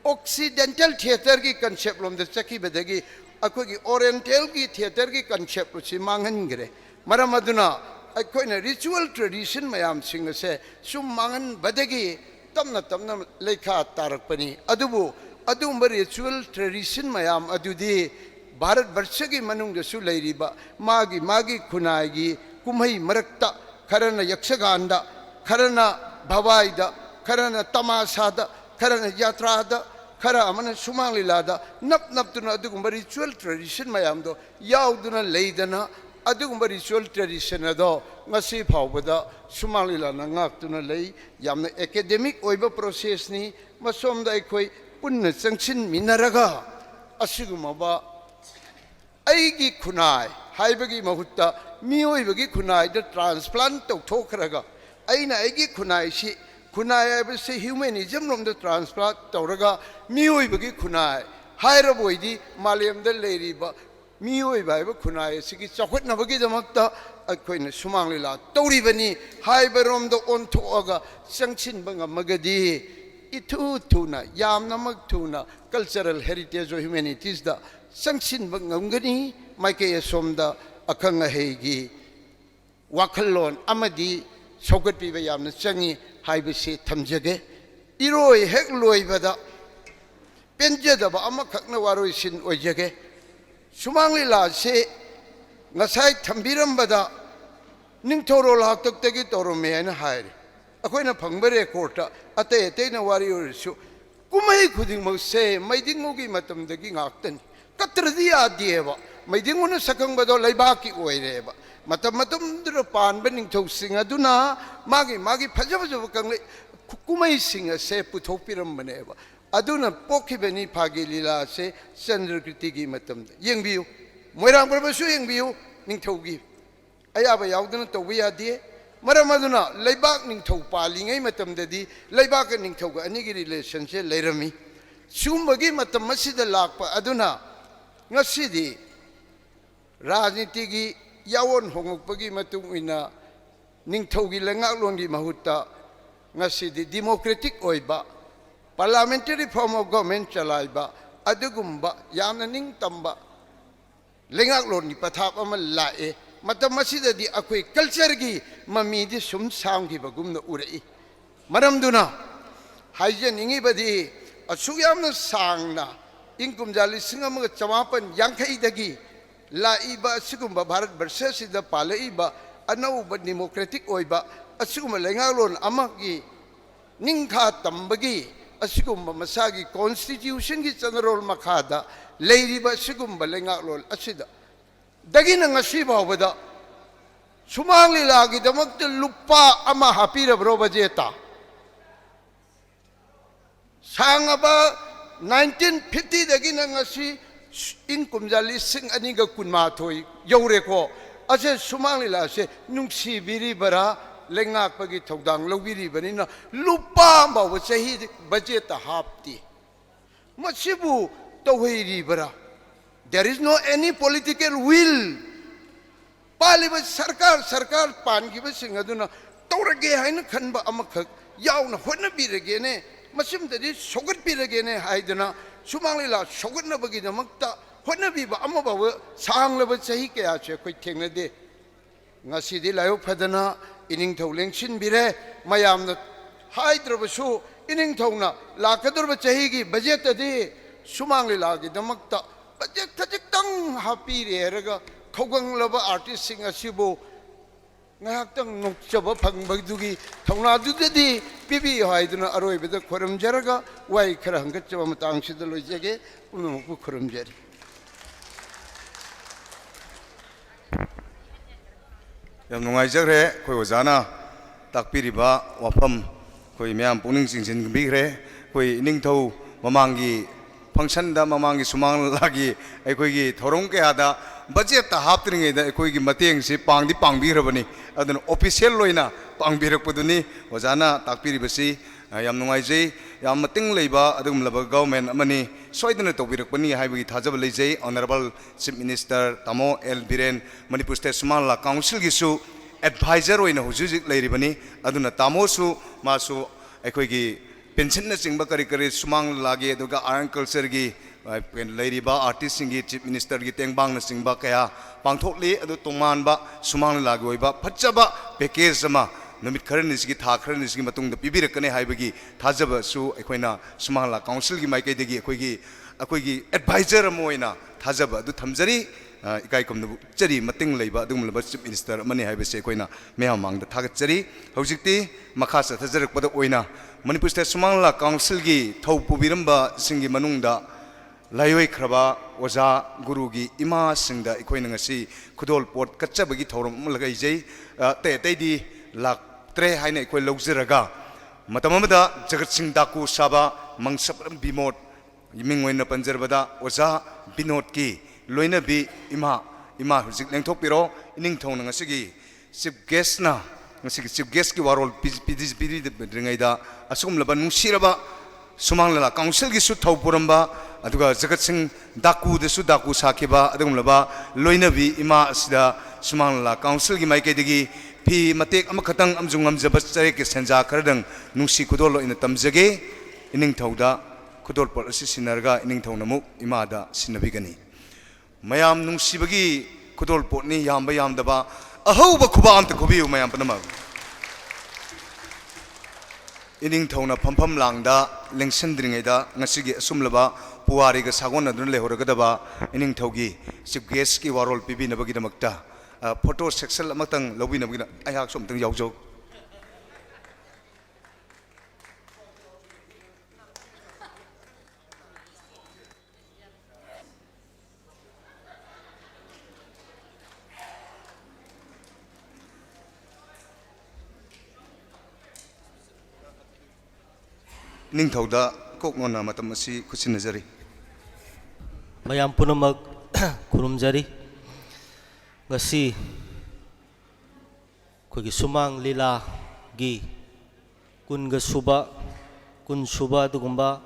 ऑक्सीडेंटल थिएटर की कंसेप्ट लोम दे चखिबदगी अखोइगी ओरिएंटल की थिएटर की कंसेप्ट लुसी मांगनगरे मरम अदुना अखोइना रिचुअल ट्रेडिशन मयाम सिंगसे सुम मांगनबदगी तमना तमना लेखा तारकपनी अदुबो अदुंब रिचुअल ट्रेडिशन मयाम अदुदी भारत वर्ष की मनुंगदसु लैरिबा मागी मागी खुनागी कुमई मरक्ता खरना यक्षगानदा खरना भवाईदा खरना तमाशादा खरना यात्रादा खरा अमन सुमांग लीलादा नप नपतुना अदुगुंब रिचुअल ट्रेडिशन मयामदो याउदुना लैदना अदुगुंब रिचुअल ट्रेडिशन अदो ngasi फावबदा सुमांग लीलाना ngakतुना लै यामना एकेडमिक ओइबा प्रोसेसनी मसोमदा अखोइ पुन्ना चंगसिन मिनरगा असिगुमबा अईगी खुनाई हाइबगी महुत्ता मियोइबगी खुनाई द ट्रांसप्लांट तौथोखरगा अईना अईगी खुनाई सि खुनाई हाइबसे ह्यूमनिज्म रोम द ट्रांसप्लांट तौरगा मियोइबगी खुनाई हाइरबोइदी मालेम द लेरिबा मियोइबा हाइबा खुनाई सिगी चखुतनबगी दमक्ता अखोइना सुमांग लीला तौरिबनी हाइबा रोम द ओनथोअगा चंगसिनबा ngamagadi इथु थुना यामनमक थुना कल्चरल हेरिटेज ऑफ ह्यूमैनिटीज दा संगसिन बंगमगनी माइके सोमदा अखंग हेगी वाखलोन अमदी सौगटपीबा यामना चंगी हाइबसे थमजगे इरोय हेक लोइबदा पेंजदबा अमखकना वारोइसिन ओइजगे सुमांग लीला से ngасai थंबिरमबदा निंगथोरोल हाक्तकतगी तोरमे हैना हाइरे अखोइना फंगबा रेकॉर्ड अतै अतैना वारी ओरसु कुमई खुदिंगमक से मैदिंगोगी मतमदगी ngakतनी कत्रदी आदिएबा मैदिंगोना सकंगबदो लैबाकी ओइरेबा मतम मतमदर पानबा निंगथौसिंग अदुना मागी मागी फजबजब कंगले कुमई सिंग से पुथोपिरमबनेबा अदुना पोखिबनी फागी लीला से चंद्रकृति की मतम येंगबियु मोइरांग प्रभसु येंगबियु निंगथौगी अयाबा याउदना तौबा यादिए मरम अदुना लैबाक निंगथौ पालिङै मतमददी लैबाक निंगथौगा अनिगी रिलेशन से लेरमी सुमबगी मतम मसिदा लाकपा अदुना ngасidi राजनीति की yaon hongokpagi matung ina ningthaugi lengaklongi mahuta ngasidi democratic oiba parliamentary form of government chalaiba adugumba yamna ningtamba lengaklongi pathap ama lae matam masidadi akoi culture gi mamidi sum samgi bagumna urai maramduna haijen ingi badi asuyamna sangna ingkum jali singamaga chamapan yangkai dagi laiba sigumba bharat barsha sida palaiba anauba democratic oiba asigumba lengaklon amagi ningkha tambagi asigumba masagi constitution gi chanarol makhada leiriba asigumba lengaklon asida dagina ngasi bawada sumang lila gi damakta lupa ama hapira bro bajeta sangaba 1950 dagina ngasi ingkum jali sing aniga kunma thoi yore ko ase sumang lila se nungsi biri bara lengak pagi thodang lobiri banina lupa bawa chahi budget hapti masibu tawhiri bara there is no any political will paliba sarkar pan gi basing aduna tawrage haina khanba amakh yauna honna birage ne masim dadi sogat birage ne haidana sumang lila sogat na bagi damakta honna biba amabawa sanglaba chahi kya che koi thengna de ngasi di layo phadana ining thau lengshin bire mayamna haidrabasu ining thauna lakadurba chahi gi budget adi sumang lila gi damakta budget thajik tang happy rega khogang laba artist sing asibo ngak tang nokchaba phangbagdugi thauna dudadi pibi haiduna aroi beda khoram jaraga wai khara hangachaba matang sida loijege unumku khoram jari yam nungai jagre khoi ojana takpiriba wafam khoi myam puning singsin bigre khoi ningthau mamangi function da mamangi sumang lagi khoi gi thorong ke ada budget ta haptringe da khoi gi mateng si pangdi pangbirabani adun official loina pangbirakpuduni ojana takpiribasi yam nungai jei yam mating leiba adum laba government amani soidana tobirakpani haibagi thajaba leijei honorable chief minister tamo L Biren Manipur state sumala council gisu advisor oina hujujik leiribani aduna tamo su masu ekhoi gi pension na chingba kari kari sumang lagi aduga iron culture gi leiriba artist singi chief minister gi tengbang na chingba kaya pangthokli adu tongmanba sumang lagi oiba phachaba package ama numit kharani gi tha kharani gi matung da pibirakane haibagi thajaba su ekhoina sumangla council gi maike degi ekoi gi advisor moina thajaba du thamjari ikai komnu chari mating leiba dum laba chief minister mani haibase ekhoina meyamang da thagat chari hojikti makha sa thajarak pada oina manipur state sumangla council gi thau pubiramba singi manungda layoi khraba oja guru gi ima singda ekhoina ngasi khudol pot kachabagi thorom lagai jei te di lak tre haine ekoi logjeraga matamamada jagat sing daku saba mangsapram bimot yimingoina panjarbada oja binot ki loina bi ima hujik lengthok piro ining thong ngasigi chief guest na ngasigi chief guest ki warol pidi ringaida asum laba nungsiraba sumangla council gi su thau puramba aduga jagat sing daku de su daku sakiba adum laba loina bi ima asida sumangla council gi maike degi pi matek amakhatang amjungam jaba chare ke senja khardang nungsi kudolo ina tamjage ining thauda kudol por asi sinarga ining thaunamuk imada sinabigani mayam nungsibagi kudol por ni yamba yamdaba ahauba khuba amta khubiu mayam panama ining thauna phampham langda lengsandringaida ngasigi asumlaba puwari ga sagon adun lehoragadaba ining thaugi chief guest ki warol pibi nabagi damakta photo section amatang lobi nabagina ayhak somtang yaujok ning thauda kok nona matam asi khusinajari mayam punamak khurumjari ngasi khogi sumang lila gi kunga suba kun suba dugumba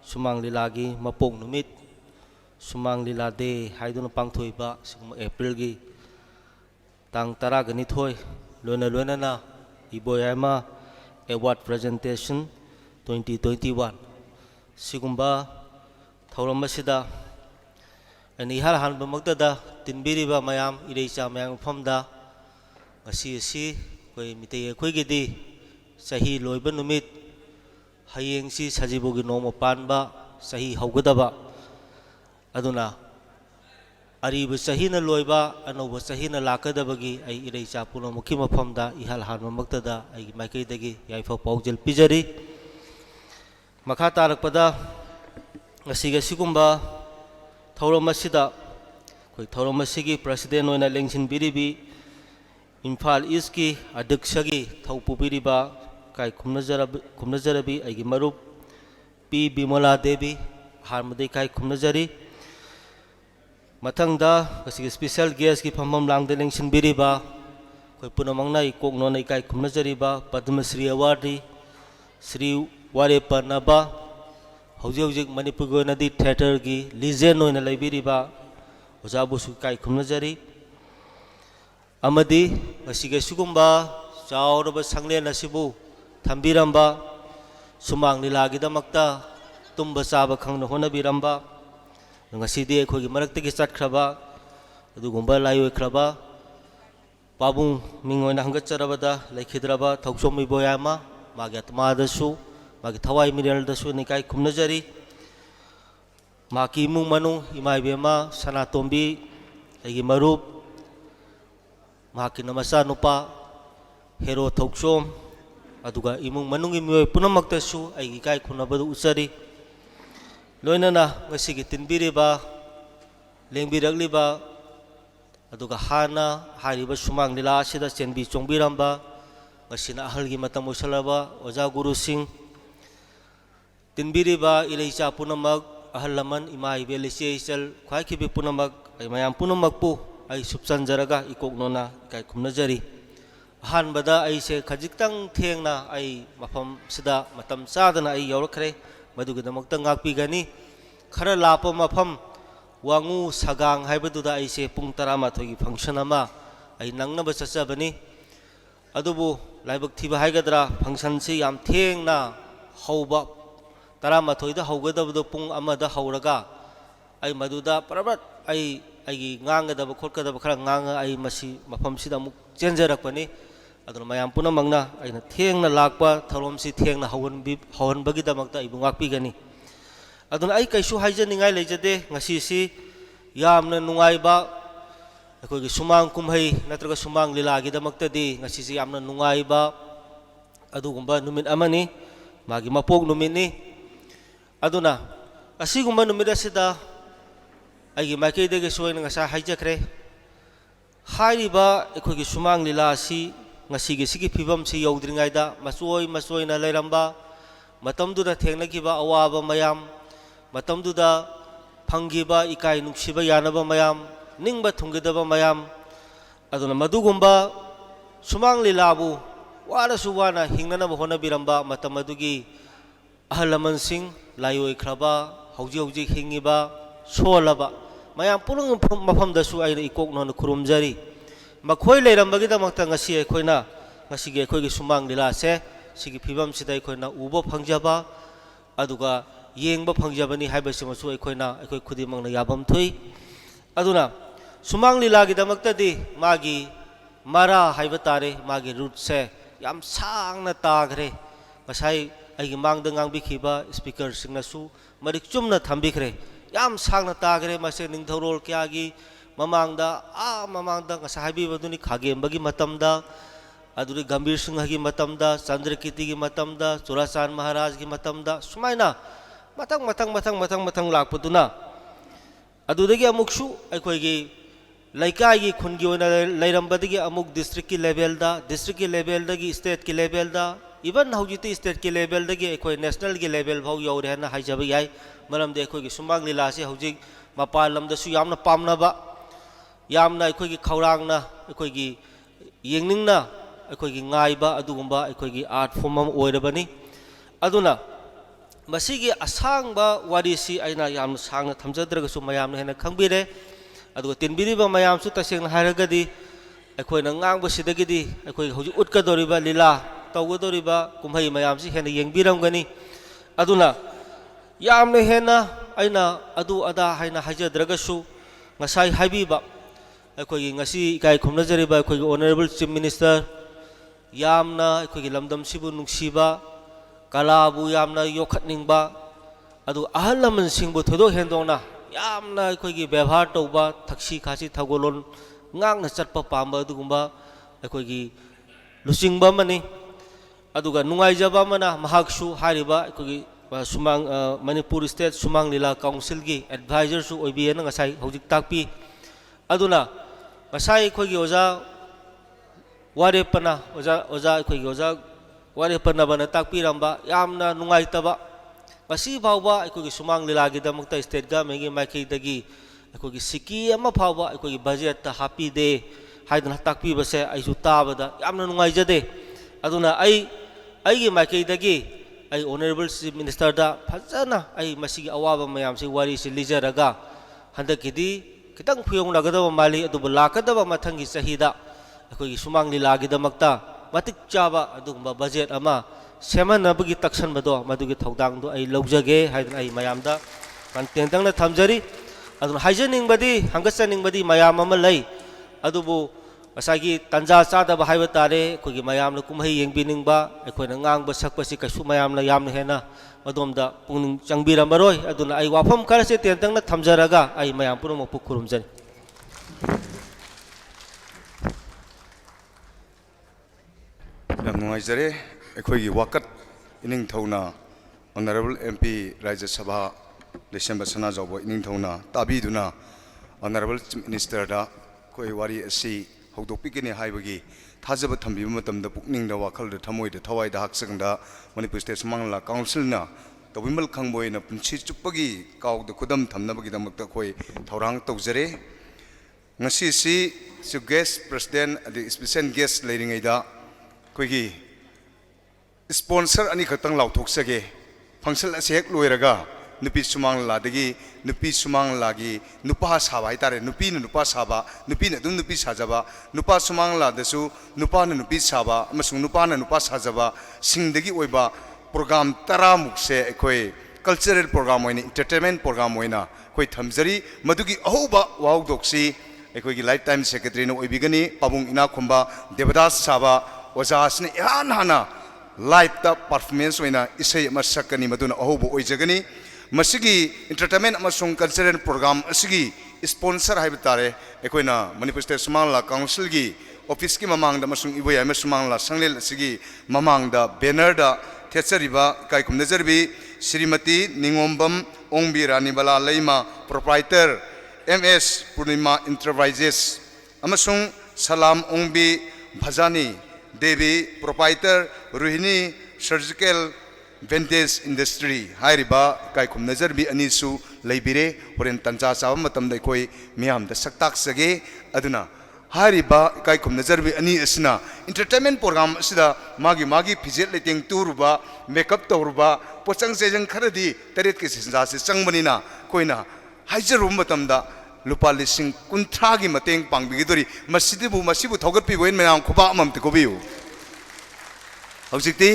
sumang lila gi mapong numit sumang lila de haiduna pangthoiba sigma april gi tang taraga nithoi loina loina na iboyama award presentation 2021 sigumba thauram masida ani har han bamakta da tinbiri ba mayam ireicha mayam famda ngasi si koi mitei khoi gidi sahi loiba numit hayeng si sajibogi noma panba sahi haugadaba aduna ariba sahina loiba anoba sahina lakadabagi ai ireicha puno mukhi mafamda ihal han bamakta da ai maikai dagi yaifa paujel pijari makha tarakpada ngasiga sigumba thauram asida koi thauram asigi president oina lengsin biribi Imphal East ki adyaksha gi thaupu biriba kai khumnajarabi aigi marup P Bimala Devi harmadi kai khumnajari mathangda ngasiga special guest ki phamam langde lengsin biriba koi punamangna ikokno nei kai khumnajari ba Padma Shri Award Shri Ware Panaba hojik Manipur go nadi theater gi legend oina laibiriba ojabu su kai khumnajari amadi ngasiga sugumba chauraba sanglen asibu thambiramba sumang nilagi damakta tumba saba khangna honabiramba ngasidi ekhogi maraktagi chatkraba adugumba layo ekhraba pabung mingoina hangatcharabada laikhidraba thausomi boyama magi atmadasu magi thawai mirel dasu nikai khumnajari maki mung manu imai bema sanatombi agi marup maki namasa nupa hero thoksom aduga imung manungi mioi punamaktasu ai kai khunabadu usari loinana ngasigi tinbiriba lengbiragliba aduga hana hariba sumang lila asida chenbi chongbiramba ngasina ahalgi matam usalaba oja guru sing tinbiriba ileicha punamak ahalaman imai belise isal khwai khibi punamak ai mayam punamak pu ai subsanjaraga ikoknona kai khumnajari han bada ai se khajiktang thengna ai mafam sida matam sadana ai yaurakhre madugidamukta ngakpi gani khara lapa mafam wangu sagang haibaduda ai se pung 12 gi function ama ai nangnaba chachabani adubu laibak thiba haigadra function si yam thengna hauba 12 da haugadabdo pung amada hauraga ai maduda parabat ai ngangadaba khotgadaba khara nganga ai masi mafam sida muk chenjarakpani aduna mayam punamangna aina thengna lakpa tharom si thengna hawan bagi damakta ibu ngakpi gani aduna ai kaisu haijaningai leijade ngasi si yamna nungai ba akoi gi sumang kumhai natraga sumang lila gi damakta di ngasi si yamna nungai ba adugumba numit amani magi mapok numit ni aduna asigumba numit asida ai gi makai dege soina ngasa haijakre hairiba akoi gi sumang lila si ngasigi sigi phibam si yaudringaida masoi na lairamba matamduda thengnakiba awaba mayam matamduda phangiba ikai nuksiba yanaba mayam ningba thungidaba mayam aduna madugumba sumang lilabu wara suwana hingnana bahona biramba matamadugi ahalaman sing layoi khraba hauji hingiba solaba mayam pulung mafamda su aina ikokno khurumjari makhoi leirambagi damakta ngasi ekhoina ngasigi ekhoigi sumang lila se sigi phibam sida ekhoina ubo phangjaba aduga yengba phangjabani haibasimasu ekhoina ekhoi khudimangna yabam thui aduna sumang lila gi damakta di magi mara haiba tare magi root se yam sangna tagre ngasai aigi mangda ngangbi khiba speaker singna su marik chumna thambikre yam sangna tagre mase ningthorol kyagi mamangda ngasa haibibaduni khagembagi matamda aduri Gambir Singh gi matamda Chandrakirti gi matamda Churasan Maharaj gi matamda sumaina matang lakpaduna adudagi amuksu aikhoigi laikai gi khungi ona lairambadagi amuk district ki level da gi state ki level da even haujiti state ki level dagi aikoi national ki level phau yaure hana haijaba yai maramde aikhoigi sumang lila se haujik mapal lamda su yamna pamnaba yamna aikhoigi khaurangna aikhoigi yengningna aikhoigi ngaiba adugumba aikhoigi art form am oirabani aduna masigi asangba warisi aina yamna sangna thamjadraga su mayamna hena khangbire aduga tinbiriba mayam su tasengna haragadi ꯑꯩꯈꯣꯏꯅ ꯉꯥꯡꯕꯁꯤꯗꯒꯤꯗꯤ ꯑꯩꯈꯣꯏ ꯍꯧꯖꯤꯛ ꯎꯠꯀꯗꯧꯔꯤꯕ ꯂꯤꯂꯥ ꯇꯧꯒꯗꯧꯔꯤꯕ ꯀꯨꯝꯍꯩ ꯃꯌꯥꯝꯁꯤ ꯍꯦꯟꯅ ꯌꯦꯡꯕꯤꯔꯝꯒꯅꯤ ꯑꯗꯨꯅ ꯌꯥꯝꯅ ꯍꯦꯟꯅ ꯑꯩꯅ ꯑꯗꯨ ꯑꯗꯥ ꯍꯥꯏꯅ ꯍꯥꯏꯖꯗ꯭ꯔꯒꯁꯨ ꯉꯁꯥꯏ ꯍꯥꯏꯕꯤꯕ ꯑꯩꯈꯣꯏꯒꯤ ꯉꯁꯤ ꯏꯀꯥꯏ ꯈꯨꯝꯅꯖꯔꯤꯕ ꯑꯩꯈꯣꯏꯒꯤ ꯑꯣꯅꯔꯦꯕꯜ ꯆꯤꯐ ꯃꯤꯅꯤꯁꯇꯔ ꯌꯥꯝꯅ ꯑꯩꯈꯣꯏꯒꯤ ꯂꯝꯗꯝꯁꯤꯕꯨ ꯅꯨꯡꯁꯤꯕ ꯀꯂꯥꯕꯨ ꯌꯥꯝꯅ ꯌꯣꯛꯈꯠꯅꯤꯡꯕ ꯑꯗꯨꯒ ꯑꯍꯜ ꯂꯃꯟꯁꯤꯡꯕꯨ ꯊꯣꯏꯗꯣꯛ ꯍꯦꯟꯗꯣꯛꯅ ꯌꯥꯝꯅ ꯑꯩꯈꯣꯏꯒꯤ ꯕꯦꯕꯥꯔ ꯇꯧꯕ ꯊꯛꯁꯤ ꯈꯥꯁꯤ ꯊꯧꯒꯜꯂꯣꯟ ꯉꯥꯛꯅ ꯆꯠꯄ ꯄꯥꯝꯕ ꯑꯗꯨꯒꯨꯝꯕ ꯑꯩꯈꯣꯏꯒꯤ ꯂꯨꯆꯤꯡꯕ ꯑꯃꯅꯤ ꯑꯗꯨꯒ ꯅꯨꯡꯉꯥꯏꯖꯕ ꯑꯃꯅ ꯃꯍꯥꯛꯁꯨ ꯍꯥꯏꯔꯤꯕ ꯑꯩꯈꯣꯏꯒꯤ ꯁꯨꯃꯥꯡ ꯃꯅꯤꯄꯨꯔ ꯁ꯭ꯇꯦꯠ ꯁꯨꯃꯥꯡ ꯂꯤꯂꯥ ꯀꯥꯎꯟꯁꯤꯜꯒꯤ ꯑꯦꯗꯚꯥꯏꯖꯔꯁꯨ ꯑꯣꯏꯕꯤꯌꯦꯅ ꯉꯁꯥꯏ ꯍꯧꯖꯤꯛ ꯇꯥꯛꯄꯤ ꯑꯗꯨꯅ ꯉꯁꯥꯏ ꯑꯩꯈꯣꯏꯒꯤ ꯑꯣꯖꯥ ꯋꯥꯔꯦꯞꯄꯅ ꯑꯩꯈꯣꯏꯒꯤ ꯑꯣꯖꯥ ꯋꯥꯔꯦꯞꯄꯅꯕꯅ ꯇꯥꯛꯄꯤꯔꯝꯕ ꯌꯥꯝꯅ ꯅꯨꯡꯉꯥꯏꯇꯕ ꯉꯁꯤ ꯐꯥꯎꯕ ꯑꯩꯈꯣꯏꯒꯤ ꯁꯨꯃꯥꯡ ꯂꯤꯂꯥꯒꯤꯗꯃꯛꯇ ꯁ꯭ꯇꯦꯠ ꯒꯚꯔꯟꯃꯦꯟꯠꯒꯤ ꯃꯥꯏꯀꯩꯗꯒꯤ ꯑꯩꯈꯣꯏꯒꯤ ꯁꯤꯀꯤ ꯑꯃ ꯐꯥꯎꯕ ꯑꯩꯈꯣꯏꯒꯤ ꯕꯖꯦꯠꯇ ꯍꯥꯞꯄꯤꯗꯦ ꯍꯥꯏꯗꯅ ꯇꯥꯛꯄꯤꯕꯁꯦ ꯑꯩꯁꯨ ꯇꯥꯕꯗ ꯌꯥꯝꯅ ꯅꯨꯡꯉꯥꯏꯖꯗꯦ ꯑꯗꯨꯅ ꯑꯩꯒꯤ ꯃꯥꯏꯀꯩꯗꯒꯤ ꯑꯩ ꯑꯣꯅꯔꯦꯕꯜ ꯆꯤꯐ ꯃꯤꯅꯤꯁꯇꯔꯗ ꯐꯖꯅ ꯑꯩ ꯃꯁꯤꯒꯤ ꯑꯋꯥꯕ ꯃꯌꯥꯝꯁꯤ ꯋꯥꯔꯤꯁꯤ ꯂꯤꯖꯔꯒ ꯍꯟꯗꯛꯀꯤꯗꯤ ꯈꯤꯇꯪ ꯈꯨꯌꯧꯅꯒꯗꯕ ꯃꯥꯜꯂꯤ ꯑꯗꯨꯕꯨ ꯂꯥꯛꯀꯗꯕ ꯃꯊꯪꯒꯤ ꯆꯍꯤꯗ ꯑꯩꯈꯣꯏꯒꯤ ꯁꯨꯃꯥꯡ ꯂꯤꯂꯥꯒꯤꯗꯃꯛꯇ ꯃꯇꯤꯛ ꯆꯥꯕ ꯑꯗꯨꯒꯨꯝꯕ ꯕꯖꯦꯠ ꯑꯃ ꯁꯦꯝꯍꯟꯅꯕꯒꯤ ꯇꯛꯁꯟꯕꯗꯣ ꯃꯗꯨꯒꯤ ꯊꯧꯗꯥꯡꯗꯣ ꯑꯩ ꯂꯧꯖꯒꯦ ꯍꯥꯏꯗꯅ ꯑꯩ ꯃꯌꯥꯝꯗ ꯇꯦꯟꯇꯪꯅ ꯊꯝꯖꯔꯤ ꯑꯗꯨꯅ ꯍꯥꯏꯖꯅꯤꯡꯕꯗꯤ ꯍꯪꯒꯠꯆꯅꯤꯡꯕꯗꯤ ꯃꯌꯥꯝ ꯑꯃ ꯂꯩ ꯑꯗꯨꯕꯨ ꯉꯁꯥꯏꯒꯤ ꯇꯟꯖꯥ ꯆꯥꯗꯕ ꯍꯥꯏꯕ ꯇꯥꯔꯦ ꯑꯩꯈꯣꯏꯒꯤ ꯃꯌꯥꯝꯅ ꯀꯨꯝꯍꯩ ꯌꯦꯡꯕꯤꯅꯤꯡꯕ ꯑꯩꯈꯣꯏꯅ ꯉꯥꯡꯕ ꯁꯛꯄꯁꯤ ꯀꯩꯁꯨ ꯃꯌꯥꯝꯅ ꯌꯥꯝꯅ ꯍꯦꯟꯅ ꯑꯗꯣꯝꯗ ꯄꯨꯛꯅꯤꯡ ꯆꯪꯕꯤꯔꯝꯃꯔꯣꯏ ꯑꯗꯨꯅ ꯑꯩ ꯋꯥꯐꯝ ꯈꯔꯁꯦ ꯇꯦꯟꯇꯪꯅ ꯊꯝꯖꯔꯒ ꯑꯩ ꯃꯌꯥꯝ ꯄꯨꯝꯅꯃꯛꯄꯨ ꯈꯨꯔꯨꯝꯖꯔꯤ ꯌꯥꯝ ꯅꯨꯡꯉꯥꯏꯖꯔꯦ ꯑꯩꯈꯣꯏꯒꯤ ꯋꯥꯀꯠ ꯏꯅꯤꯡꯊꯧꯅ ꯑꯣꯅꯔꯦꯕꯜ MP ꯔꯥꯖ꯭ꯌ ꯁꯚꯥ ꯂꯩꯁꯦꯝꯕ ꯁꯅꯥꯖꯥꯎꯕ ꯏꯅꯤꯡꯊꯧꯅ ꯇꯥꯕꯤꯗꯨꯅ ꯑꯣꯅꯔꯦꯕꯜ ꯆꯤꯐ ꯃꯤꯅꯤꯁꯇꯔꯗ ꯑꯩꯈꯣꯏ ꯋꯥꯔꯤ ꯑꯁꯤ ꯍꯧꯗꯣꯛꯄꯤꯒꯅꯤ ꯍꯥꯏꯕꯒꯤ ꯊꯥꯖꯕ ꯊꯝꯕꯤꯕ ꯃꯇꯝꯗ ꯄꯨꯛꯅꯤꯡꯗ ꯋꯥꯈꯜꯗ ꯊꯃꯣꯏꯗ ꯊꯋꯥꯏꯗ ꯍꯛꯆꯥꯡꯗ ꯃꯅꯤꯄꯨꯔ ꯁ꯭ꯇꯦꯠ ꯁꯨꯃꯥꯡ ꯂꯤꯂꯥ ꯀꯥꯎꯟꯁꯤꯜꯅ ꯇꯧꯕꯤꯃꯜ ꯈꯪꯕ ꯑꯣꯏꯅ ꯄꯨꯟꯁꯤ ꯆꯨꯞꯄꯒꯤ ꯀꯥꯎꯗ ꯈꯨꯗꯝ ꯊꯝꯅꯕꯒꯤꯗꯃꯛꯇ ꯑꯩꯈꯣꯏ ꯊꯧꯔꯥꯡ ꯇꯧꯖꯔꯦ ꯉꯁꯤꯁꯤ ꯆꯤꯐ ꯒꯦꯁ ꯄ꯭ꯔꯁꯤꯗꯦꯟ ꯑꯗꯩ ꯁ꯭ꯄꯦꯁꯤꯌꯦꯜ ꯒꯦꯁ ꯂꯩꯔꯤꯉꯩꯗ ꯑꯩꯈꯣꯏꯒꯤ ꯁ꯭ꯄꯣꯟꯁꯔ ꯑꯅꯤꯈꯛꯇꯪ ꯂꯥꯎꯊꯣꯛꯆꯒꯦ ꯐꯪꯁꯟ ꯑꯁꯤ ꯍꯦꯛ ꯂꯣꯏꯔꯒ ꯅꯨꯄꯤ ꯁꯨꯃꯥꯡ ꯂꯤꯂꯥꯗꯒꯤ ꯅꯨꯄꯤ ꯁꯨꯃꯥꯡ ꯂꯤꯂꯥꯒꯤ ꯅꯨꯄꯥ ꯁꯥꯕ ꯍꯥꯏꯇꯥꯔꯦ ꯅꯨꯄꯤꯅ ꯅꯨꯄꯥ ꯁꯥꯕ ꯅꯨꯄꯤꯅ ꯑꯗꯨꯝ ꯅꯨꯄꯤ ꯁꯥꯖꯕ ꯅꯨꯄꯥ ꯁꯨꯃꯥꯡ ꯂꯤꯂꯥꯗꯁꯨ ꯅꯨꯄꯥꯅ ꯅꯨꯄꯤ ꯁꯥꯕ ꯑꯃꯁꯨꯡ ꯅꯨꯄꯥꯅ ꯅꯨꯄꯥ ꯁꯥꯖꯕ ꯁꯤꯡꯗꯒꯤ ꯑꯣꯏꯕ ꯄ꯭ꯔꯣꯒ꯭ꯔꯥꯝ 10ꯃꯨꯛꯁꯦ ꯑꯩꯈꯣꯏ ꯀꯜꯆꯔꯦꯜ ꯄ꯭ꯔꯣꯒ꯭ꯔꯥꯝ ꯑꯣꯏꯅ ꯏꯟꯇꯔꯇꯦꯟꯃꯦꯟꯠ ꯄ꯭ꯔꯣꯒ꯭ꯔꯥꯝ ꯑꯣꯏꯅ ꯑꯩꯈꯣꯏ ꯊꯝꯖꯔꯤ ꯃꯗꯨꯒꯤ ꯑꯍꯧꯕ ꯋꯥꯍꯧꯗꯣꯛꯁꯤ ꯑꯩꯈꯣꯏꯒꯤ ꯂꯥꯏꯐ ꯇꯥꯏꯝ ꯁꯦꯀ꯭ꯔꯦꯇꯔꯤꯅ ꯑꯣꯏꯕꯤꯒꯅꯤ ꯄꯥꯕꯨꯡ ꯏꯅꯥꯈꯨꯝꯕ ꯗꯦꯕꯗꯥꯁ ꯁꯥꯕ ꯑꯣꯖꯥꯁꯤꯅ ꯏꯍꯥꯟ ꯍꯥꯟꯅ ꯂꯥꯏꯚꯇ ꯄꯔꯐꯣꯔꯃꯦꯟꯁ ꯑꯣꯏꯅ ꯏꯁꯩ ꯑꯃ ꯁꯛꯀꯅꯤ ꯃꯗꯨꯅ ꯑꯍꯧꯕ ꯑꯣꯏꯖꯒꯅꯤ ꯃꯁꯤꯒꯤ ꯏꯟꯇꯔꯇꯦꯟꯃꯦꯟꯠ ꯑꯃꯁꯨꯡ ꯀꯜꯆꯔꯦꯜ ꯄ꯭ꯔꯣꯒ꯭ꯔꯥꯝ ꯑꯁꯤꯒꯤ ꯁ꯭ꯄꯣꯟꯁꯔ ꯍꯥꯏꯕ ꯇꯥꯔꯦ ꯑꯩꯈꯣꯏꯅ ꯃꯅꯤꯄꯨꯔ ꯁ꯭ꯇꯦꯠ ꯁꯨꯃꯥꯡ ꯂꯤꯂꯥ ꯀꯥꯎꯟꯁꯤꯜꯒꯤ ꯑꯣꯐꯤꯁꯀꯤ ꯃꯃꯥꯡꯗ ꯑꯃꯁꯨꯡ ꯏꯕꯣꯌꯥꯏꯃ ꯁꯨꯃꯥꯡ ꯂꯤꯂꯥ ꯁꯪꯂꯦꯟ ꯑꯁꯤꯒꯤ ꯃꯃꯥꯡꯗ ꯕꯦꯅꯔꯗ ꯊꯦꯠꯆꯔꯤꯕ ꯏꯀꯥꯏ ꯈꯨꯝꯅꯖꯔꯤꯕꯤ Shrimati Ningombam Ombi Ranibala Laima proprietor MS Purnima enterprises ಅಮಸುಂಗ್ Salam Ombi Bhajani Devi proprietor Rohini surgical bandage industry ಹಾರಿಬಾ ಕಾಯ್ಕುಮ್ ನಜರ್ಬಿ ಅನಿಸು ಲೈಬಿರೆ ಹೊರೆನ್ ತಂಜಾ ಚಾವ ಮತಂದ ಅꯩꯈꯣꯏ ಮಿಯಾಮ್ದ ಸಕ್ತಾಕ್ಸಗೆ ಅದನ್ನ ಹಾರಿಬಾ ಕಾಯ್ಕುಮ್ ನಜರ್ಬಿ ಅನಿ ಅಸ್ನ ಎಂಟರ್ಟೈನ್ಮೆಂಟ್ ಪ್ರೋಗ್ರಾಮ್ ಅಸಿದ ಮಾಗಿ ಫಿಜೆಟ್ ಲೈತೆಂಗ್ ತೂರುಬಾ ಮೇಕಪ್ ತೌರುಬಾ पोचंग सेजंग खरदी तरेत के सिंजासे चंगबनिना कोइना हाइजरु मतमदा लुपा लिसिंग कुंथ्रागी मतेंग पांगबिगिदोरी मसिबु थौगतपि बोइन मयाम खुबा अममते कोबियु हौजिकति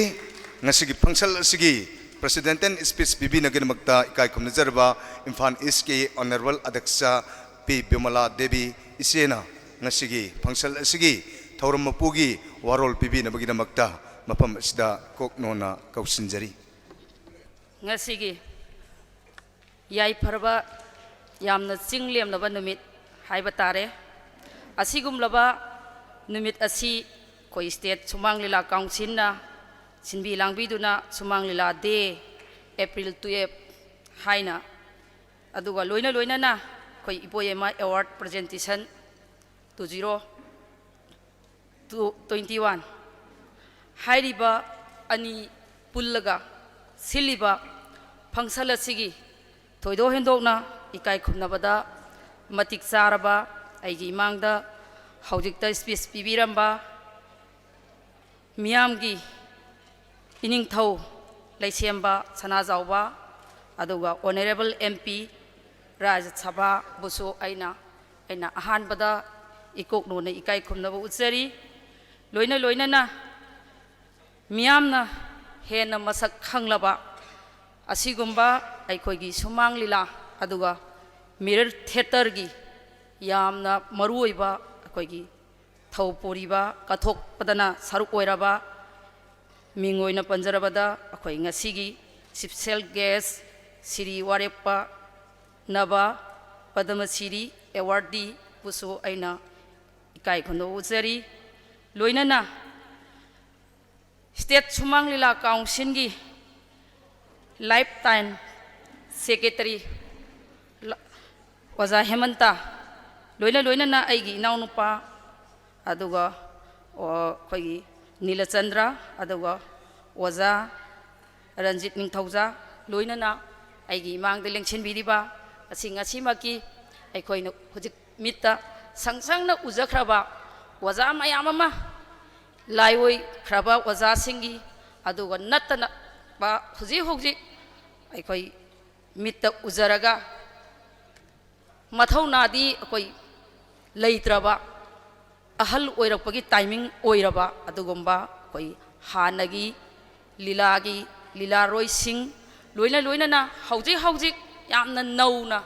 ngasiगी फंक्शन असिगी प्रेसिडेंटन स्पीच बिबिनगिनमक्ता इकाई खुमनजरबा इम्फाल ईस्ट के ऑनरेबल अध्यक्ष पी बिमला देवी इसेना ngasiगी function असिगी थौरम मपुगी वारोल बिबिनबगिनमक्ता मफम असिदा कोकनोना कौसिनजरी ngasiगी yai pharba yamna chinglemnaba numit haiba tare asigumlaba numit asi koi state sumang lila council na sinbi langbiduna sumang lila day April 12 haina aduga loina na koi ipoyema award presentation 2021 hairiba ani pullaga सिलिबा function असिगी थोइदो हेंदोकना इकाई खुमनबदा मतिक चारबा आइगी इमांगदा हौजिकता speech पिबिरंबा मियामगी इनिंगथौ लैसेंबा सनाजाउबा अदुगा honourable MP राज्य सभा बुसु आइना अहानबदा ꯏꯀꯣꯛꯅꯣꯅ ꯏꯀꯥꯏ ꯈꯨꯝꯅꯕ ꯎꯠꯆꯔꯤ ꯂꯣꯏꯅ ꯂꯣꯏꯅꯅ ꯃꯤꯌꯥꯝꯅ ꯍꯦꯟꯅ ꯃꯁꯛ ꯈꯪꯂꯕ ꯑꯁꯤꯒꯨꯝꯕ ꯑꯩꯈꯣꯏꯒꯤ ꯁꯨꯃꯥꯡ ꯂꯤꯂꯥ ꯑꯗꯨꯒ ꯃꯤꯔꯔ ꯊꯤꯌꯦꯇꯔꯒꯤ ꯌꯥꯝꯅ ꯃꯔꯨꯑꯣꯏꯕ ꯑꯩꯈꯣꯏꯒꯤ ꯊꯧ ꯄꯨꯔꯤꯕ ꯀꯠꯊꯣꯛꯄꯗꯅ ꯁꯔꯨꯛ ꯑꯣꯏꯔꯕ ꯃꯤꯡ ꯑꯣꯏꯅ ꯄꯟꯖꯔꯕꯗ ꯑꯩꯈꯣꯏ ꯉꯁꯤꯒꯤ ꯁ꯭ꯄꯦꯁꯦꯜ ꯒꯦꯁ ꯁꯤꯔꯤ ꯋꯥꯔꯦꯞꯄ ꯅꯕ ꯄꯗꯃꯁꯤꯔꯤ ꯑꯦꯋꯥꯔꯗꯤ ꯕꯨꯁꯨ ꯑꯩꯅ ꯏꯀꯥꯏ ꯈꯨꯝꯅꯕ ꯎꯠꯆꯔꯤ ꯂꯣꯏꯅꯅ ꯁ꯭ꯇꯦꯠ ꯁꯨꯃꯥꯡ ꯂꯤꯂꯥ ꯀꯥꯎꯟꯁꯤꯜꯒꯤ ꯂꯥꯏꯐ ꯇꯥꯏꯝ ꯁꯦꯀ꯭ꯔꯦꯇꯔꯤ ꯑꯣꯖꯥ ꯍꯦꯃꯟꯇ ꯂꯣꯏꯅ ꯂꯣꯏꯅꯅ ꯑꯩꯒꯤ ꯏꯅꯥꯎꯅꯨꯄꯥ ꯑꯗꯨꯒ ꯑꯩꯈꯣꯏꯒꯤ ꯅꯤꯂꯆꯟꯗ꯭ꯔ ꯑꯗꯨꯒ ꯑꯣꯖꯥ ꯔꯟꯖꯤꯠ ꯅꯤꯡꯊꯧꯖꯥ ꯂꯣꯏꯅꯅ ꯑꯩꯒꯤ ꯏꯃꯥꯡꯗ ꯂꯦꯡꯁꯤꯟꯕꯤꯔꯤꯕ ꯉꯁꯤꯃꯛꯀꯤ ꯑꯩꯈꯣꯏꯅ ꯍꯧꯖꯤꯛ ꯃꯤꯠꯇ ꯁꯪꯁꯪꯅ ꯎꯖꯈ꯭ꯔꯕ ꯑꯣꯖꯥ ꯃꯌꯥꯝ ꯑꯃ ꯂꯥꯏꯑꯣꯏꯈ꯭ꯔꯕ ꯑꯣꯖꯥꯁꯤꯡꯒꯤ ꯑꯗꯨꯒ ꯅꯠꯇꯅ ꯍꯧꯖꯤꯛ ꯑꯩꯈꯣꯏ ꯃꯤꯠꯇ ꯎꯖꯔꯒ ꯃꯊꯧꯅꯥꯗꯤ ꯑꯩꯈꯣꯏ ꯂꯩꯇ꯭ꯔꯕ ꯑꯍꯜ ꯑꯣꯏꯔꯛꯄꯒꯤ ꯇꯥꯏꯃꯤꯡ ꯑꯣꯏꯔꯕ ꯑꯗꯨꯒꯨꯝꯕ ꯑꯩꯈꯣꯏ ꯍꯥꯟꯅꯒꯤ ꯂꯤꯂꯥꯔꯣꯏꯁꯤꯡ ꯂꯣꯏꯅꯅ ꯍꯧꯖꯤꯛ ꯌꯥꯝꯅ ꯅꯧꯅ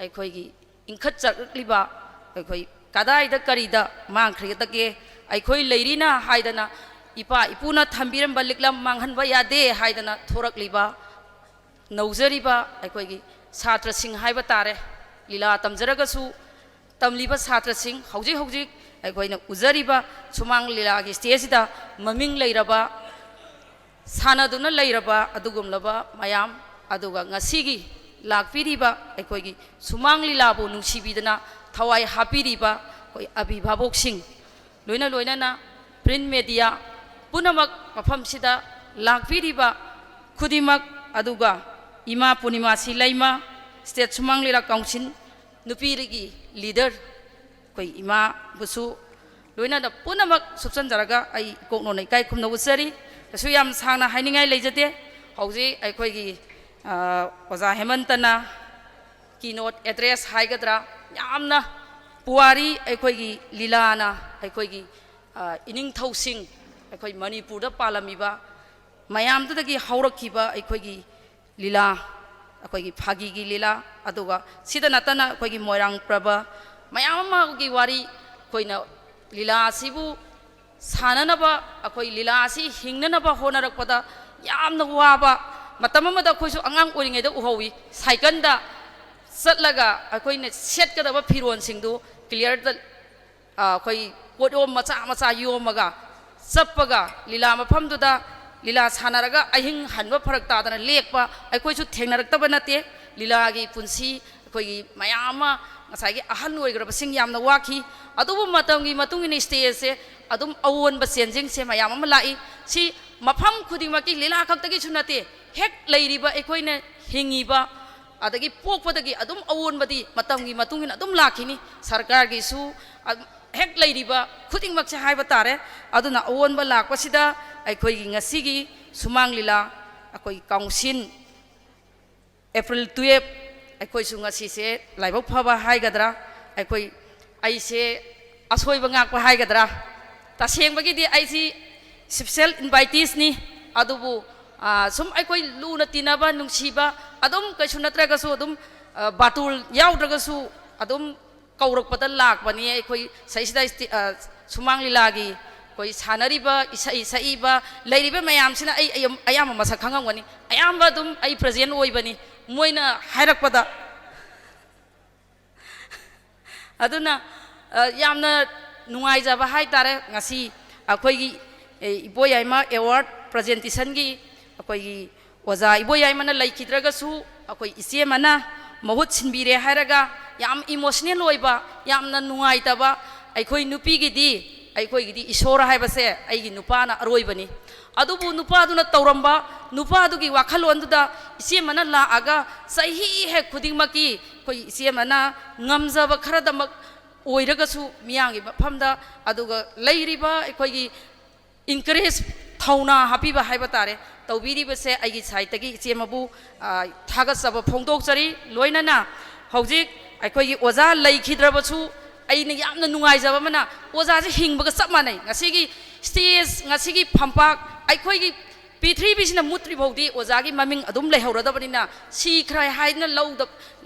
ꯑꯩꯈꯣꯏꯒꯤ ꯏꯟꯈꯠꯆꯔꯛꯂꯤꯕ ꯑꯩꯈꯣꯏ ꯀꯗꯥꯏꯗ ꯀꯔꯤꯗ ꯃꯥꯡꯈ꯭ꯔꯒꯗꯒꯦ ꯑꯩꯈꯣꯏ ꯂꯩꯔꯤꯅ ꯍꯥꯏꯗꯅ ꯏꯄꯥ ꯏꯄꯨꯅ ꯊꯝꯕꯤꯔꯝꯕ ꯂꯤꯛꯂꯝ ꯃꯥꯡꯍꯟꯕ ꯌꯥꯗꯦ ꯍꯥꯏꯗꯅ ꯊꯣꯔꯛꯂꯤꯕ ꯅꯧꯖꯔꯤꯕ ꯑꯩꯈꯣꯏꯒꯤ ꯁꯥꯇ꯭ꯔꯁꯤꯡ ꯍꯥꯏꯕ ꯇꯥꯔꯦ ꯂꯤꯂꯥ ꯇꯝꯖꯔꯒꯁꯨ ꯇꯝꯂꯤꯕ ꯁꯥꯇ꯭ꯔꯁꯤꯡ ꯍꯧꯖꯤꯛ ꯑꯩꯈꯣꯏꯅ ꯎꯖꯔꯤꯕ ꯁꯨꯃꯥꯡ ꯂꯤꯂꯥꯒꯤ ꯁ꯭ꯇꯦꯖꯁꯤꯗ ꯃꯃꯤꯡ ꯂꯩꯔꯕ ꯁꯥꯟꯅꯗꯨꯅ ꯂꯩꯔꯕ ꯑꯗꯨꯒꯨꯝꯂꯕ ꯃꯌꯥꯝ ꯑꯗꯨꯒ ꯉꯁꯤꯒꯤ ꯂꯥꯛꯄꯤꯔꯤꯕ ꯑꯩꯈꯣꯏꯒꯤ ꯁꯨꯃꯥꯡ ꯂꯤꯂꯥꯕꯨ ꯅꯨꯡꯁꯤꯕꯤꯗꯅ ꯊꯋꯥꯏ ꯍꯥꯞꯄꯤꯔꯤꯕ ꯑꯩꯈꯣꯏ ꯑꯚꯤꯚꯥꯕꯣꯛꯁꯤꯡ ꯂꯣꯏꯅꯅ ꯄ꯭ꯔꯤꯟ ꯃꯦꯗꯤꯌꯥ ꯄꯨꯝꯅꯃꯛ ꯃꯐꯝꯁꯤꯗ ꯂꯥꯛꯄꯤꯔꯤꯕ ꯈꯨꯗꯤꯡꯃꯛ ꯑꯗꯨꯒ ꯏꯃꯥ ꯄꯨꯔꯅꯤꯃꯥꯁꯤ ꯂꯩꯃ ꯁ꯭ꯇꯦꯠ ꯁꯨꯃꯥꯡ ꯂꯤꯂꯥ ꯀꯥꯎꯟꯁꯤꯜ ꯅꯨꯄꯤꯒꯤ ꯂꯤꯗꯔ ꯑꯩꯈꯣই ꯏꯃꯥꯕꯨꯁꯨ ꯂꯣꯏꯅꯅ ꯄꯨꯝꯅꯃꯛ ꯁꯨꯞꯆꯟꯖꯔꯒ ꯑꯩ ꯏꯀꯣꯛꯅꯣꯅ ꯏꯀꯥꯏ ꯈꯨꯝꯅꯕ ꯎꯠꯆꯔꯤ ꯀꯩꯁꯨ ꯌꯥꯝ ꯁꯥꯡꯅ ꯍꯥꯏꯅꯤꯡꯉꯥꯏ ꯂꯩꯖꯗꯦ ꯍꯧꯖꯤꯛ ꯑꯩꯈꯣꯏꯒꯤ ꯑꯣꯖꯥ ꯍꯦꯃꯟꯇꯅ ꯀꯤꯅꯣꯠ ꯑꯦꯗ꯭ꯔꯦꯁ ꯍꯥꯏꯒꯗ꯭ꯔꯥ ꯌꯥꯝꯅ ꯄꯨꯋꯥꯔꯤ ꯑꯩꯈꯣꯏꯒꯤ ꯂꯤꯂꯥꯅ ꯑꯩꯈꯣꯏꯒꯤ ꯏꯅꯤꯡꯊꯧꯁꯤꯡ ꯑꯩꯈꯣꯏ ꯃꯅꯤꯄꯨꯔꯗ ꯄꯥꯜꯂꯝꯃꯤꯕ ꯃꯌꯥꯝꯗꯨꯗꯒꯤ ꯍꯧꯔꯛꯈꯤꯕ ꯑꯩꯈꯣꯏꯒꯤ ꯂꯤꯂꯥ ꯑꯩꯈꯣꯏꯒꯤ ꯐꯥꯒꯤꯒꯤ ꯂꯤꯂꯥ ꯑꯗꯨꯒ ꯁꯤꯗ ꯅꯠꯇꯅ ꯑꯩꯈꯣꯏꯒꯤ ꯃꯣꯏꯔꯥꯡ ꯄ꯭ꯔꯕ ꯃꯌꯥꯝ ꯑꯃꯒꯤ ꯋꯥꯔꯤ ꯑꯩꯈꯣꯏꯅ ꯂꯤꯂꯥ ꯑꯁꯤꯕꯨ ꯁꯥꯟꯅꯅꯕ ꯑꯩꯈꯣꯏ ꯂꯤꯂꯥ ꯑꯁꯤ ꯍꯤꯡꯅꯅꯕ ꯍꯣꯠꯅꯔꯛꯄꯗ ꯌꯥꯝꯅ ꯋꯥꯕ ꯃꯇꯝ ꯑꯃꯗ ꯑꯩꯈꯣꯏꯁꯨ ꯑꯉꯥꯡ ꯑꯣꯏꯔꯤꯉꯩꯗ ꯎꯍꯧꯏ ꯁꯥꯏꯀꯜꯗ ꯆꯠꯂꯒ ꯑꯩꯈꯣꯏꯅ ꯁꯦꯠꯀꯗꯕ ꯐꯤꯔꯣꯟꯁꯤꯡꯗꯨ ꯀ꯭ꯂꯤꯌꯔꯗ ꯑꯩꯈꯣꯏ ꯄꯣꯠꯌꯣꯝ ꯃꯆꯥ ꯌꯣꯝꯃꯒ ꯆꯠꯄꯒ ꯂꯤꯂꯥ ꯃꯐꯝꯗꯨꯗ ꯂꯤꯂꯥ ꯁꯥꯟꯅꯔꯒ ꯑꯍꯤꯡ ꯍꯟꯕ ꯐꯔꯛ ꯇꯥꯗꯅ ꯂꯦꯛꯄ ꯑꯩꯈꯣꯏꯁꯨ ꯊꯦꯡꯅꯔꯛꯇꯕ ꯅꯠꯇꯦ ꯂꯤꯂꯥꯒꯤ ꯄꯨꯟꯁꯤ ꯑꯩꯈꯣꯏꯒꯤ ꯃꯌꯥꯝ ꯑꯃ ꯉꯁꯥꯏꯒꯤ ꯑꯍꯜ ꯑꯣꯏꯈ꯭ꯔꯕꯁꯤꯡ ꯌꯥꯝꯅ ꯋꯥꯈꯤ ꯑꯗꯨꯕꯨ ꯃꯇꯝꯒꯤ ꯃꯇꯨꯡ ꯏꯟꯅ ꯁ꯭ꯇꯦꯖꯁꯦ ꯑꯗꯨꯝ ꯑꯑꯣꯟꯕ ꯆꯦꯟꯖꯤꯡꯁꯦ ꯃꯌꯥꯝ ꯑꯃ ꯂꯥꯛꯏ ꯁꯤ ꯃꯐꯝ ꯈꯨꯗꯤꯡꯃꯛꯀꯤ ꯂꯤꯂꯥ ꯈꯛꯇꯒꯤꯁꯨ ꯅꯠꯇꯦ ꯍꯦꯛ ꯂꯩꯔꯤꯕ ꯑꯩꯈꯣꯏꯅ ꯍꯤꯡꯉꯤꯕ ꯑꯗꯒꯤ ꯄꯣꯛꯄꯗꯒꯤ ꯑꯗꯨꯝ ꯑꯑꯣꯟꯕꯗꯤ ꯃꯇꯝꯒꯤ ꯃꯇꯨꯡ ꯏꯟꯅ ꯑꯗꯨꯝ ꯂꯥꯛꯈꯤꯅꯤ ꯁꯔꯀꯥꯔꯒꯤꯁꯨ ꯍꯦꯛ ꯂꯩꯔꯤꯕ ꯈꯨꯗꯤꯡꯃꯛꯁꯦ ꯍꯥꯏꯕ ꯇꯥꯔꯦ ꯑꯗꯨꯅ ꯑꯑꯣꯟꯕ ꯂꯥꯛꯄꯁꯤꯗ ꯑꯩꯈꯣꯏꯒꯤ ꯉꯁꯤꯒꯤ ꯁꯨꯃꯥꯡ ꯂꯤꯂꯥ ꯑꯩꯈꯣꯏ ꯀꯥꯎꯟꯁꯤꯜ ꯑꯦꯄ꯭ꯔꯤꯜ 12 ꯑꯩꯈꯣꯏꯁꯨ ꯉꯁꯤꯁꯦ ꯂꯥꯏꯕꯛ ꯐꯕ ꯍꯥꯏꯒꯗ꯭ꯔꯥ ꯑꯩꯁꯦ ꯑꯁꯣꯏꯕ ꯉꯥꯛꯄ ꯍꯥꯏꯒꯗ꯭ꯔꯥ ꯇꯁꯦꯡꯕꯒꯤꯗꯤ ꯑꯩꯁꯤ ꯁ꯭ꯄꯦꯁꯦꯜ ꯏꯟꯚꯥꯏꯇꯤꯁꯅꯤ ꯑꯗꯨꯕꯨ ꯁꯨꯝ ꯑꯩꯈꯣꯏ ꯂꯨꯅ ꯇꯤꯟꯅꯕ ꯅꯨꯡꯁꯤꯕ ꯑꯗꯨꯝ ꯀꯩꯁꯨ ꯅꯠꯇ꯭ꯔꯒꯁꯨ ꯑꯗꯨꯝ ꯕꯥꯇꯨꯜ ꯌꯥꯎꯗ꯭ꯔꯒꯁꯨ ꯑꯗꯨꯝ ꯀꯧꯔꯛꯄꯗ ꯂꯥꯛꯄꯅꯤ ꯑꯩꯈꯣꯏ ꯁꯩꯁꯤꯗ ꯁꯨꯃꯥꯡ ꯂꯤꯂꯥꯒꯤ ꯑꯩꯈꯣꯏ ꯁꯥꯟꯅꯔꯤꯕ ꯏꯁꯩ ꯁꯛꯏꯕ ꯂꯩꯔꯤꯕ ꯃꯌꯥꯝꯁꯤꯅ ꯑꯩ ꯑꯌꯥꯝꯕ ꯃꯁꯛ ꯈꯪꯉꯝꯒꯅꯤ ꯑꯌꯥꯝꯕ ꯑꯗꯨꯝ ꯑꯩ ꯄ꯭ꯔꯖꯦꯟ ꯑꯣꯏꯕꯅꯤ ꯃꯣꯏꯅ ꯍꯥꯏꯔꯛꯄꯗ ꯑꯗꯨꯅ ꯌꯥꯝꯅ ꯅꯨꯡꯉꯥꯏꯖꯕ ꯍꯥꯏꯇꯥꯔꯦ ꯉꯁꯤ ꯑꯩꯈꯣꯏꯒꯤ ꯏꯕꯣꯌꯥꯏꯃ ꯑꯦꯋꯥꯔꯗ ꯄ꯭ꯔꯖꯦꯟꯇꯦꯁꯟꯒꯤ ꯑꯩꯈꯣꯏꯒꯤ ꯑꯣꯖꯥ ꯏꯕꯣꯌꯥꯏꯃꯅ ꯂꯩꯈꯤꯗ꯭ꯔꯒꯁꯨ ꯑꯩꯈꯣꯏ ꯏꯆꯦꯃꯅ ꯃꯍꯨꯠ ꯁꯤꯟꯕꯤꯔꯦ ꯍꯥꯏꯔꯒ ꯌꯥꯝ ꯏꯃꯣꯁꯅꯦꯜ ꯑꯣꯏꯕ ꯌꯥꯝꯅ ꯅꯨꯡꯉꯥꯏꯇꯕ ꯑꯩꯈꯣꯏꯒꯤꯗꯤ ꯏꯁꯣꯔ ꯍꯥꯏꯕꯁꯦ ꯑꯩꯒꯤ ꯅꯨꯄꯥꯅ ꯑꯔꯣꯏꯕꯅꯤ ꯑꯗꯨꯕꯨ ꯅꯨꯄꯥꯗꯨꯅ ꯇꯧꯔꯝꯕ ꯅꯨꯄꯥꯗꯨꯒꯤ ꯋꯥꯈꯜꯂꯣꯟꯗꯨꯗ ꯏꯆꯦꯃꯅ ꯂꯥꯛꯑꯒ ꯆꯍꯤ ꯍꯦꯛ ꯈꯨꯗꯤꯡꯃꯛꯀꯤ ꯑꯩꯈꯣꯏ ꯏꯆꯦꯃꯅ ꯉꯝꯖꯕ ꯈꯔꯗꯃꯛ ꯑꯣꯏꯔꯒꯁꯨ ꯃꯤꯌꯥꯝꯒꯤ ꯃꯐꯝꯗ ꯑꯗꯨꯒ ꯂꯩꯔꯤꯕ ꯑꯩꯈꯣꯏꯒꯤ इनकरेज थौना हापीबा हाइबा तारे तौबीरीबसे आइगी साइडतगी इचेमबु थागसब फोंदोकचरी लोइनना हौजिक आइखोगी ओजा लैखिद्रबसु ꯑꯩꯅ ꯌꯥꯝꯅ ꯅꯨꯡꯉꯥꯏꯖꯕ ꯑꯃꯅ ꯑꯣꯖꯥꯁꯦ ꯍꯤꯡꯕꯒ ꯆꯞ ꯃꯥꯟꯅꯩ ꯉꯁꯤꯒꯤ ꯁ꯭ꯇꯦꯖ ꯉꯁꯤꯒꯤ ꯐꯝꯄꯥꯛ ꯑꯩꯈꯣꯏꯒꯤ ꯄ꯭ꯔꯤꯊꯤꯕꯤꯁꯤꯅ ꯃꯨꯠꯇ꯭ꯔꯤ ꯐꯥꯎꯗꯤ ꯑꯣꯖꯥꯒꯤ ꯃꯃꯤꯡ ꯑꯗꯨꯝ ꯂꯩꯍꯧꯔꯗꯕꯅꯤꯅ ꯁꯤꯈ꯭ꯔꯦ ꯍꯥꯏꯅ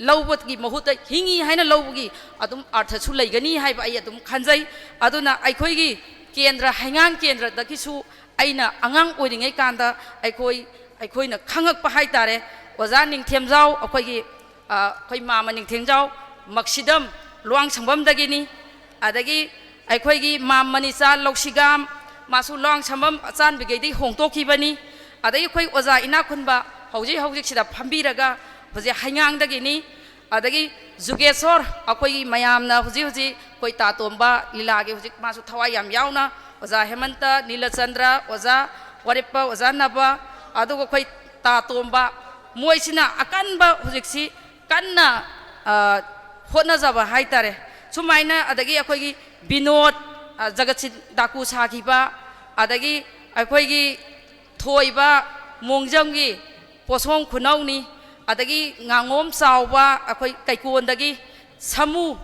ꯂꯧꯕꯒꯤ ꯃꯍꯨꯠꯇ ꯍꯤꯡꯉꯤ ꯍꯥꯏꯅ ꯂꯧꯕꯒꯤ ꯑꯗꯨꯝ ꯑꯔꯊꯁꯨ ꯂꯩꯒꯅꯤ ꯍꯥꯏꯕ ꯑꯩ ꯑꯗꯨꯝ ꯈꯟꯖꯩ ꯑꯗꯨꯅ ꯑꯩꯈꯣꯏꯒꯤ ꯀꯦꯟꯗ꯭ꯔ ꯍꯩꯉꯥꯡ ꯀꯦꯟꯗ꯭ꯔꯗꯒꯤꯁꯨ ꯑꯩꯅ ꯑꯉꯥꯡ ꯑꯣꯏꯔꯤꯉꯩ ꯀꯥꯟꯗ ꯑꯩꯈꯣꯏꯅ ꯈꯪꯉꯛꯄ ꯍꯥꯏꯇꯥꯔꯦ ꯑꯣꯖꯥ ꯅꯤꯡꯊꯦꯝꯖꯥꯎ ꯑꯩꯈꯣꯏ ꯃꯥꯃ ꯅꯤꯡꯊꯦꯝꯖꯥꯎ ꯃꯛꯁꯤꯗꯝ ꯂꯨꯋꯥꯡꯁꯪꯕꯝꯗꯒꯤꯅꯤ ꯑꯗꯒꯤ ꯑꯩꯈꯣꯏꯒꯤ ꯃꯥꯝ ꯃꯅꯤꯆꯥ ꯂꯧꯁꯤꯒꯥꯝ ꯃꯥꯁꯨ ꯂꯨꯋꯥꯡꯁꯪꯕꯝ ꯑꯆꯥꯟꯕꯤꯒꯩꯗꯒꯤ ꯍꯣꯡꯗꯣꯛꯈꯤꯕꯅꯤ ꯑꯗꯒꯤ ꯑꯩꯈꯣꯏ ꯑꯣꯖꯥ ꯏꯅꯥꯈꯨꯟꯕ ꯍꯧꯖꯤꯛꯁꯤꯗ ꯐꯝꯕꯤꯔꯒ ꯍꯧꯖꯤꯛ ꯍꯩꯉꯥꯡꯗꯒꯤꯅꯤ ꯑꯗꯒꯤ ꯖꯨꯒꯦꯁꯣꯔ ꯑꯩꯈꯣꯏꯒꯤ ꯃꯌꯥꯝꯅ ꯍꯧꯖꯤꯛ ꯑꯩꯈꯣꯏ ꯇꯥꯇꯣꯝꯕ ꯂꯤꯂꯥꯒꯤ ꯍꯧꯖꯤꯛ ꯃꯥꯁꯨ ꯊꯋꯥꯏ ꯌꯥꯝ ꯌꯥꯎꯅ ꯑꯣꯖꯥ ꯍꯦꯃꯟꯇ ꯅꯤꯂꯆꯟꯗ꯭ꯔ ꯑꯣꯖꯥ ꯋꯥꯔꯦꯞꯄ ꯑꯣꯖꯥ ꯅꯕ ꯑꯗꯨꯒ ꯑꯩꯈꯣꯏ ꯇꯥꯇꯣꯝꯕ ꯃꯣꯏꯁꯤꯅ ꯑꯀꯟꯕ ꯍꯧꯖꯤꯛꯁꯤ ꯀꯟꯅ ꯍꯣꯠꯅꯖꯕ ꯍꯥꯏꯇꯥꯔꯦ ꯁꯨꯃꯥꯏꯅ ꯑꯗꯒꯤ ꯑꯩꯈꯣꯏꯒꯤ ꯕꯤꯅꯣꯗ ꯖꯒꯠꯁꯤꯟ ꯗꯥꯀꯨ ꯁꯥꯈꯤꯕ ꯑꯗꯒꯤ ꯑꯩꯈꯣꯏꯒꯤ ꯊꯣꯏꯕ ꯃꯣꯡꯖꯝꯒꯤ ꯄꯣꯁꯣꯡ ꯈꯨꯅꯧꯅꯤ ꯑꯗꯒꯤ ꯉꯥꯉꯣꯝ ꯆꯥꯎꯕ ꯑꯩꯈꯣꯏ ꯀꯩꯀꯣꯟꯗꯒꯤ ꯁꯃꯨ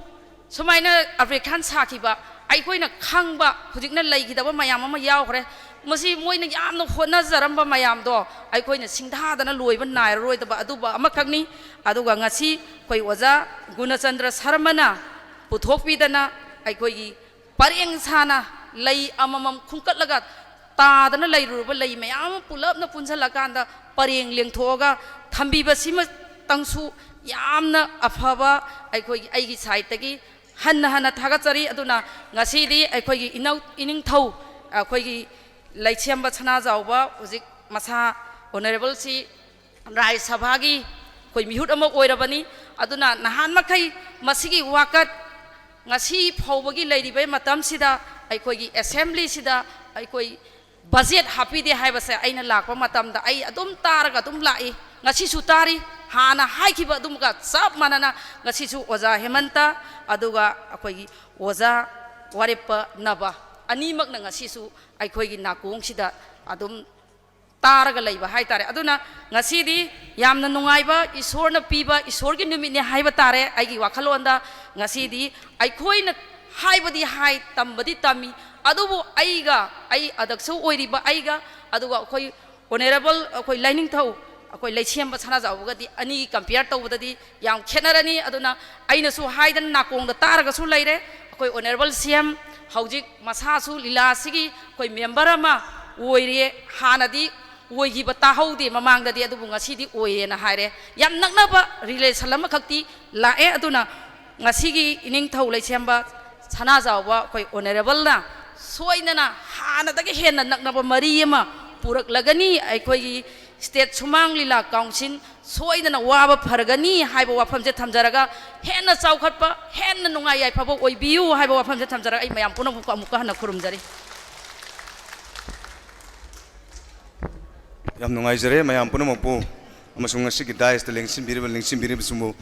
ꯁꯨꯃꯥꯏꯅ ꯑꯐ꯭ꯔꯤꯀꯥꯟ ꯁꯥꯈꯤꯕ ꯑꯩꯈꯣꯏꯅ ꯈꯪꯕ ꯍꯧꯖꯤꯛꯅ ꯂꯩꯈꯤꯗꯕ ꯃꯌꯥꯝ ꯑꯃ ꯌꯥꯎꯈ꯭ꯔꯦ ꯃꯁꯤ ꯃꯣꯏꯅ ꯌꯥꯝꯅ ꯍꯣꯠꯅꯖꯔꯝꯕ ꯃꯌꯥꯝꯗꯣ ꯑꯩꯈꯣꯏꯅ ꯁꯤꯡꯊꯥꯗꯅ ꯂꯣꯏꯕ ꯅꯥꯏꯔꯔꯣꯏꯗꯕ ꯑꯗꯨꯕ ꯑꯃꯈꯛꯅꯤ ꯑꯗꯨꯒ ꯉꯁꯤ ꯑꯩꯈꯣꯏ ꯑꯣꯖꯥ ꯒꯨꯅꯆꯟꯗ꯭ꯔ ꯁꯔꯃꯅ ꯄꯨꯊꯣꯛꯄꯤꯗꯅ ꯑꯩꯈꯣꯏꯒꯤ ꯄꯔꯦꯡ ꯁꯥꯅ ꯂꯩ ꯑꯃꯃꯝ ꯈꯨꯡꯀꯠꯂꯒ ꯇꯥꯗꯅ ꯂꯩꯔꯨꯔꯕ ꯂꯩ ꯃꯌꯥꯝ ꯑꯃ ꯄꯨꯂꯞꯅ ꯄꯨꯟꯁꯤꯜꯂꯀꯥꯟꯗ ꯄꯔꯦꯡ ꯂꯦꯡꯊꯣꯛꯑꯒ ꯊꯝꯕꯤꯕꯁꯤꯃꯇꯪꯁꯨ ꯌꯥꯝꯅ ꯑꯐꯕ ꯑꯩꯒꯤ ꯁꯥꯏꯠꯇꯒꯤ ꯍꯟꯅ ꯊꯥꯒꯠꯆꯔꯤ ꯑꯗꯨꯅ ꯉꯁꯤꯗꯤ ꯑꯩꯈꯣꯏꯒꯤ ꯏꯅꯤꯡꯊꯧ ꯑꯩꯈꯣꯏꯒꯤ ꯂꯩꯁꯦꯝꯕ ꯁꯅꯥꯖꯥꯎꯕ ꯍꯧꯖꯤꯛ ꯃꯁꯥ ꯑꯣꯅꯔꯦꯕꯜꯁꯤ ꯔꯥꯖ꯭ꯌ ꯁꯚꯥꯒꯤ ꯑꯩꯈꯣꯏ ꯃꯤꯍꯨꯠ ꯑꯃ ꯑꯣꯏꯔꯕꯅꯤ ꯑꯗꯨꯅ ꯅꯍꯥꯟ ꯃꯈꯩ ꯃꯁꯤꯒꯤ ꯋꯥꯀꯠ ngasi phawbagi leiribai matamsida aikoigi assembly-sida aikoi budget hapide haibase aina lakpa matamda ai adum taraga adum lai ngasi su tari hana haikiba adum ga chap manana ngasi su oja hemanta aduga akoigi oja warepa naba animak na ngasi su aikoigi nakung sida adum taraga leiba haitare aduna ngasi di yamna nungaiba isorna piba isorgi numit ne haiba tare aigi wakhalonda ngasi di aikoina haibadi hai tambadi tami adubu aiga ai adaksu oiriba aiga aduga akoi honorable akoi lining thau akoi leichem chana jawga di ani compare tawbadadi yam khenarani aduna aina su haidan nakong da taraga su leire akoi honorable cm haujik masa su lila sigi akoi member ama oire hanadi oigi bata haudi mamangdadi adubu ngasidi oyena haire yam naknaba relation lama khakti lae aduna ngasigi ining thau leichemba chana jawba koi honorable na soinana hanadagi henna naknaba mari ama purak lagani aikoi state sumang lila council soinana waba phargani haiba wafamje thamjaraga henna chaukhatpa henna nungai ai phabo oibiu haiba wafamje thamjaraga ai mayam puna amuka hana khurumjari yam nungai jare mayam puna mapu amasung ngasigi dais te lengsim biriba sumu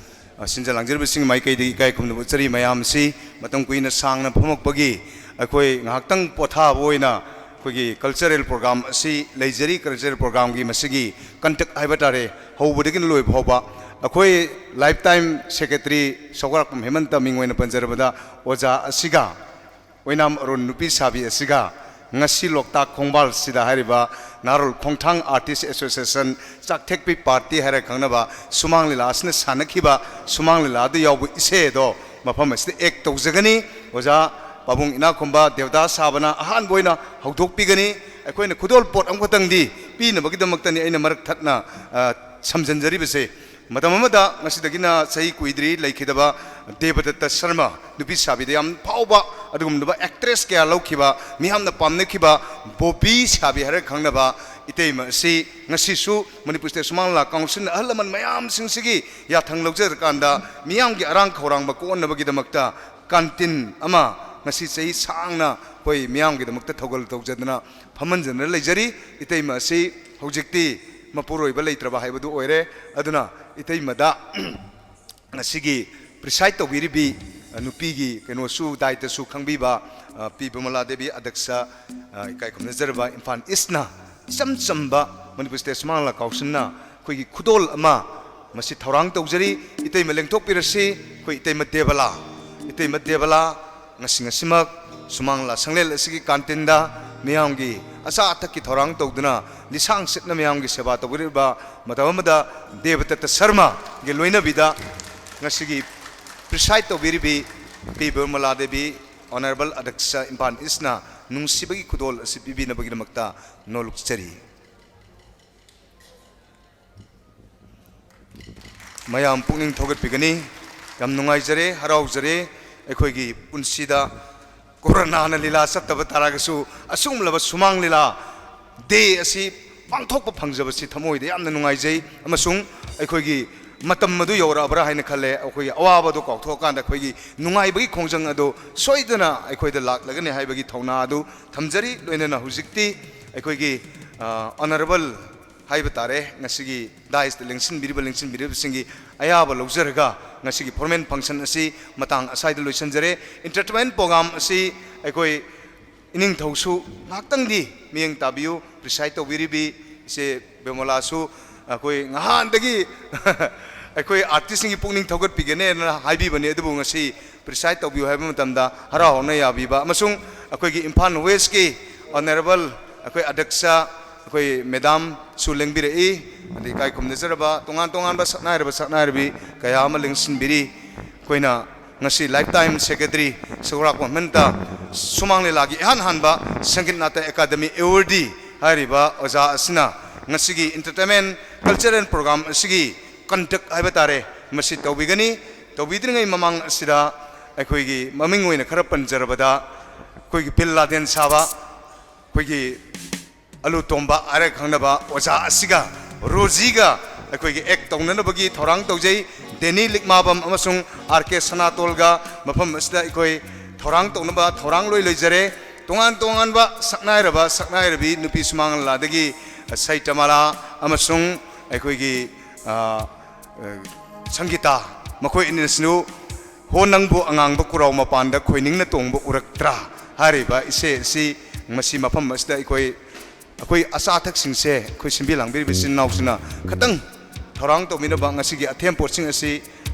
sinja langjirba sing mai kai de kai khumna chari mayam si matam kuina sangna phamakpagi akoi ngaktang potha boina kogi cultural program si leijari cultural program gi masigi contact aibatare hobudagin loi bhoba akoi lifetime secretary sogarak hemanta mingoina panjarabada oja asiga oinam arun nupi sabi asiga ngasi lokta khongbal sida hariba narul khongthang artist association chakthekpi party hare khangnaba sumang lila asna sanakhiba sumang lila du yawu ise do mafam asde ek tawjagani oja babung ina khomba devda sabana ahan boina hawdok pigani akoina khudol pot amkhatang di pina bagidamaktani aina marak thatna samjanjari bese matamamada ngasidagina sahi kuidri laikhidaba Devadatta Sharma nupi sabi yam phauba adugumba actress kya lokhiba miyamna pamnekhiba Bobby sabi hare khangnaba iteima si ngasi su Manipur State Sumangla Council ahalaman mayam singsigi ya thanglokjer kanda miyam gi arang khorang ba kon nabagi damakta kantin ama ngasi sei sangna koi miyam gi damakta thogol tawjadna phamanjana leijari iteima si hojikti mapuroi ba leitraba haibadu oire aduna iteima da ngasigi preside to biribi nupigi keno su daita su khangbiba pi bamala devi adaksa kai khumna jarba infan isna samsamba Manipur State Sumangla Council na khoi khudol ama masi thorang tawjari itei meleng thok pirasi khoi itei ma debala इतै मध्यबला ngasimak sumangla sanglel asigi kantinda miyamgi asa athak ki thorang tawduna lisang sitna miyamgi seba tawriba matamada devata sarma ge loina bida ngasigi preside tawbiribi people maladebi honorable adaksha impan isna nungsibagi kudol asibibi na baginamakta nolukchari mayam pungning thogat pigani yam nungai jare harau jare अखोगी पुनसीदा corona लीला सत्तब तारगसु असुमलब सुमांग लीला दे असि पांथोक फंगजबसि थमोइदे यामना नुंगाइजै अमसुंग अखोगी मतम मदु यौराबरा हाइना खले अखोगी अवाबदो काउथोकांदा अखोगी नुंगाइबगी खोंजंग अदो सोइदना अखोइदा लाकलगने हाइबगी थौना अदु थमजरी लोइनना हुजिक्ति अखोगी ऑनरेबल हाइब तारे ngasiगी दाइस लेंसिन बिरिबसिंगी अयाबा लौजरगा ngasiगी फॉर्मल फंक्शन असि मतंग असाइद लोइसनजरे एंटरटेनमेंट प्रोग्राम असि अखोई इनिंग थौसु नाक्तंगदी मियंग ताबियु प्रिसाइड तोबिरिबी से बेमोलासु अखोई ngहानदगी अखोई आर्टिस्टनी पुनिंग थौगत पिगने हाइबी बने अदुबु ngasi प्रिसाइड तोबियु हाइब मतमदा हरावना याबिबा अमसुंग अखोई इम्फाल वेस्ट की ऑनरेबल अखोई अध्यक्षा अखोई मैडम सुलेंबिरे अदि काय खुमनजरबा तोंगान तोंगान बा सकनायरबी कया अमा लिंसिनबिरी Koyna ngasi lifetime secretary sograk monmenta sumang lelagi han hanba sangit nata academy awardee hariba oja asina ngasi gi entertainment cultural program asigi conduct haibatare masi tobigani tobidringai mamang asida akhoi gi maming oina khara panjarabada koi gi pilla den saba koi gi alu tomba are khangnaba oja asiga rojiga अखोई एक तौननबगी थौरांग तौजै डेनी लिकमाबम अमसुंग R K सनातोलगा मफम असदा अखोई थौरांग तौनबा थौरांग लोइ लैजरे तोंगान तोंगानबा सकनायरबी नुपी सुमांग लादगी सैतमाला अमसुंग अखोईगी संगीता मखोई इनसनु हो नंगबु अंगांगबु कुराव मपानदा खोइनिंगना तोंगबु उरक्त्रा हारिबा इसे सि मसी मफम असदा अखोई असाथक सिंसे अखोई सिंबी लांबिर बिसिन नाउसना खतंग थौरांग तौमिनबा ngasiगी अथेम पोर्सिंग असि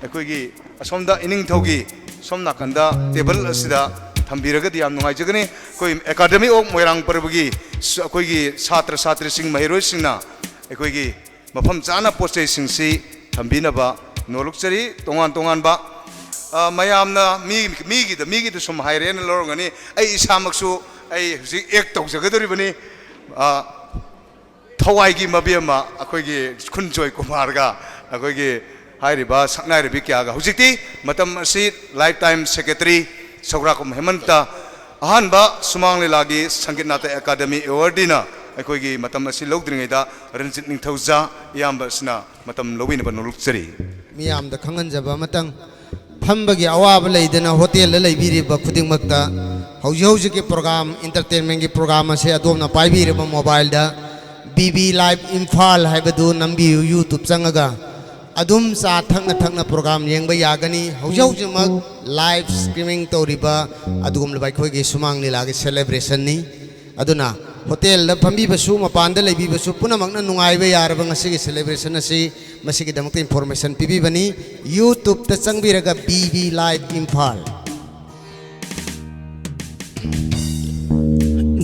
अखोईगी असोमदा इनिंग थौगी सोम नाकंदा टेबल असिदा थंबिरगदि याम नुंगाइजगने कोई एकेडमी ऑफ मोइरांग परबगी अखोईगी छात्र छात्री सिंग महिरोइ सिंगना अखोईगी मफम चाना पोस्टे सिंगसि थंबिनबा नोलुकचरी तोंगान तोंगानबा मयामना मीगी द सुम हाइरेन लोरगनी आई इसामक्सु आई हुजि एक तौजगदरिबनी थवाई मबीमा अखोगी खुनजोय कुमारगा अखोगी हाइरिबा सकनाइरिबी क्यागा हुजिक्ति मतम असि life time secretary सौराकुम Hemanta अहानबा Sumang लीलागी संगीत नाट्य अकादमी अवार्डीना अखोगी मतम असि लौद्रिङैदा रंजित निंगथौजा यामबसना मतम लौबिनबा नोलुकचरी मियामदा खंगनजबा मतंग फंबगी अवाब लैदना होटल लैबिरिबा खुदिंगमक्ता हौजी प्रोग्राम एंटरटेनमेंट की प्रोग्राम असे अदोमना पाइबिरिबा मोबाइल दा बीबी लाइव इम्फाल हाइबदु नंबियु यूट्यूब चंगगा अदुम सा थंगना थंगना programme येंगबा यागनी हौजौजमक live streaming तौरिबा अदुगम लबाय खोगी Sumang लीलागे celebration नि अदुना होटल दा फंबिबसु मपानदा लैबिबसु पुनमकना नुंगाइबा यारबा ngasiगी सेलिब्रेशन असि मसिगी दमकते इंफॉर्मेशन पिबिबनी यूट्यूब ता चंगबिरगा बीबी लाइव इम्फाल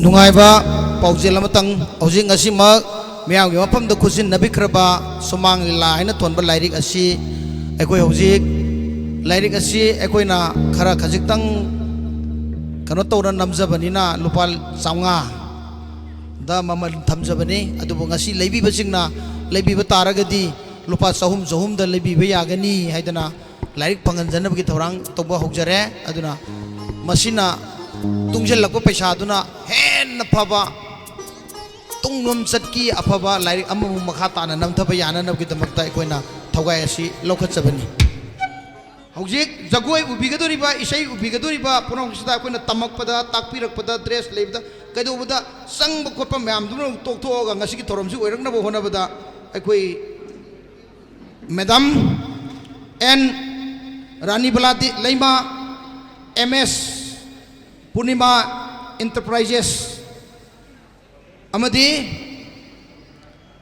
नुंगाइबा पाउजेल अमतंग हौजिक असिमक मियामगी मफम द खुजिन नबिख्रबा सुमांग लीला हाइना थोनबा लाइरिक असि अखोई हौजिक लाइरिक असि अखोइना खरा खजिक्तंग कनो तौना नमजबनिना लुपा 500 दा ममल थमजबनी अदुबो ngasi लैबिबसिंगना लैबिबा तारगदी लुपा 300 दा लैबिबा यागनी हाइदना लाइरिक फंगनजनबगी थौरांग तौबा हौजरे अदुना मसिना तुंगजलक पैसा अदुना हेन फबा तुंगलम चटकी अफबा लाइरिक अममु मखा ताना नमथबा याननबगी दमकता अखोइना थौगाय असि लौखचबनी हौजिक जगोय उबिगदोरिबा इसै उबिगदोरिबा पुनौसिदा अखोइना तमकपदा ताकपिरकपदा ड्रेस लेबदा कदोबदा संग खोप मैम दुनो तोकथोगा ngasi की थोरमसि ओइरकनबो होनबदा अखोइ मैडम एन रानी बलादी लैमा एमएस पूर्णिमा इंटरप्राइजेस अमदी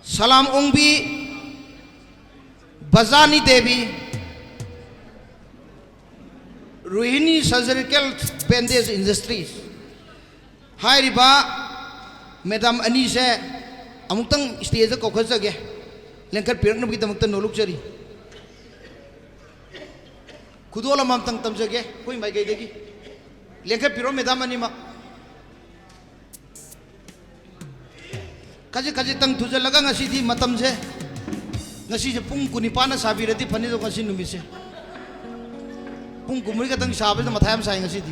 सलाम ओंबी बजानी देवी Rohini Surgical Bandage Industries. Hai riba Madam Anise amutang stage ko khajage. Lengkar pirak nabi tamukta noluk jari. Kudola mamtang tamjage koi mai gai degi. Lengkar piro Madam Anima. Kaji kaji tang tujalaga ngasi di matam je. Ngasi je pung kunipana sabirati pani do ngasi numise. Pung kumuri ka tang sabi na mathayam sa ngasi di.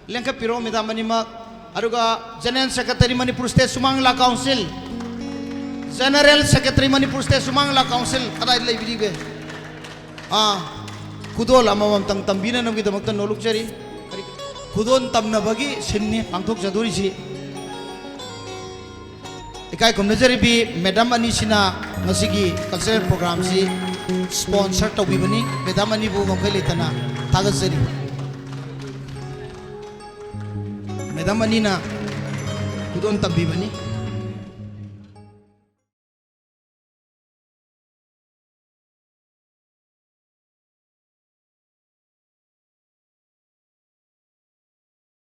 Lengkap piro Madam Anima aruga General Secretary Manipur State Sumangla Council. General Secretary Manipur State Sumangla Council kada ilai bidige. Kudol amam tang tambina nam kita maktan noluk cari. Kudon tamna bagi sinni pangthok jaduri si. Ikai kumnajari bi Madam Ani sina ngasigi cultural program si sponsor tawi bani Madam Ani bu ngkai litana tagasari. Madam Ani na kudon tambi bani.